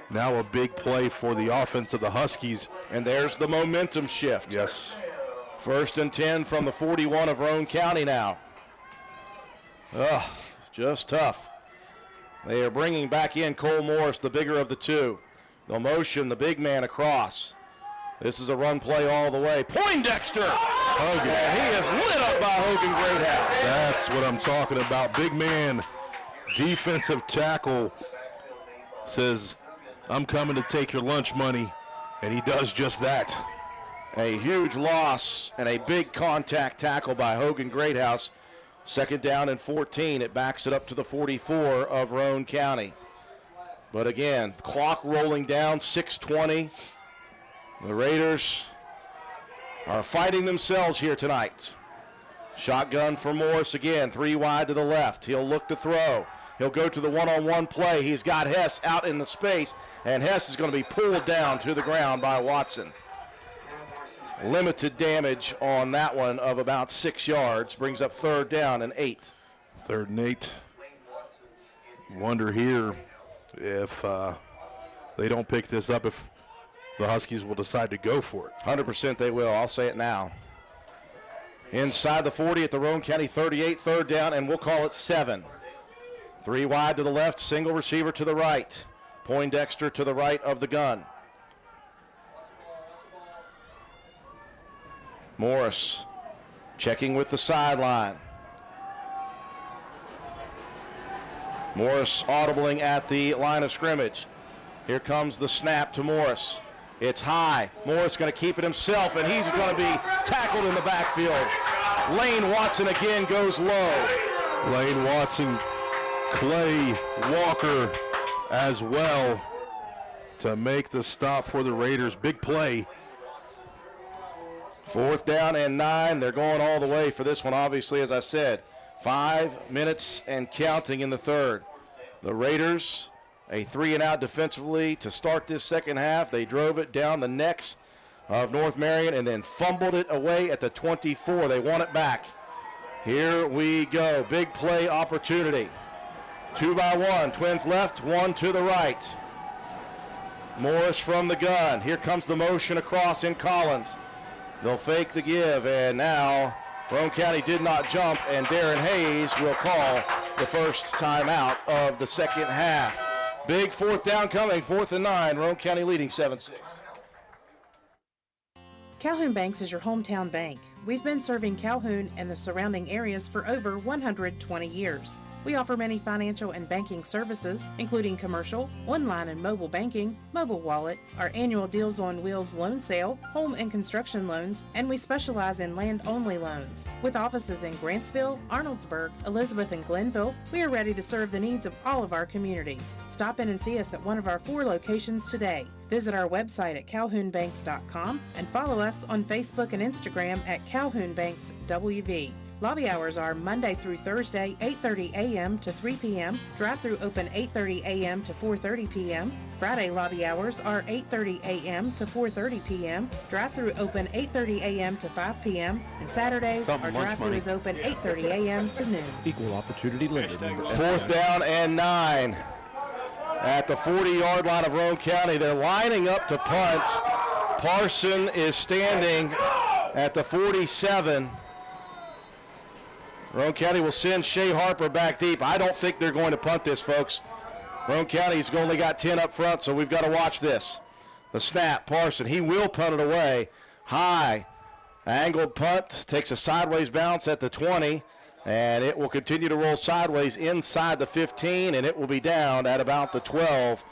Now a big play for the offense of the Huskies. And there's the momentum shift. Yes. 1st and 10 from the 41 of Roane County now. Just tough. They are bringing back in Cole Morris, the bigger of the two. They'll motion the big man across. This is a run play all the way. Poindexter! Hogan. And he is lit up by Hogan Greathouse. That's what I'm talking about. Big man, defensive tackle, says, I'm coming to take your lunch money, and he does just that. A huge loss and a big contact tackle by Hogan Greathouse. 2nd down and 14. It backs it up to the 44 of Roane County. But again, clock rolling down, 6:20. The Raiders are fighting themselves here tonight. Shotgun for Morris again, 3 wide to the left. He'll look to throw. He'll go to the one-on-one play. He's got Hess out in the space, and Hess is going to be pulled down to the ground by Watson. Limited damage on that one of about 6 yards. Brings up 3rd down and 8. 3rd and 8. Wonder here if they don't pick this up, if the Huskies will decide to go for it. 100% they will. I'll say it now. Inside the 40 at the Roane County 38, 3rd down, and we'll call it 7. 3 wide to the left, single receiver to the right. Poindexter to the right of the gun. Morris checking with the sideline. Morris audibling at the line of scrimmage. Here comes the snap to Morris. It's high. Morris going to keep it himself, and he's going to be tackled in the backfield. Lane Watson again goes low. Lane Watson, Clay Walker as well to make the stop for the Raiders. Big play. 4th down and 9. They're going all the way for this one, obviously, as I said. 5 minutes and counting in the 3rd. The Raiders, a 3-and-out defensively to start this second half. They drove it down the necks of North Marion and then fumbled it away at the 24. They want it back. Here we go. Big play opportunity. 2 by 1. Twins left, 1 to the right. Morris from the gun. Here comes the motion across in Collins. They'll fake the give, and now Roane County did not jump, and Darren Hayes will call the first timeout of the second half. Big 4th down coming, 4th and 9. Roane County leading 7-6. Calhoun Banks is your hometown bank. We've been serving Calhoun and the surrounding areas for over 120 years. We offer many financial and banking services, including commercial, online and mobile banking, mobile wallet, our annual Deals on Wheels loan sale, home and construction loans, and we specialize in land-only loans. With offices in Grantsville, Arnoldsburg, Elizabeth, and Glenville, we are ready to serve the needs of all of our communities. Stop in and see us at one of our 4 locations today. Visit our website at calhounbanks.com and follow us on Facebook and Instagram at Calhoun Banks WV. Lobby hours are Monday through Thursday, 8:30 a.m. to 3 p.m. Drive-through open 8:30 a.m. to 4:30 p.m. Friday lobby hours are 8:30 a.m. to 4:30 p.m. Drive-through open 8:30 a.m. to 5 p.m. And Saturdays, our drive-through is open 8:30 a.m. to noon. Equal opportunity limited. 4th down and 9 at the 40-yard line of Roane County. They're lining up to punt. Parson is standing at the 47. Roane County will send Shea Harper back deep. I don't think they're going to punt this, folks. Roane County's only got 10 up front, so we've got to watch this. The snap, Parson, he will punt it away. High, angled punt, takes a sideways bounce at the 20, and it will continue to roll sideways inside the 15, and it will be down at about the 12.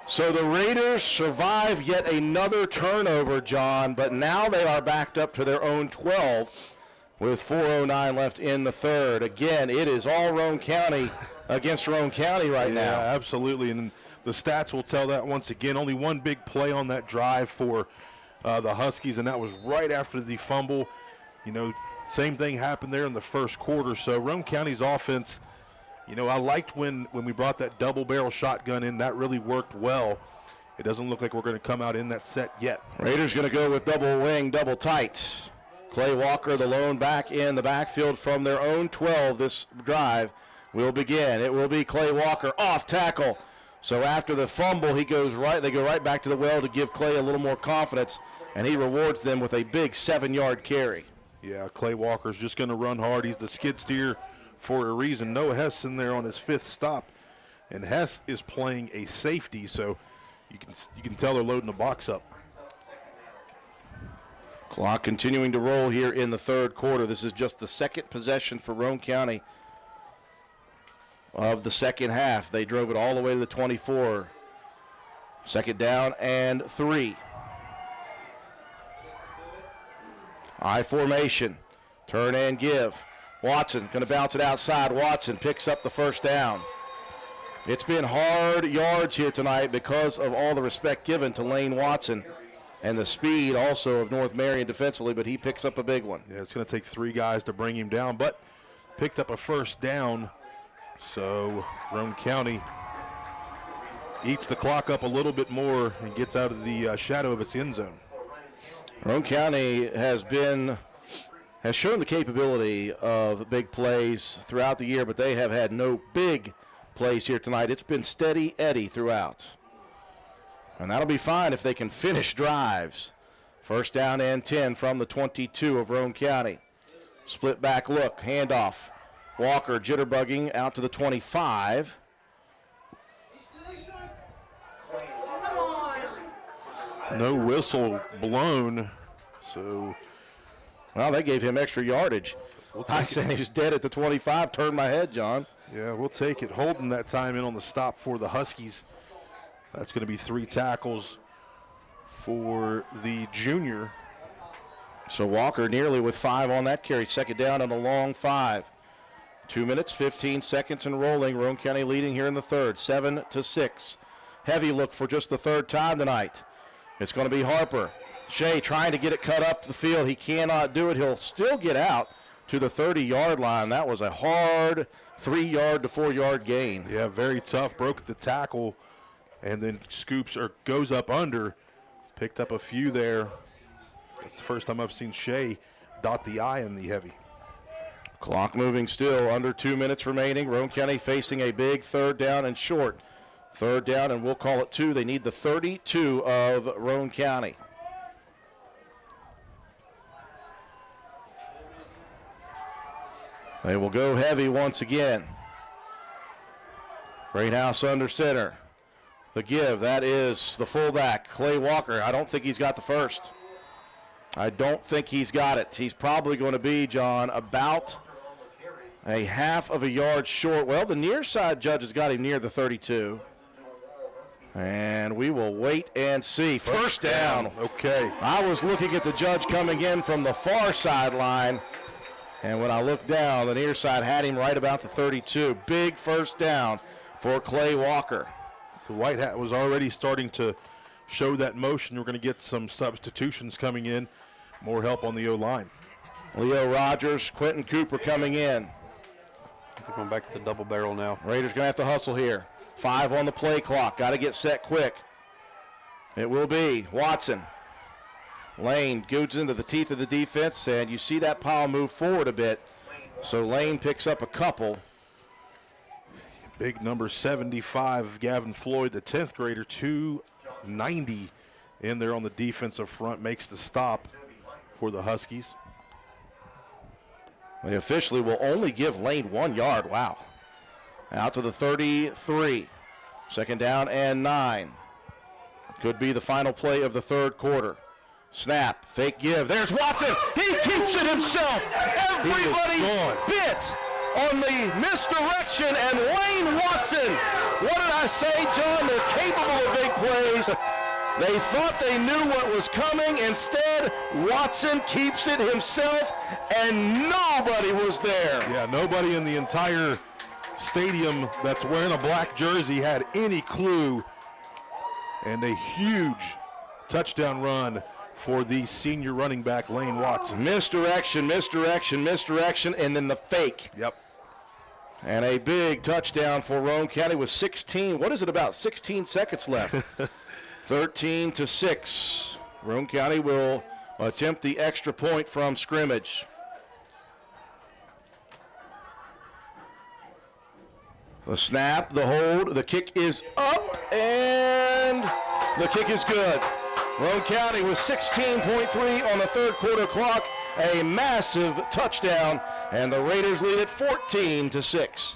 So the Raiders survive yet another turnover, John, but now they are backed up to their own 12. With 4:09 left in the third. Again, it is all Roane County against Roane County right now. Yeah, absolutely. And the stats will tell that once again. Only one big play on that drive for the Huskies, and that was right after the fumble. You know, same thing happened there in the first quarter. So Roane County's offense, you know, I liked when we brought that double barrel shotgun in. That really worked well. It doesn't look like we're going to come out in that set yet. Raiders going to go with double wing, double tight. Clay Walker, the lone back in the backfield from their own 12. This drive will begin. It will be Clay Walker off tackle. So after the fumble, they go right back to the well to give Clay a little more confidence, and he rewards them with a big 7-yard carry. Yeah, Clay Walker's just going to run hard. He's the skid steer for a reason. Noah Hess in there on his 5th stop, and Hess is playing a safety, so you can tell they're loading the box up. Clock continuing to roll here in the third quarter. This is just the second possession for Roane County of the second half. They drove it all the way to the 24. 2nd down and 3. I formation. Turn and give. Watson going to bounce it outside. Watson picks up the 1st down. It's been hard yards here tonight because of all the respect given to Lane Watson and the speed also of North Marion defensively, but he picks up a big one. Yeah, it's going to take 3 guys to bring him down, but picked up a 1st down. So Roane County eats the clock up a little bit more and gets out of the shadow of its end zone. Roane County has shown the capability of big plays throughout the year, but they have had no big plays here tonight. It's been steady Eddie throughout. And that'll be fine if they can finish drives. 1st down and 10 from the 22 of Roane County. Split back look, handoff. Walker jitterbugging out to the 25. No whistle blown, so. Well, they gave him extra yardage. I said he was dead at the 25, turned my head, John. Yeah, we'll take it. Holden that time in on the stop for the Huskies. That's going to be 3 tackles for the junior. So Walker nearly with 5 on that carry. 2nd down and a long 5. 2 minutes, 15 seconds and rolling. Roane County leading here in the third, 7-6. Heavy look for just the 3rd time tonight. It's going to be Harper. Shea trying to get it cut up the field. He cannot do it. He'll still get out to the 30-yard line. That was a hard 3-yard to 4-yard gain. Yeah, very tough. Broke the tackle. And then goes up under, picked up a few there. That's the first time I've seen Shea dot the I in the heavy. Clock moving still, under 2 minutes remaining. Roane County facing a big 3rd down and short. 3rd down, and we'll call it 2. They need the 32 of Roane County. They will go heavy once again. Greathouse under center. The give, that is the fullback, Clay Walker. I don't think he's got the 1st. I don't think he's got it. He's probably going to be, John, about a half of a yard short. Well, the near side judge has got him near the 32. And we will wait and see. First down. Okay. I was looking at the judge coming in from the far sideline, and when I looked down, the near side had him right about the 32. Big first down for Clay Walker. The white hat was already starting to show that motion. We're going to get some substitutions coming in. More help on the O-line. Leo Rogers, Quentin Cooper coming in. They're going back to the double barrel now. Raiders going to have to hustle here. 5 on the play clock. Got to get set quick. It will be Watson. Lane goes into the teeth of the defense, and you see that pile move forward a bit. So Lane picks up a couple. Big number 75, Gavin Floyd, the 10th grader, 290 in there on the defensive front, makes the stop for the Huskies. They officially will only give Lane 1 yard. Wow. Out to the 33. Second down and 9. Could be the final play of the third quarter. Snap, fake give. There's Watson. He keeps it himself. Everybody bit on the misdirection, and Lane Watson. What did I say, John? They're capable of big plays. They thought they knew what was coming. Instead, Watson keeps it himself, and nobody was there. Yeah, nobody in the entire stadium that's wearing a black jersey had any clue. And a huge touchdown run for the senior running back, Lane Watson. Misdirection, and then the fake. Yep. And a big touchdown for Roane County with 16 seconds left. 13-6. Roane County will attempt the extra point from scrimmage. The snap, the hold, the kick is up, and the kick is good. Roane County with 16.3 on the third quarter clock, a massive touchdown, and the Raiders lead it 14-6.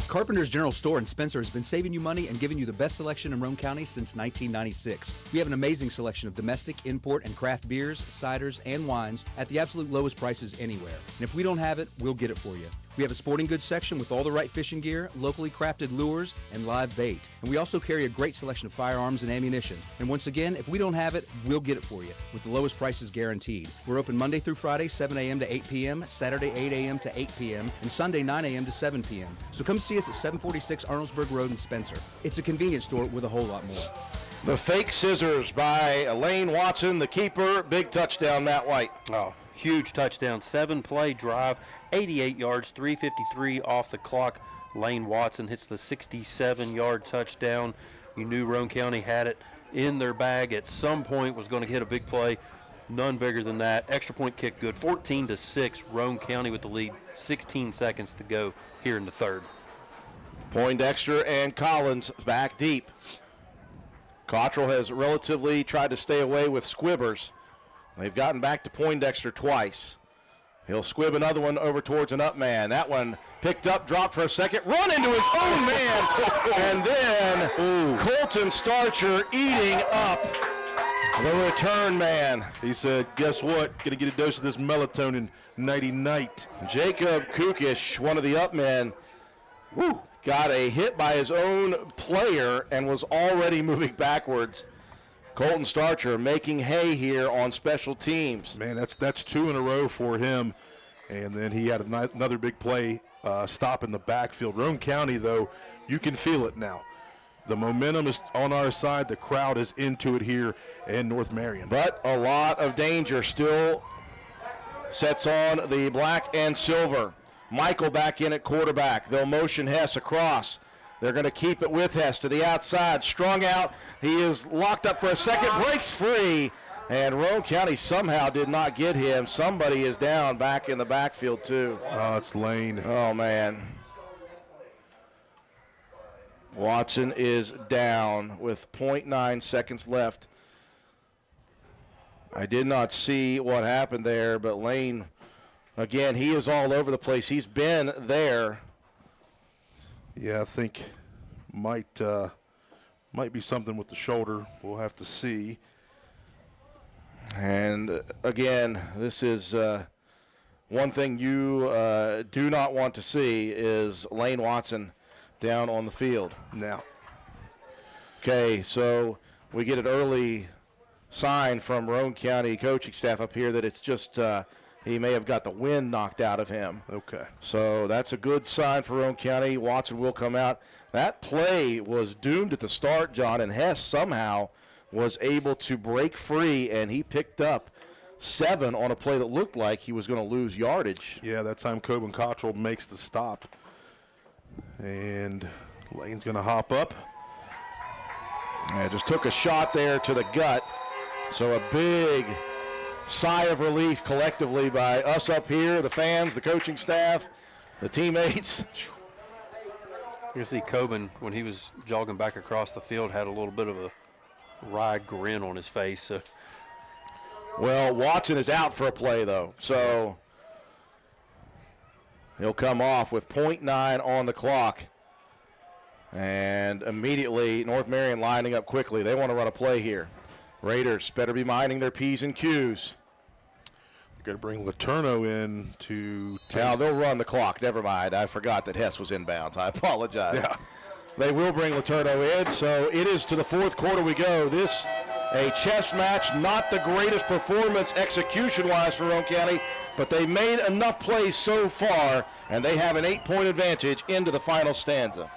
Carpenter's General Store in Spencer has been saving you money and giving you the best selection in Roane County since 1996. We have an amazing selection of domestic, import, and craft beers, ciders, and wines at the absolute lowest prices anywhere. And if we don't have it, we'll get it for you. We have a sporting goods section with all the right fishing gear, locally crafted lures, and live bait. And we also carry a great selection of firearms and ammunition. And once again, if we don't have it, we'll get it for you with the lowest prices guaranteed. We're open Monday through Friday, 7 a.m. to 8 p.m., Saturday, 8 a.m. to 8 p.m., and Sunday, 9 a.m. to 7 p.m. So come see us at 746 Arnoldsburg Road in Spencer. It's a convenience store with a whole lot more. The fake scissors by Lane Watson, the keeper. Big touchdown, Matt White. Oh, huge touchdown. 7-play drive, 88 yards, 3:53 off the clock. Lane Watson hits the 67-yard touchdown. You knew Roane County had it in their bag at some point, was going to hit a big play. None bigger than that. Extra point kick good. 14-6. Roane County with the lead. 16 seconds to go here in the third. Poindexter and Collins back deep. Cottrell has relatively tried to stay away with squibbers. They've gotten back to Poindexter twice. He'll squib another one over towards an up man. That one picked up, dropped for a second, run into his own man, and then Colton Starcher eating up the return man. He said, guess what? Gonna get a dose of this melatonin nighty-night. Jacob Kukish, one of the up men, got a hit by his own player and was already moving backwards. Colton Starcher making hay here on special teams. Man, that's 2 in a row for him. And then he had another big play, stop in the backfield. Roane County, though, you can feel it now. The momentum is on our side. The crowd is into it here in North Marion. But a lot of danger still sets on the black and silver. Michael back in at quarterback. They'll motion Hess across. They're going to keep it with Hess to the outside. Strung out. He is locked up for a second. Breaks free. And Roane County somehow did not get him. Somebody is down back in the backfield, too. Oh, it's Lane. Oh, man. Watson is down with 0.9 seconds left. I did not see what happened there, but Lane, again, he is all over the place. He's been there. Yeah, I think might Might be something with the shoulder. We'll have to see. And again, this is one thing you do not want to see is Lane Watson down on the field. Now. Okay, so we get an early sign from Roane County coaching staff up here that it's just he may have got the wind knocked out of him. Okay. So that's a good sign for Roane County. Watson will come out. That play was doomed at the start, John, and Hess somehow was able to break free, and he picked up 7 on a play that looked like he was going to lose yardage. Yeah, that time Coben Cottrell makes the stop. And Lane's going to hop up. Yeah, just took a shot there to the gut. So a big sigh of relief collectively by us up here, the fans, the coaching staff, the teammates. You can see Coben, when he was jogging back across the field, had a little bit of a wry grin on his face. So. Well, Watson is out for a play, though, so he'll come off with .9 on the clock. And immediately, North Marion lining up quickly. They want to run a play here. Raiders better be minding their P's and Q's. Going to bring Letourneau in to Now they'll run the clock. Never mind. I forgot that Hess was inbounds. I apologize. Yeah. They will bring Letourneau in, so it is to the fourth quarter we go. This, a chess match, not the greatest performance execution-wise for Roane County, but they made enough plays so far, and they have an 8-point advantage into the final stanza.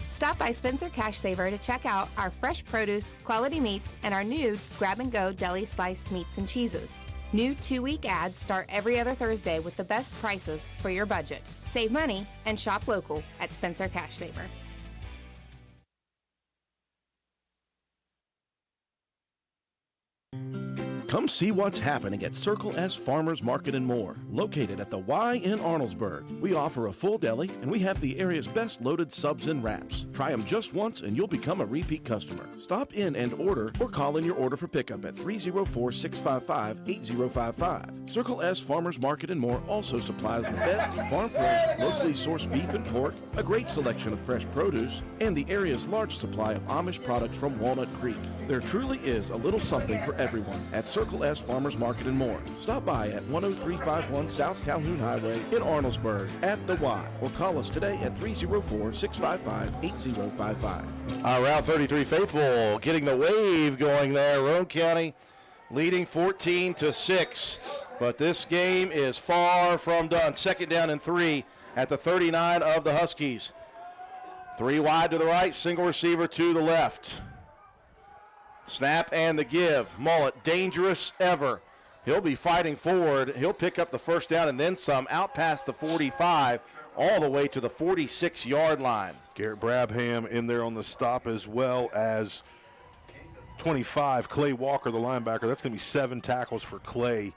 Stop by Spencer Cash Saver to check out our fresh produce, quality meats, and our new grab-and-go deli sliced meats and cheeses. New 2-week ads start every other Thursday with the best prices for your budget. Save money and shop local at Spencer Cash Saver. Come see what's happening at Circle S Farmers Market and More, located at the Y in Arnoldesburg. We offer a full deli, and we have the area's best loaded subs and wraps. Try them just once, and you'll become a repeat customer. Stop in and order, or call in your order for pickup at 304-655-8055. Circle S Farmers Market and More also supplies the best farm-fresh, locally sourced beef and pork, a great selection of fresh produce, and the area's large supply of Amish products from Walnut Creek. There truly is a little something for everyone at Circle S Farmers Market and More. Stop by at 10351 South Calhoun Highway in Arnoldesburg at the Y, or call us today at 304-655-8055. Route 33 faithful getting the wave going there. Roane County leading 14-6, but this game is far from done. 2nd down and 3 at the 39 of the Huskies. 3 wide to the right, single receiver to the left. Snap and the give. Mullet, dangerous ever. He'll be fighting forward. He'll pick up the first down and then some, out past the 45, all the way to the 46-yard line. Garrett Brabham in there on the stop, as well as 25, Clay Walker, the linebacker. That's going to be 7 tackles for Clay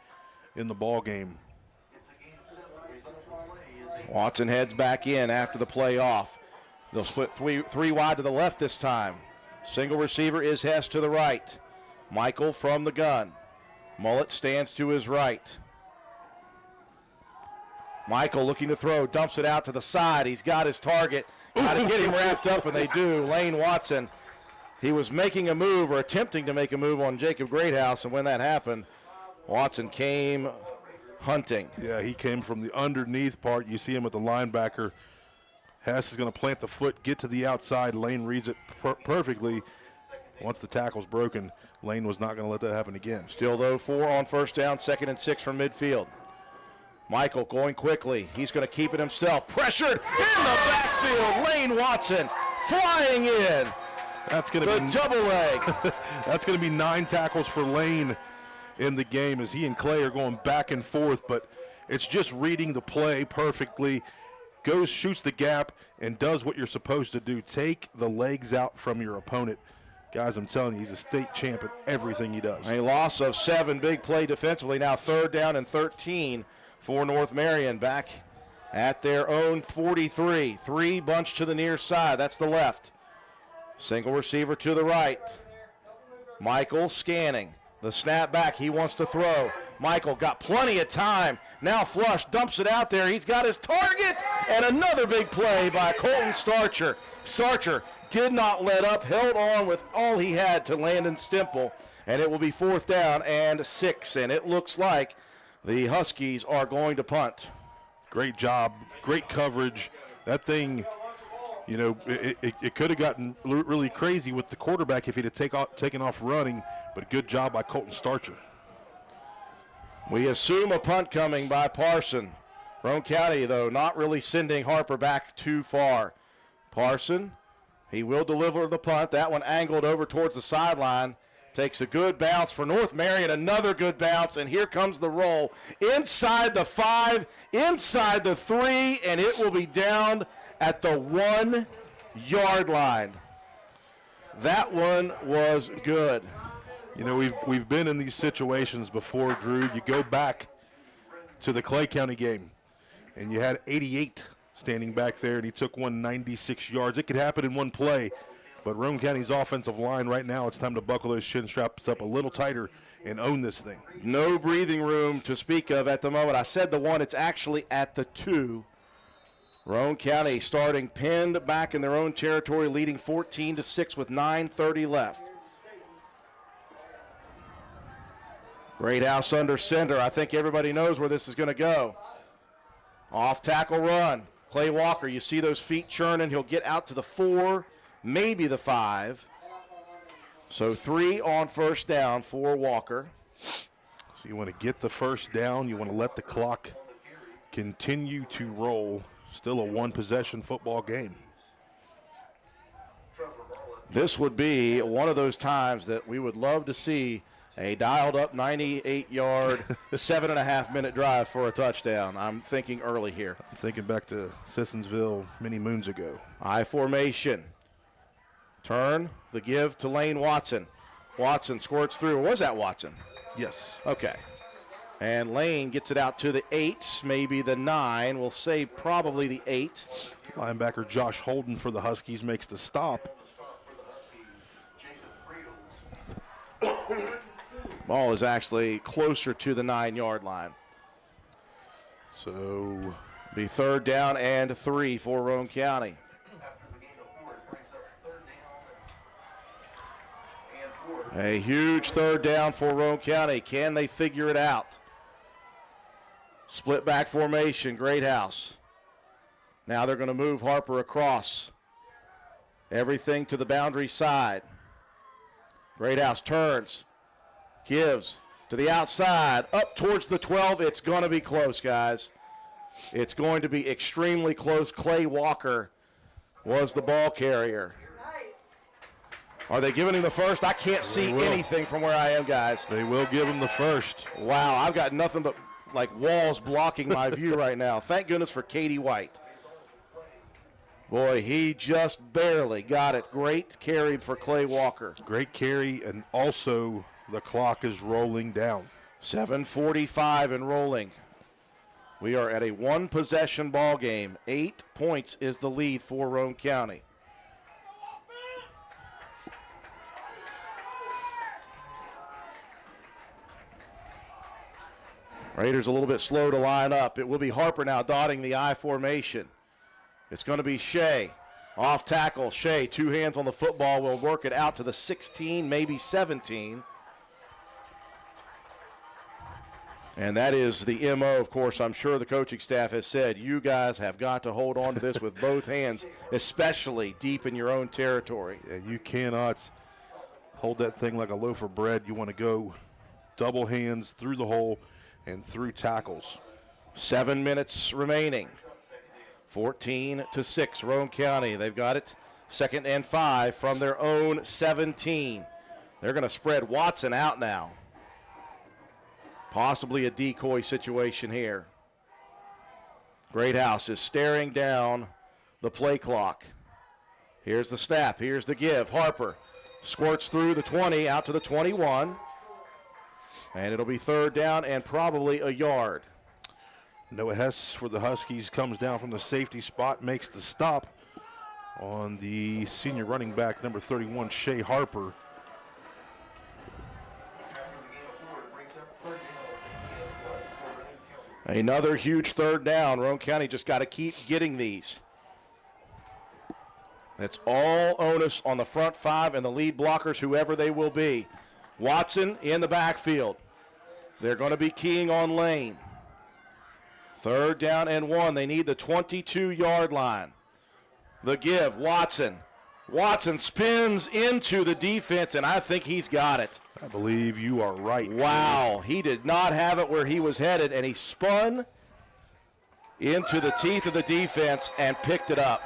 in the ball game. Watson heads back in after the play off. They'll split three wide to the left this time. Single receiver is Hess to the right. Michael from the gun. Mullet stands to his right. Michael looking to throw, dumps it out to the side. He's got his target. Got to get him wrapped up, and they do. Lane Watson, he was making a move or attempting to make a move on Jacob Greathouse, and when that happened, Watson came hunting. Yeah, he came from the underneath part. You see him with the linebacker. Hess is going to plant the foot, get to the outside. Lane reads it perfectly. Once the tackle's broken, Lane was not going to let that happen again. Still, though, 4 on first down, 2nd and 6 from midfield. Michael going quickly. He's going to keep it himself. Pressured in the backfield. Lane Watson flying in. That's going to be double leg. That's going to be 9 tackles for Lane in the game as he and Clay are going back and forth, but it's just reading the play perfectly. Goes, shoots the gap, and does what you're supposed to do. Take the legs out from your opponent. Guys, I'm telling you, he's a state champ at everything he does. A loss of 7, big play defensively. Now 3rd down and 13 for North Marion, back at their own 43. 3 bunch to the near side. That's the left. Single receiver to the right. Michael scanning. The snap back. He wants to throw. Michael got plenty of time. Now flush, dumps it out there. He's got his target, and another big play by Colton Starcher. Starcher did not let up, held on with all he had to Landon Stemple, and it will be 4th down and 6, and it looks like the Huskies are going to punt. Great job, great coverage. That thing, you know, it could have gotten really crazy with the quarterback if he'd have taken off running, but good job by Colton Starcher. We assume a punt coming by Parson. Roane County, though, not really sending Harper back too far. Parson, he will deliver the punt. That one angled over towards the sideline. Takes a good bounce for North Marion, another good bounce, and here comes the roll. Inside the 5, inside the 3, and it will be down at the 1-yard line. That one was good. You know, we've been in these situations before, Drew. You go back to the Clay County game, and you had 88 standing back there, and he took 196 yards. It could happen in one play. But Roane County's offensive line right now, it's time to buckle those shin straps up a little tighter and own this thing. No breathing room to speak of at the moment. I said the 1, it's actually at the 2. Roane County starting pinned back in their own territory, leading 14-6 with 9:30 left. Great house under center. I think everybody knows where this is going to go. Off tackle run. Clay Walker, you see those feet churning. He'll get out to the 4. Maybe the 5. So 3 on first down for Walker. So you want to get the first down. You want to let the clock continue to roll. Still a one-possession football game. This would be one of those times that we would love to see a dialed-up 98-yard, 7.5-minute drive for a touchdown. I'm thinking early here. I'm thinking back to Sissonsville many moons ago. I formation. Turn, the give to Lane Watson. Watson squirts through. Was that Watson? Yes. Okay. And Lane gets it out to the 8, maybe the 9. We'll say probably the 8. Linebacker Josh Holden for the Huskies makes the stop. Ball is actually closer to the 9-yard line. So be 3rd down and 3 for Roane County. A huge 3rd down for Roane County. Can they figure it out? Split back formation, Great House. Now they're going to move Harper across. Everything to the boundary side. Great House turns, gives to the outside, up towards the 12. It's going to be close, guys. It's going to be extremely close. Clay Walker was the ball carrier. Are they giving him the first? I can't see anything from where I am, guys. They will give him the first. Wow, I've got nothing but like walls blocking my view right now. Thank goodness for Katie White. Boy, he just barely got it. Great carry for Clay Walker. Great carry, and also the clock is rolling down. 7:45 and rolling. We are at a one-possession ball game. 8 points is the lead for Roane County. Raiders a little bit slow to line up. It will be Harper now dotting the I formation. It's going to be Shea. Off tackle, Shea, 2 hands on the football, will work it out to the 16, maybe 17. And that is the MO, of course. I'm sure the coaching staff has said, you guys have got to hold on to this with both hands, especially deep in your own territory. Yeah, you cannot hold that thing like a loaf of bread. You want to go double hands through the hole and through tackles. 7 minutes remaining. 14-6, Roane County. They've got it 2nd and 5 from their own 17. They're going to spread Watson out now. Possibly a decoy situation here. Great House is staring down the play clock. Here's the snap. Here's the give. Harper squirts through the 20 out to the 21. And it'll be 3rd down and probably a yard. Noah Hess for the Huskies comes down from the safety spot, makes the stop on the senior running back, number 31, Shea Harper. Another huge 3rd down. Roane County just got to keep getting these. It's all onus on the front five and the lead blockers, whoever they will be. Watson in the backfield. They're going to be keying on Lane. 3rd down and 1. They need the 22-yard line. The give, Watson. Watson spins into the defense, and I think he's got it. I believe you are right. Wow, he did not have it where he was headed, and he spun into the teeth of the defense and picked it up.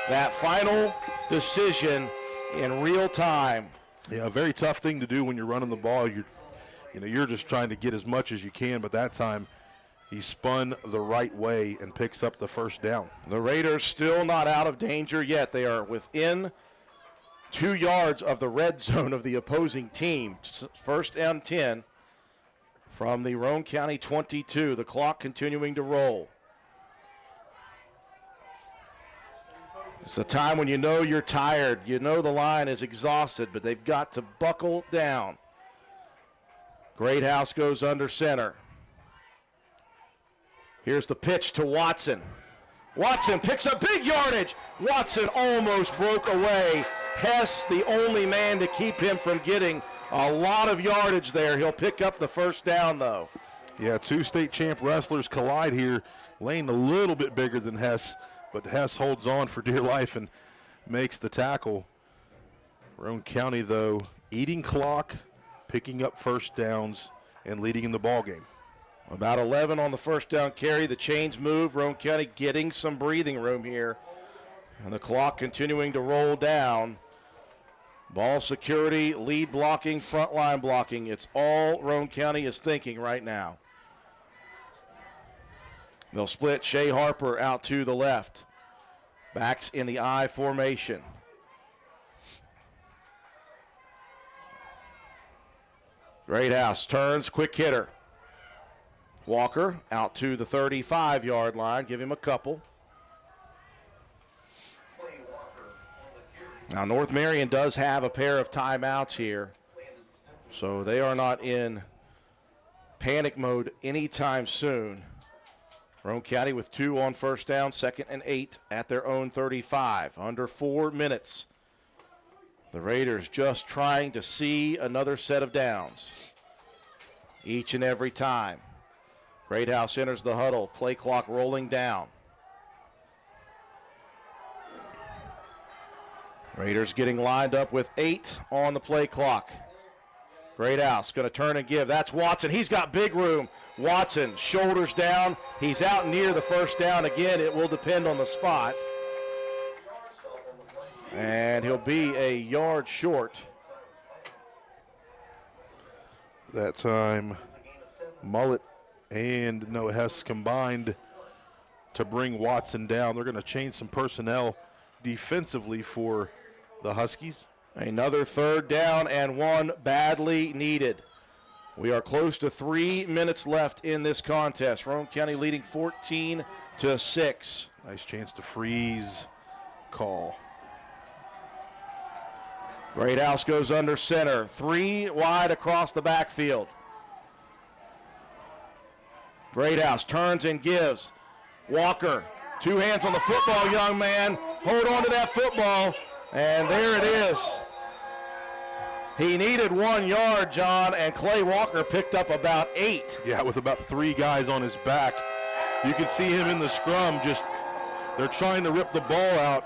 That final decision in real time. Yeah, a very tough thing to do when you're running the ball. You're just trying to get as much as you can, but that time he spun the right way and picks up the first down. The Raiders still not out of danger yet. They are within 2 yards of the red zone of the opposing team. 1st and 10 from the Roane County 22. The clock continuing to roll. It's the time when you know you're tired. You know the line is exhausted, but they've got to buckle down. Greathouse goes under center. Here's the pitch to Watson. Watson picks up big yardage. Watson almost broke away. Hess, the only man to keep him from getting a lot of yardage there. He'll pick up the first down, though. Yeah, 2 state champ wrestlers collide here. Lane a little bit bigger than Hess, but Hess holds on for dear life and makes the tackle. Roane County, though, eating clock, picking up first downs, and leading in the ball game. About 11 on the first down carry. The chains move. Roane County getting some breathing room here. And the clock continuing to roll down. Ball security, lead blocking, front line blocking. It's all Roane County is thinking right now. They'll split Shea Harper out to the left. Backs in the I formation. Greathouse turns, quick hitter. Walker out to the 35-yard line. Give him a couple. Now, North Marion does have a pair of timeouts here, so they are not in panic mode anytime soon. Roane County with 2 on first down, 2nd and 8 at their own 35. Under 4 minutes. The Raiders just trying to see another set of downs each and every time. Greathouse enters the huddle. Play clock rolling down. Raiders getting lined up with 8 on the play clock. Greathouse going to turn and give. That's Watson. He's got big room. Watson, shoulders down. He's out near the first down again. It will depend on the spot. And he'll be a yard short. That time, Mullet and Noah Hess combined to bring Watson down. They're going to change some personnel defensively for the Huskies. Another 3rd down and 1 badly needed. We are close to 3 minutes left in this contest. Roane County leading 14-6. Nice chance to freeze call. Greathouse goes under center. 3 wide across the backfield. Greathouse turns and gives. Walker, 2 hands on the football, young man. Hold on to that football. And there it is. He needed 1 yard, John, and Clay Walker picked up about 8. Yeah, with about 3 guys on his back. You can see him in the scrum. They're trying to rip the ball out.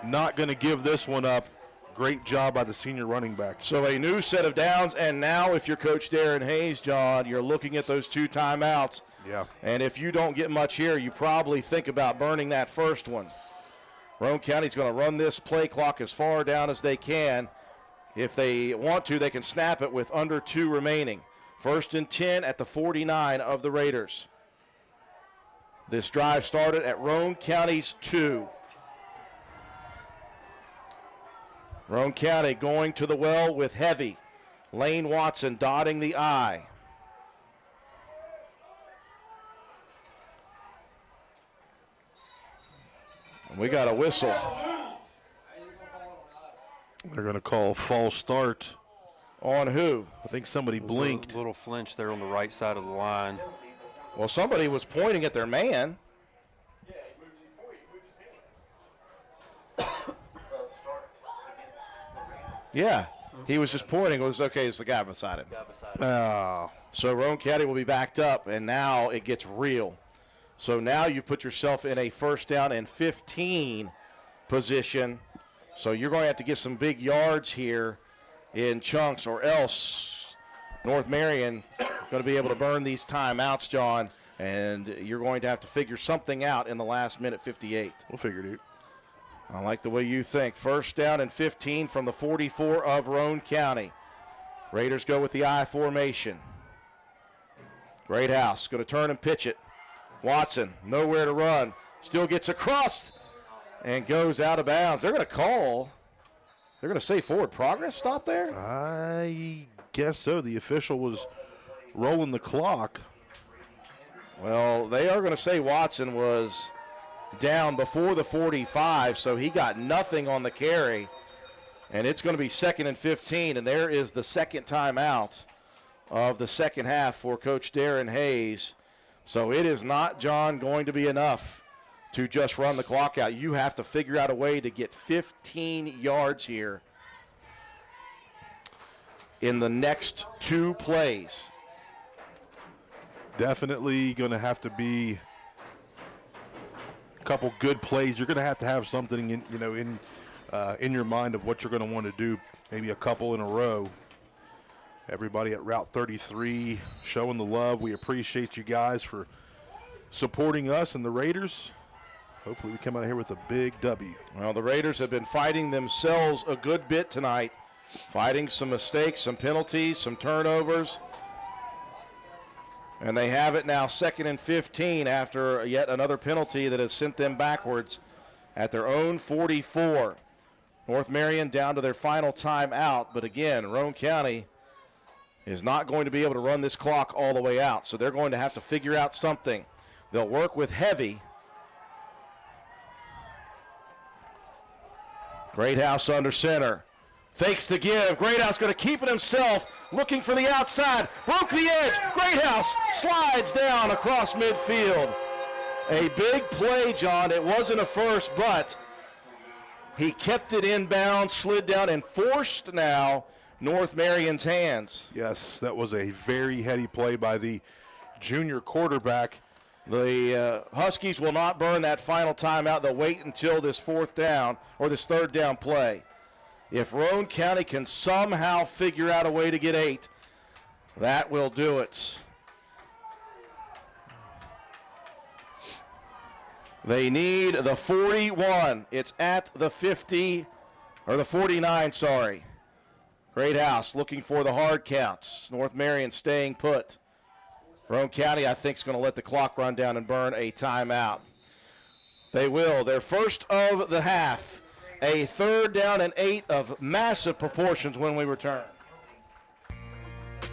Not going to give this one up. Great job by the senior running back. So a new set of downs, and now if you're Coach Darren Hayes, John, you're looking at those 2 timeouts. Yeah. And if you don't get much here, you probably think about burning that first one. Roane County's going to run this play clock as far down as they can. If they want to, they can snap it with under 2 remaining. 1st and 10 at the 49 of the Raiders. This drive started at Roane County's 2. Roane County going to the well with heavy. Lane Watson dotting the I. And we got a whistle. They're going to call false start. On who? I think somebody blinked. A little flinch there on the right side of the line. Well, somebody was pointing at their man. Yeah, he was just pointing. It was okay. It's the guy beside him. Oh. So Roane County will be backed up, and now it gets real. So now you put yourself in a 1st down and 15 position. So you're going to have to get some big yards here in chunks, or else North Marion going to be able to burn these timeouts, John, and you're going to have to figure something out in the last minute 58. We'll figure it out. I like the way you think. 1st down and 15 from the 44 of Roane County. Raiders go with the I formation. Greathouse going to turn and pitch it. Watson, nowhere to run. Still gets across and goes out of bounds. They're going to say forward progress stop there? I guess so. The official was rolling the clock. Well, they are going to say Watson was down before the 45, so he got nothing on the carry. And it's going to be 2nd and 15, and there is the second timeout of the second half for Coach Darren Hayes. So it is not, John, going to be enough to just run the clock out. You have to figure out a way to get 15 yards here in the next 2 plays. Definitely going to have to be a couple good plays. You're going to have something in your mind of what you're going to want to do, maybe a couple in a row. Everybody at Route 33 showing the love. We appreciate you guys for supporting us and the Raiders. Hopefully we come out here with a big W. Well, the Raiders have been fighting themselves a good bit tonight, fighting some mistakes, some penalties, some turnovers. And they have it now 2nd and 15 after yet another penalty that has sent them backwards at their own 44. North Marion down to their final timeout, but again, Roane County is not going to be able to run this clock all the way out, so they're going to have to figure out something. They'll work with heavy. Greathouse under center. Fakes the give. Greathouse going to keep it himself. Looking for the outside. Broke the edge. Greathouse slides down across midfield. A big play, John. It wasn't a first, but he kept it inbound, slid down, and forced now North Marion's hands. Yes, that was a very heady play by the junior quarterback. The Huskies will not burn that final timeout. They'll wait until this 4th down or this 3rd down play. If Roane County can somehow figure out a way to get 8, that will do it. They need the 41. It's at the 50, or the 49, sorry. Greathouse looking for the hard counts. North Marion staying put. Roane County, I think, is going to let the clock run down and burn a timeout. They will. Their first of the half. A 3rd down and 8 of massive proportions when we return.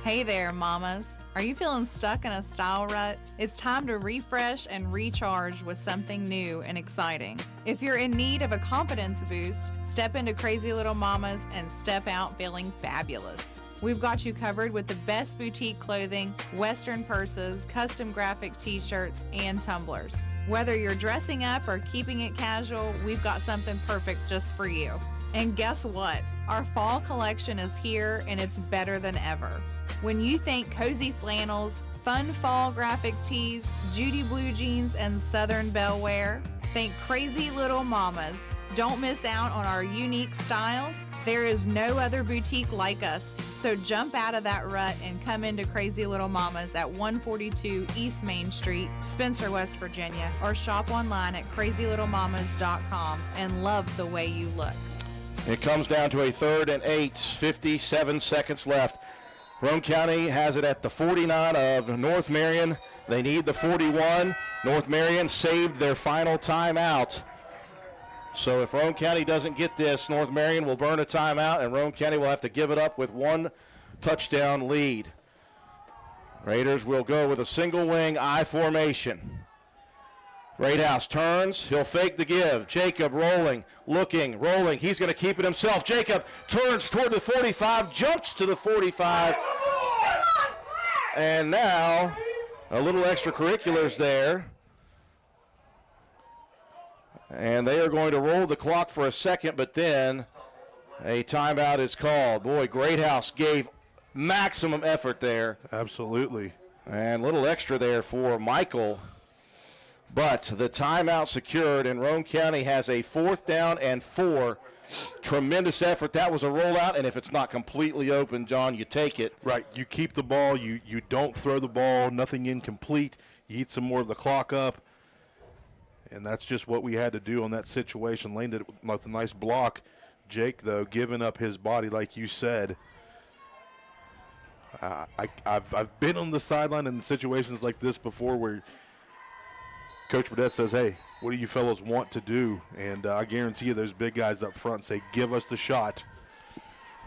Hey there, mamas. Are you feeling stuck in a style rut? It's time to refresh and recharge with something new and exciting. If you're in need of a confidence boost, step into Crazy Little Mamas and step out feeling fabulous. We've got you covered with the best boutique clothing, Western purses, custom graphic t-shirts, and tumblers. Whether you're dressing up or keeping it casual, we've got something perfect just for you. And guess what? Our fall collection is here and it's better than ever. When you think cozy flannels, fun fall graphic tees, Judy blue jeans, and Southern Belle wear, think Crazy Little Mamas. Don't miss out on our unique styles. There is no other boutique like us. So jump out of that rut and come into Crazy Little Mamas at 142 East Main Street, Spencer, West Virginia, or shop online at crazylittlemamas.com and love the way you look. It comes down to a 3rd and 8, 57 seconds left. Roane County has it at the 49 of North Marion. They need the 41. North Marion saved their final timeout. So if Roane County doesn't get this, North Marion will burn a timeout, and Roane County will have to give it up with 1 touchdown lead. Raiders will go with a single wing I formation. Greathouse turns. He'll fake the give. Jacob rolling, looking, rolling. He's going to keep it himself. Jacob turns toward the 45, jumps to the 45. And now a little extracurriculars there. And they are going to roll the clock for a second, but then A timeout is called. Boy, Greathouse gave maximum effort there. Absolutely. And a little extra there for Michael. But the timeout secured, and Roane County has a 4th down and 4. Tremendous effort. That was a rollout, and if it's not completely open, John, you take it. Right. You keep the ball. You don't throw the ball. Nothing incomplete. You eat some more of the clock up. And that's just what we had to do on that situation. Lane did it with a nice block. Jake, though, giving up his body, like you said. I've been on the sideline in situations like this before where Coach Burdett says, hey, what do you fellows want to do? And I guarantee you those big guys up front say, give us the shot.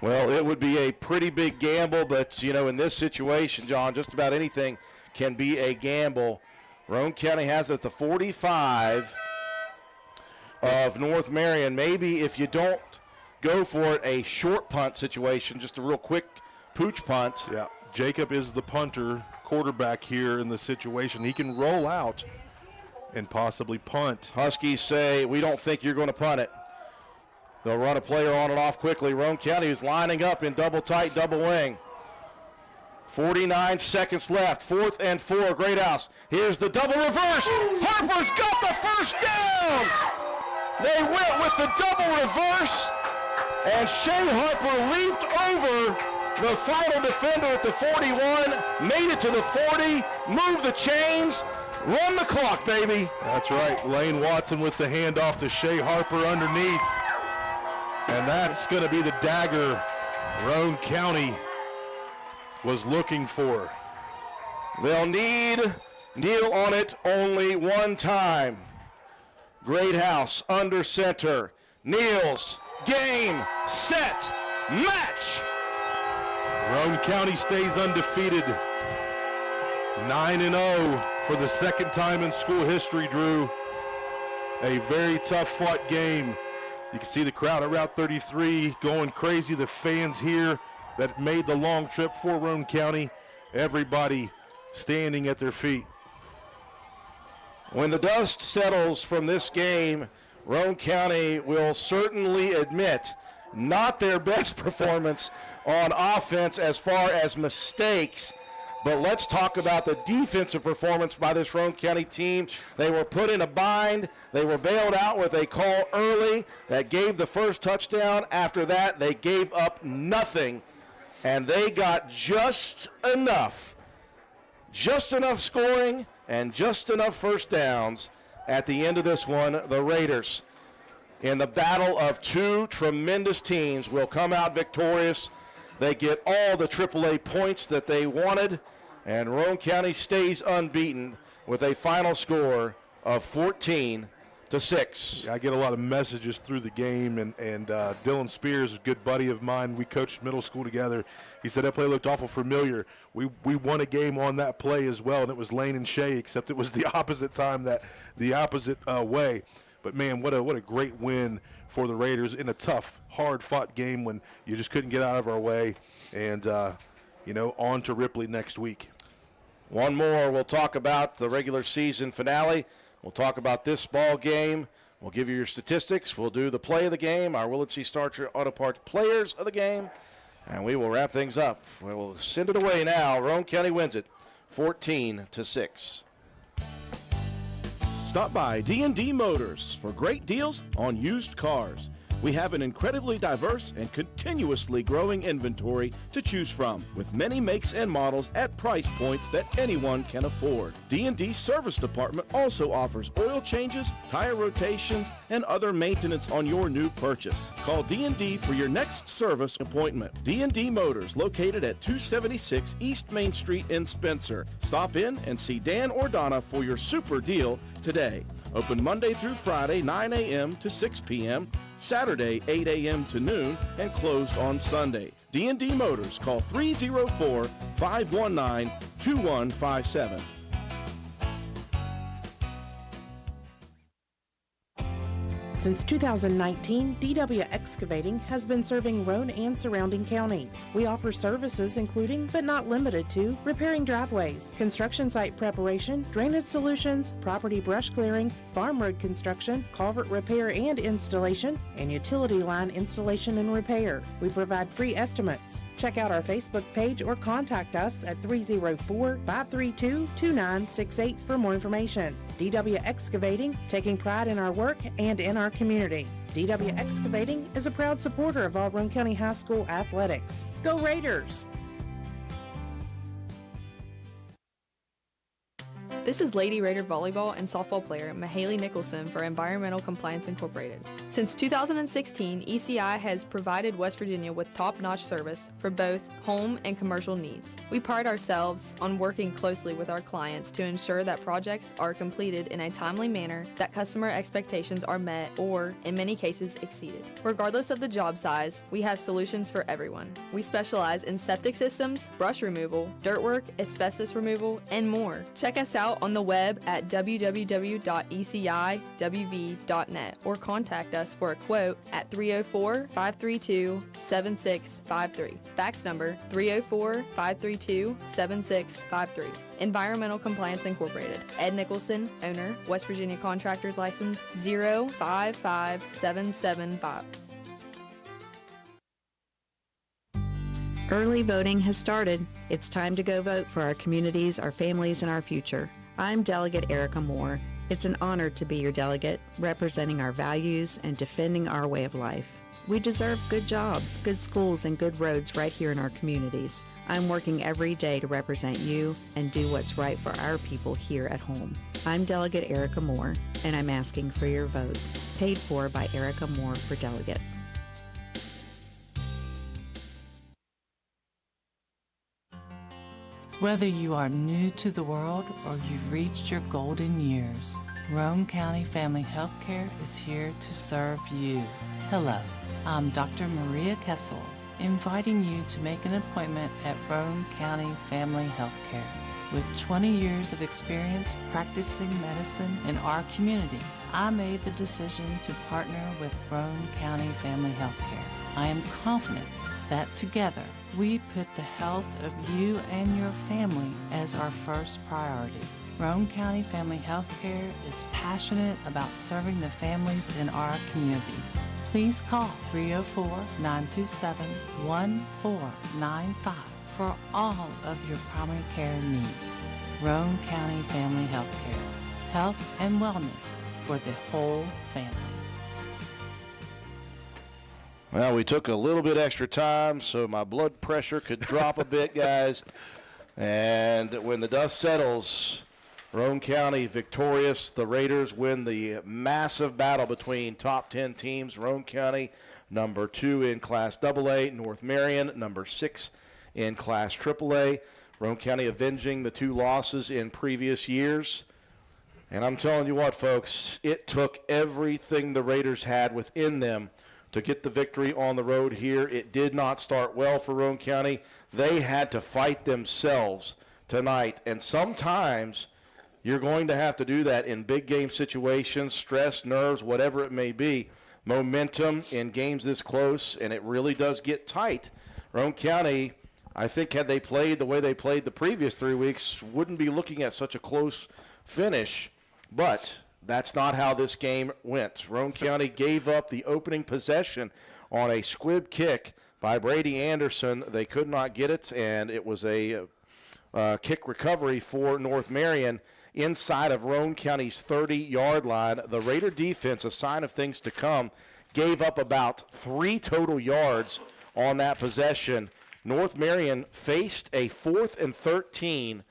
Well, it would be a pretty big gamble, but, in this situation, John, just about anything can be a gamble. Roane County has it at the 45 of North Marion. Maybe if you don't go for it, a short punt situation, just a real quick pooch punt. Yeah, Jacob is the punter, quarterback here in the situation. He can roll out and possibly punt. Huskies say, we don't think you're going to punt it. They'll run a player on and off quickly. Roane County is lining up in double tight, double wing. 49 seconds left, 4th and 4, Greathouse. Here's the double reverse. Harper's got the first down. They went with the double reverse, and Shea Harper leaped over the final defender at the 41, made it to the 40, moved the chains, run the clock, baby. That's right. Lane Watson with the handoff to Shea Harper underneath. And that's going to be the dagger Roane County was looking for. They'll need kneel on it only one time. Greathouse under center. Kneels. Game. Set. Match. Roane County stays undefeated. 9-0 for the second time in school history, Drew. A very tough fought game. You can see the crowd at Route 33 going crazy. The fans here that made the long trip for Roane County. Everybody standing at their feet. When the dust settles from this game, Roane County will certainly admit not their best performance on offense as far as mistakes. But let's talk about the defensive performance by this Roane County team. They were put in a bind. They were bailed out with a call early that gave the first touchdown. After that, they gave up nothing. And they got just enough scoring and just enough first downs at the end of this one. The Raiders, in the battle of two tremendous teams, will come out victorious. They get all the AAA points that they wanted, and Roane County stays unbeaten with a final score of 14-6. I get a lot of messages through the game, and Dylan Spears, a good buddy of mine, we coached middle school together. He said that play looked awful familiar. We won a game on that play as well, and it was Lane and Shea, except it was the opposite time, the opposite way. But man, what a great win for the Raiders in a tough, hard-fought game when you just couldn't get out of our way. And on to Ripley next week. One more, we'll talk about the regular season finale. We'll talk about this ball game. We'll give you your statistics. We'll do the play of the game, our Willett C. Starcher Auto Parts players of the game, and we will wrap things up. We will send it away now. Roane County wins it 14-6. Stop by D&D Motors for great deals on used cars. We have an incredibly diverse and continuously growing inventory to choose from, with many makes and models at price points that anyone can afford. D&D Service Department also offers oil changes, tire rotations, and other maintenance on your new purchase. Call D&D for your next service appointment. D&D Motors, located at 276 East Main Street in Spencer. Stop in and see Dan or Donna for your super deal today. Open Monday through Friday, 9 a.m. to 6 p.m., Saturday, 8 a.m. to noon, and closed on Sunday. D&D Motors, call 304-519-2157. Since 2019, DW Excavating has been serving Roane and surrounding counties. We offer services including, but not limited to, repairing driveways, construction site preparation, drainage solutions, property brush clearing, farm road construction, culvert repair and installation, and utility line installation and repair. We provide free estimates. Check out our Facebook page or contact us at 304-532-2968 for more information. DW Excavating, taking pride in our work and in our community. DW Excavating is a proud supporter of all Roane County High School athletics. Go Raiders! This is Lady Raider volleyball and softball player Mahaley Nicholson for Environmental Compliance Incorporated. Since 2016, ECI has provided West Virginia with top-notch service for both home and commercial needs. We pride ourselves on working closely with our clients to ensure that projects are completed in a timely manner, that customer expectations are met or, in many cases, exceeded. Regardless of the job size, we have solutions for everyone. We specialize in septic systems, brush removal, dirt work, asbestos removal, and more. Check us out on the web at www.eciwv.net or contact us for a quote at 304-532-7653. Fax number 304-532-7653. Environmental Compliance Incorporated. Ed Nicholson, owner, West Virginia Contractors License 055775. Early voting has started. It's time to go vote for our communities, our families, and our future. I'm Delegate Erica Moore. It's an honor to be your delegate, representing our values and defending our way of life. We deserve good jobs, good schools, and good roads right here in our communities. I'm working every day to represent you and do what's right for our people here at home. I'm Delegate Erica Moore, and I'm asking for your vote. Paid for by Erica Moore for Delegate. Whether you are new to the world or you've reached your golden years, Roane County Family Healthcare is here to serve you. Hello, I'm Dr. Maria Kessel, inviting you to make an appointment at Roane County Family Healthcare. With 20 years of experience practicing medicine in our community, I made the decision to partner with Roane County Family Healthcare. I am confident that together we put the health of you and your family as our first priority. Roane County Family Healthcare is passionate about serving the families in our community. Please call 304-927-1495 for all of your primary care needs. Roane County Family Healthcare. Health and wellness for the whole family. Well, we took a little bit extra time so my blood pressure could drop a bit, guys. And when the dust settles, Roane County victorious. The Raiders win the massive battle between top 10 teams. Roane County, number 2 in Class AA. North Marion, number 6 in Class AAA. Roane County avenging the 2 losses in previous years. And I'm telling you what, folks, it took everything the Raiders had within them to get the victory on the road here. It did not start well for Roane County. They had to fight themselves tonight. And sometimes you're going to have to do that in big game situations, stress, nerves, whatever it may be. Momentum in games this close, and it really does get tight. Roane County, I think, had they played the way they played the previous 3 weeks, wouldn't be looking at such a close finish. But that's not how this game went. Roane County gave up the opening possession on a squib kick by Brady Anderson. They could not get it, and it was a kick recovery for North Marion inside of Roane County's 30-yard line. The Raider defense, a sign of things to come, gave up about 3 total yards on that possession. North Marion faced a 4th and 13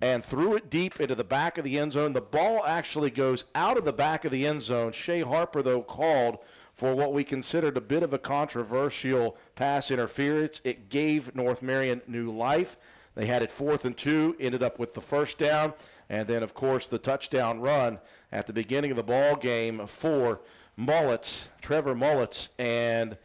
and threw it deep into the back of the end zone. The ball actually goes out of the back of the end zone. Shea Harper, though, called for what we considered a bit of a controversial pass interference. It gave North Marion new life. They had it 4th and 2, ended up with the first down, and then, of course, the touchdown run at the beginning of the ball game for Trevor Mullets, and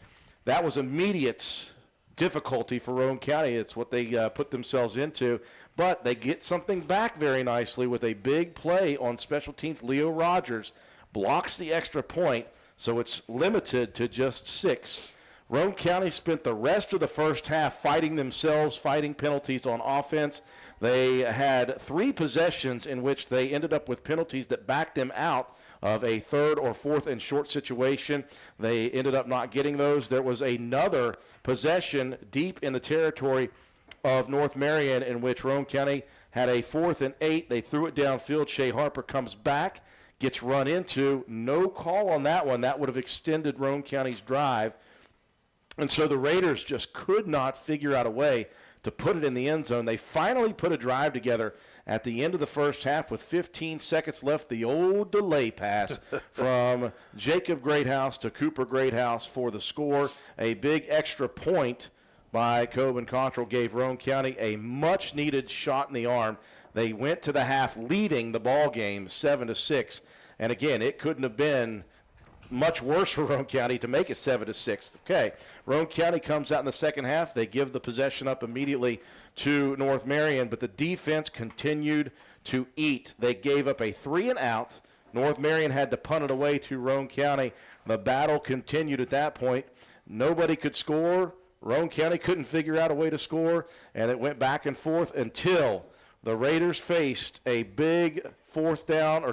that was immediate difficulty for Roane County. It's what they put themselves into. But they get something back very nicely with a big play on special teams. Leo Rogers blocks the extra point, so it's limited to just 6. Roane County spent the rest of the first half fighting themselves, fighting penalties on offense. They had 3 possessions in which they ended up with penalties that backed them out of a 3rd or 4th and short situation. They ended up not getting those. There was another possession deep in the territory of North Marion in which Roane County had a 4th and 8. They threw it downfield. Shea Harper comes back, gets run into. No call on that one. That would have extended Roane County's drive. And so the Raiders just could not figure out a way to put it in the end zone. They finally put a drive together at the end of the first half with 15 seconds left. The old delay pass from Jacob Greathouse to Cooper Greathouse for the score. A big extra point by Coben Contrell gave Roane County a much-needed shot in the arm. They went to the half leading the ball game 7-6. And again, it couldn't have been much worse for Roane County to make it 7-6. Okay, Roane County comes out in the second half. They give the possession up immediately to North Marion, but the defense continued to eat. They gave up a 3-and-out. North Marion had to punt it away to Roane County. The battle continued at that point. Nobody could score. Roane County couldn't figure out a way to score, and it went back and forth until the Raiders faced a big third down,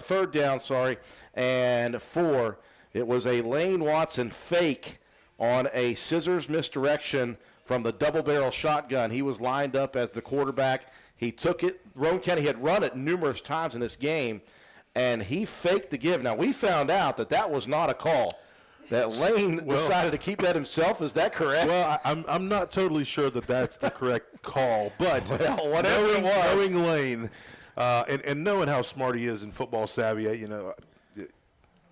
and 4. It was a Lane Watson fake on a scissors misdirection from the double-barrel shotgun. He was lined up as the quarterback. He took it. Roane County had run it numerous times in this game, and he faked the give. Now, we found out that was not a call, that Lane decided to keep that himself. Is that correct? Well, I'm not totally sure that that's the correct call, but whatever it was. Knowing Lane and knowing how smart he is in football savvy,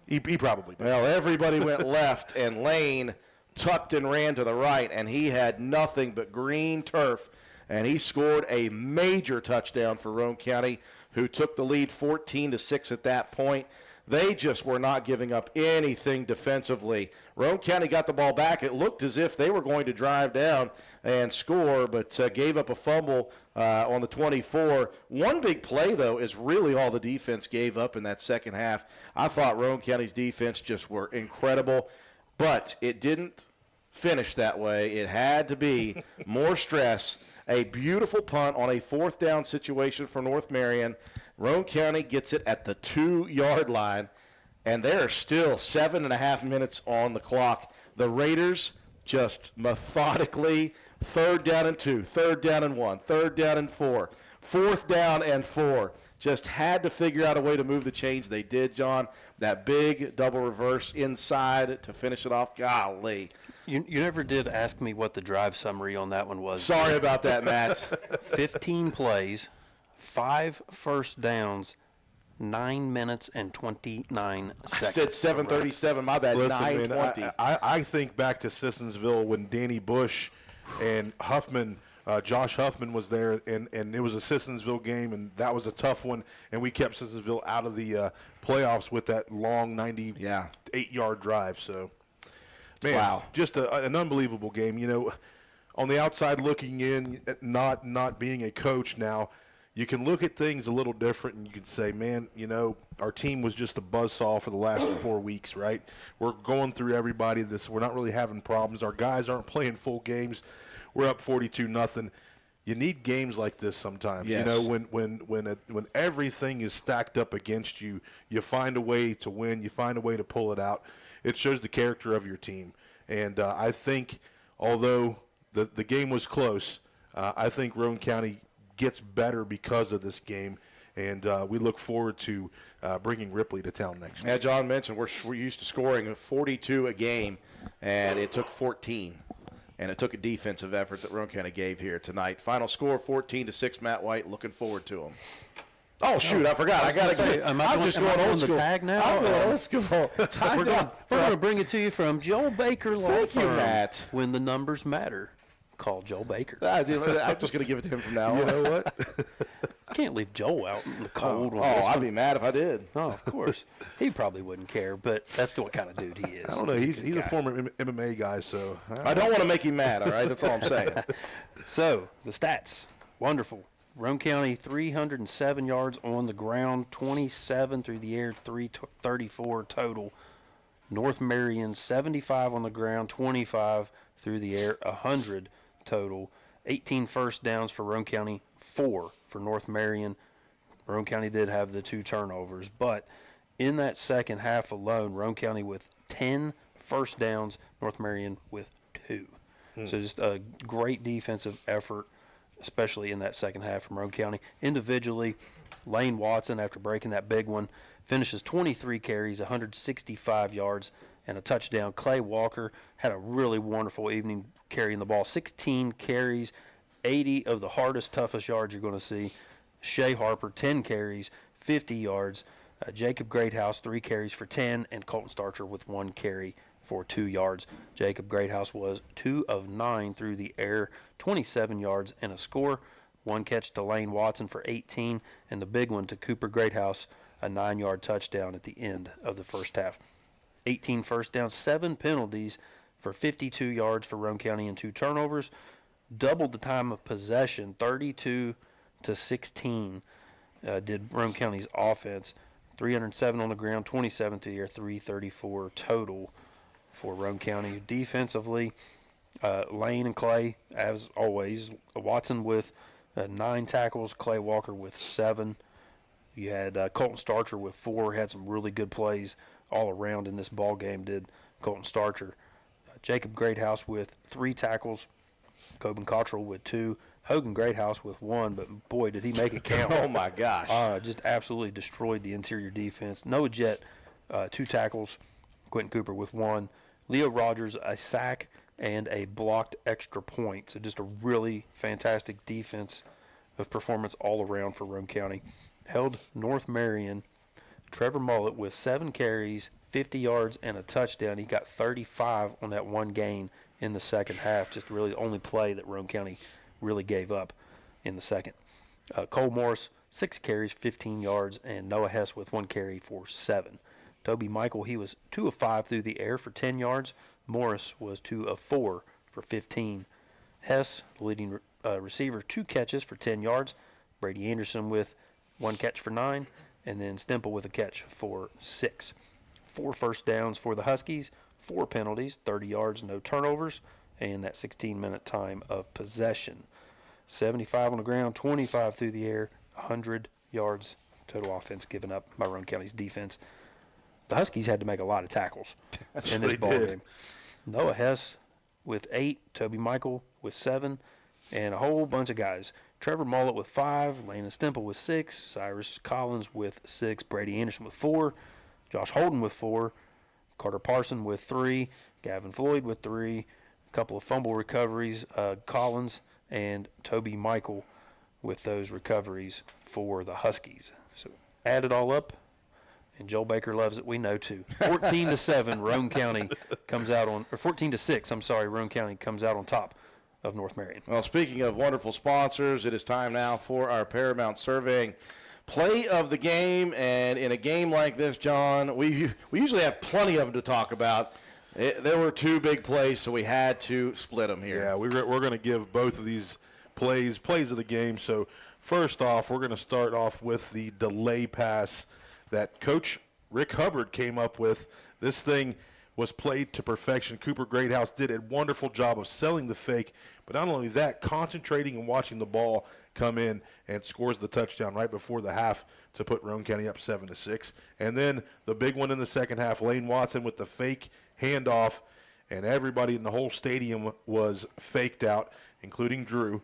he probably did. Well, everybody went left, and Lane tucked and ran to the right, and he had nothing but green turf, and he scored a major touchdown for Roane County, who took the lead 14-6 at that point. They just were not giving up anything defensively. Roane County got the ball back. It looked as if they were going to drive down and score, but gave up a fumble on the 24. One big play, though, is really all the defense gave up in that second half. I thought Roane County's defense just were incredible, but it didn't finish that way. It had to be more stress. A beautiful punt on a 4th down situation for North Marion. Roane County gets it at the 2-yard line, and there are still 7.5 minutes on the clock. The Raiders just methodically 3rd down and 2, 3rd down and 1, 3rd down and 4, 4th down and 4. Just had to figure out a way to move the chains. They did, John. That big double reverse inside to finish it off. Golly. You never did ask me what the drive summary on that one was. Sorry about that, Matt. 15 plays, 5 first downs, 9 minutes and 29 seconds. I said 7:37. My bad. Listen, 9:20. man, I think back to Sissonsville when Danny Bush and Huffman, Josh Huffman was there, and it was a Sissonsville game, and that was a tough one, and we kept Sissonsville out of the playoffs with that long 98-yard drive. So, man, wow, just an unbelievable game. On the outside looking in, not being a coach now, you can look at things a little different, and you can say, man, our team was just a buzzsaw for the last 4 weeks, right? We're going through everybody. We're not really having problems. Our guys aren't playing full games. We're up 42-0. You need games like this sometimes. Yes. When everything is stacked up against you, you find a way to win. You find a way to pull it out. It shows the character of your team. And I think, although the game was close, I think Roane County gets better because of this game, and we look forward to bringing Ripley to town next week. Yeah, John mentioned we're used to scoring 42 a game, and it took 14. And it took a defensive effort that Roane County gave here tonight. Final score 14-6. Matt White. Looking forward to him. Oh shoot! I forgot. I gotta get. I'm just going old school. The tag now. I'm going old school. We're going to bring it to you from Joel Baker Law Thank Firm. you, Matt. When the numbers matter, call Joel Baker. I'm just going to give it to him from now on. You know what? Can't leave Joel out in the cold. I'd be mad if I did. Oh, of course. He probably wouldn't care, but that's what kind of dude he is. I don't know. He's a former MMA guy, so I don't want to make him mad. All right, that's all I'm saying. So the stats, wonderful. Roane County 307 yards on the ground, 27 through the air, 334 total. North Marion 75 on the ground, 25 through the air, 100 total. 18 first downs for Roane County, 4 for North Marion. Roane County did have the 2 turnovers, but in that second half alone, Roane County with 10 first downs, North Marion with 2. So just a great defensive effort, especially in that second half from Roane County. Individually, Lane Watson, after breaking that big one, finishes 23 carries, 165 yards, and a touchdown. Clay Walker had a really wonderful evening carrying the ball. 16 carries, 80 of the hardest, toughest yards you're going to see. Shea Harper, 10 carries, 50 yards. Jacob Greathouse, 3 carries for 10, and Colton Starcher with 1 carry for 2 yards. Jacob Greathouse was 2 of 9 through the air, 27 yards and a score. 1 catch to Lane Watson for 18, and the big one to Cooper Greathouse, a 9-yard touchdown at the end of the first half. 18 first downs, 7 penalties for 52 yards for Roane County and 2 turnovers. Doubled the time of possession, 32-16 did Roane County's offense. 307 on the ground, 27 through the air, 334 total for Roane County. Defensively, Lane and Clay, as always. Watson with 9 tackles, Clay Walker with 7. You had Colton Starcher with 4. Had some really good plays all around in this ball game, did Colton Starcher. Jacob Greathouse with 3 tackles, Coben Cottrell with 2, Hogan Greathouse with 1, but boy, did he make it count. Oh, my gosh. Just absolutely destroyed the interior defense. Noah Jett, 2 tackles, Quentin Cooper with 1. Leo Rogers, a sack and a blocked extra point. So just a really fantastic defense of performance all around for Roane County. Held North Marion. Trevor Mullet with 7 carries, 50 yards, and a touchdown. He got 35 on that 1 gain in the second half. Just really the only play that Roane County really gave up in the second. Cole Morris, 6 carries, 15 yards, and Noah Hess with 1 carry for 7. Toby Michael, he was 2 of 5 through the air for 10 yards. Morris was 2 of 4 for 15. Hess, the leading receiver, 2 catches for 10 yards. Brady Anderson with 1 catch for 9, and then Stemple with a catch for 6. 4 first downs for the Huskies, 4 penalties, 30 yards, no turnovers, and that 16-minute time of possession. 75 on the ground, 25 through the air, 100 yards total offense given up by Roane County's defense. The Huskies had to make a lot of tackles in this ball game. Noah Hess with 8, Toby Michael with 7, and a whole bunch of guys. Trevor Mullet with 5, Landon Stemple with 6, Cyrus Collins with 6, Brady Anderson with 4, Josh Holden with 4, Carter Parson with 3, Gavin Floyd with 3, a couple of fumble recoveries, Collins and Toby Michael with those recoveries for the Huskies. So add it all up, and Joel Baker loves it. We know too. 14-7, Roane County comes out on, or 14-6. I'm sorry, Roane County comes out on top of North Marion. Well, speaking of wonderful sponsors, it is time now for our Paramount Surveying play of the game. And in a game like this, John, we usually have plenty of them to talk about. There were 2 big plays, so we had to split them here. Yeah, we're going to give both of these plays of the game. So first off, we're going to start off with the delay pass that Coach Rick Hubbard came up with. This thing was played to perfection. Cooper Greathouse did a wonderful job of selling the fake, but not only that, concentrating and watching the ball come in and scores the touchdown right before the half to put Roane County up 7-6. And then the big one in the second half, Lane Watson with the fake handoff, and everybody in the whole stadium was faked out, including Drew.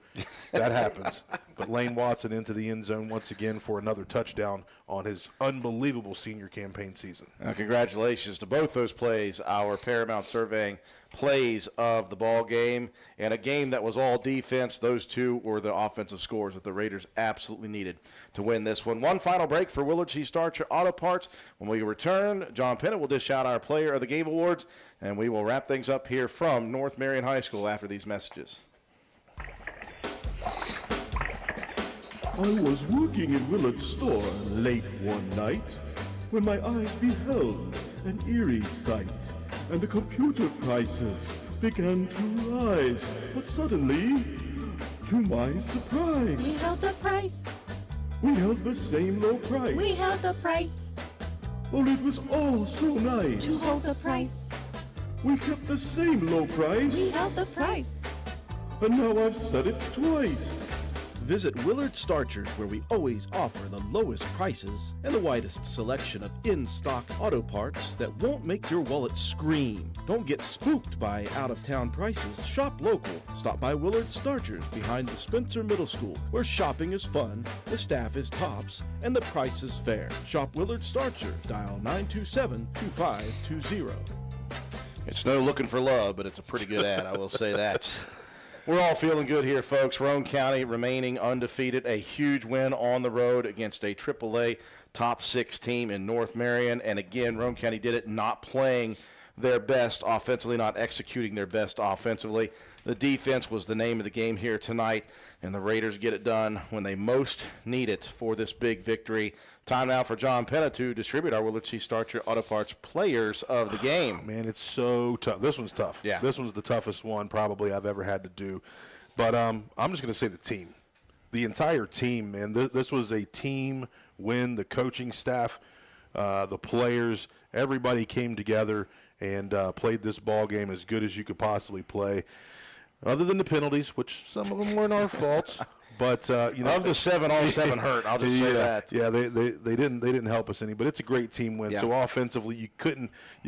That happens. But Lane Watson into the end zone once again for another touchdown on his unbelievable senior campaign season. Congratulations to both those plays, our Paramount Surveying plays of the ball game. And a game that was all defense. Those 2 were the offensive scores that the Raiders absolutely needed to win this one. One final break for Willard C. Starcher Auto Parts. When we return, John Pennant will dish out our Player of the Game awards, and we will wrap things up here from North Marion High School after these messages. I was working in Willard's store late one night when my eyes beheld an eerie sight, and the computer prices began to rise. But suddenly, to my surprise, We held the price. we held the same low price. We held the price. Only it was all so nice. To hold the price. We kept the same low price. We held the price. And now I've said it twice. Visit Willard Starchers, where we always offer the lowest prices and the widest selection of in-stock auto parts that won't make your wallet scream. Don't get spooked by out-of-town prices. Shop local. Stop by Willard Starchers behind the Spencer Middle School, where shopping is fun, the staff is tops, and the price is fair. Shop Willard Starchers. Dial 927-2520. It's no looking for love, but it's a pretty good ad, I will say that. We're all feeling good here, folks. Roane County remaining undefeated. A huge win on the road against a AAA top 6 team in North Marion. And again, Roane County did it not playing their best offensively, not executing their best offensively. The defense was the name of the game here tonight, and the Raiders get it done when they most need it for this big victory. Time now for John Penna to distribute our Willard C. Starcher Auto Parts Players of the Game. Man, it's so tough. This one's tough. Yeah. This one's the toughest one probably I've ever had to do. But I'm just going to say the team. The entire team, man. This was a team win. The coaching staff, the players, everybody came together and played this ball game as good as you could possibly play. Other than the penalties, which some of them weren't our fault. But you know, of the 7, all 7 hurt. I'll just say that. Yeah, they didn't help us any. But it's a great team win. Yeah. So offensively, you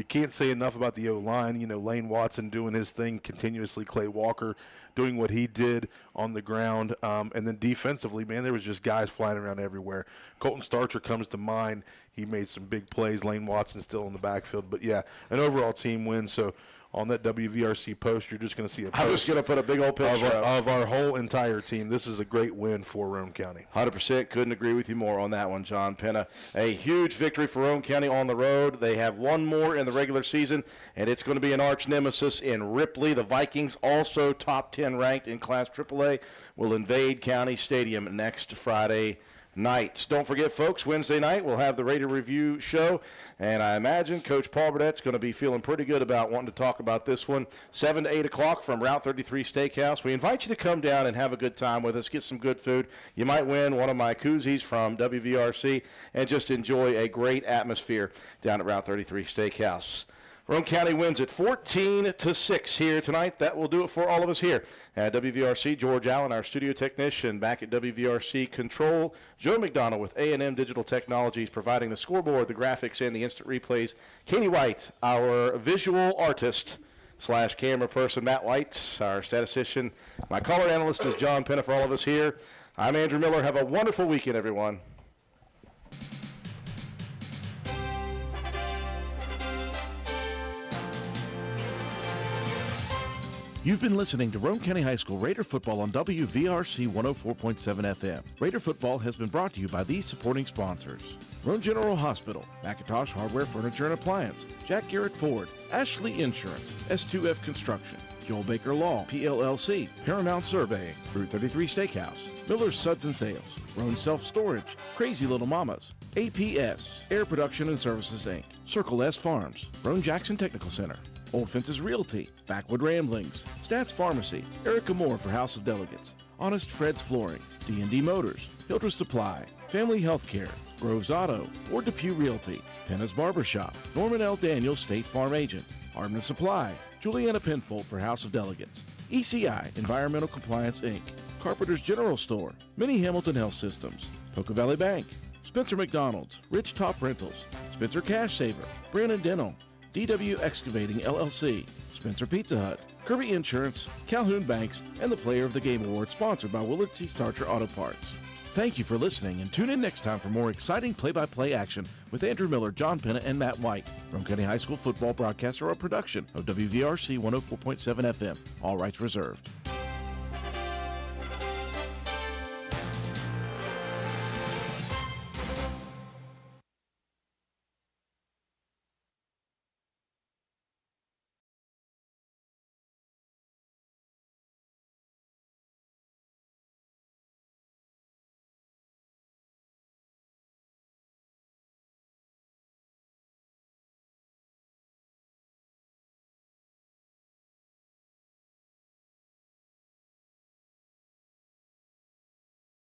can't say enough about the O-line. You know, Lane Watson doing his thing continuously. Clay Walker doing what he did on the ground. And then defensively, man, there was just guys flying around everywhere. Colton Starcher comes to mind. He made some big plays. Lane Watson still in the backfield. But yeah, an overall team win. So on that WVRC post, you're just going to see a post. I'm just going to put a big old picture of our whole entire team. This is a great win for Roane County. 100%. Couldn't agree with you more on that one, John Penna. A huge victory for Roane County on the road. They have one more in the regular season, and it's going to be an arch nemesis in Ripley. The Vikings, also top 10 ranked in Class AAA, will invade County Stadium next Friday night. Don't forget, folks, Wednesday night we'll have the Raider Review show, and I imagine Coach Paul Burdett's going to be feeling pretty good about wanting to talk about this one. 7 to 8 o'clock from Route 33 Steakhouse. We invite you to come down and have a good time with us, get some good food. You might win one of my koozies from WVRC and just enjoy a great atmosphere down at Route 33 Steakhouse. Roane County wins at 14-6 here tonight. That will do it for all of us here at WVRC. George Allen, our studio technician, back at WVRC Control. Joe McDonald with A&M Digital Technologies, providing the scoreboard, the graphics, and the instant replays. Katie White, our visual artist / camera person. Matt White, our statistician. My color analyst is John Penna for all of us here. I'm Andrew Miller. Have a wonderful weekend, everyone. You've been listening to Roane County High School Raider Football on WVRC 104.7 FM. Raider Football has been brought to you by these supporting sponsors: Roane General Hospital, McIntosh Hardware, Furniture and Appliance, Jack Garrett Ford, Ashley Insurance, S2F Construction, Joel Baker Law, PLLC, Paramount Surveying, Route 33 Steakhouse, Miller's Suds and Sales, Roane Self Storage, Crazy Little Mamas, APS, Air Production and Services Inc., Circle S Farms, Roane Jackson Technical Center, Old Fences Realty, Backwood Ramblings, Stats Pharmacy, Erica Moore for House of Delegates, Honest Fred's Flooring, D&D Motors, Hildreth Supply, Family Healthcare, Groves Auto, or Depew Realty, Penna's Barbershop, Norman L. Daniels State Farm Agent, Hardman Supply, Juliana Penfold for House of Delegates, ECI Environmental Compliance Inc., Carpenter's General Store, Mini Hamilton Health Systems, Poca Valley Bank, Spencer McDonald's, Rich Top Rentals, Spencer Cash Saver, Brandon Dental, DW Excavating LLC, Spencer Pizza Hut, Kirby Insurance, Calhoun Banks, and the Player of the Game Award, sponsored by Willard C. Starcher Auto Parts. Thank you for listening, and tune in next time for more exciting play-by-play action with Andrew Miller, John Penna, and Matt White. Roane County High School football broadcasts are a production of WVRC 104.7 FM. All rights reserved.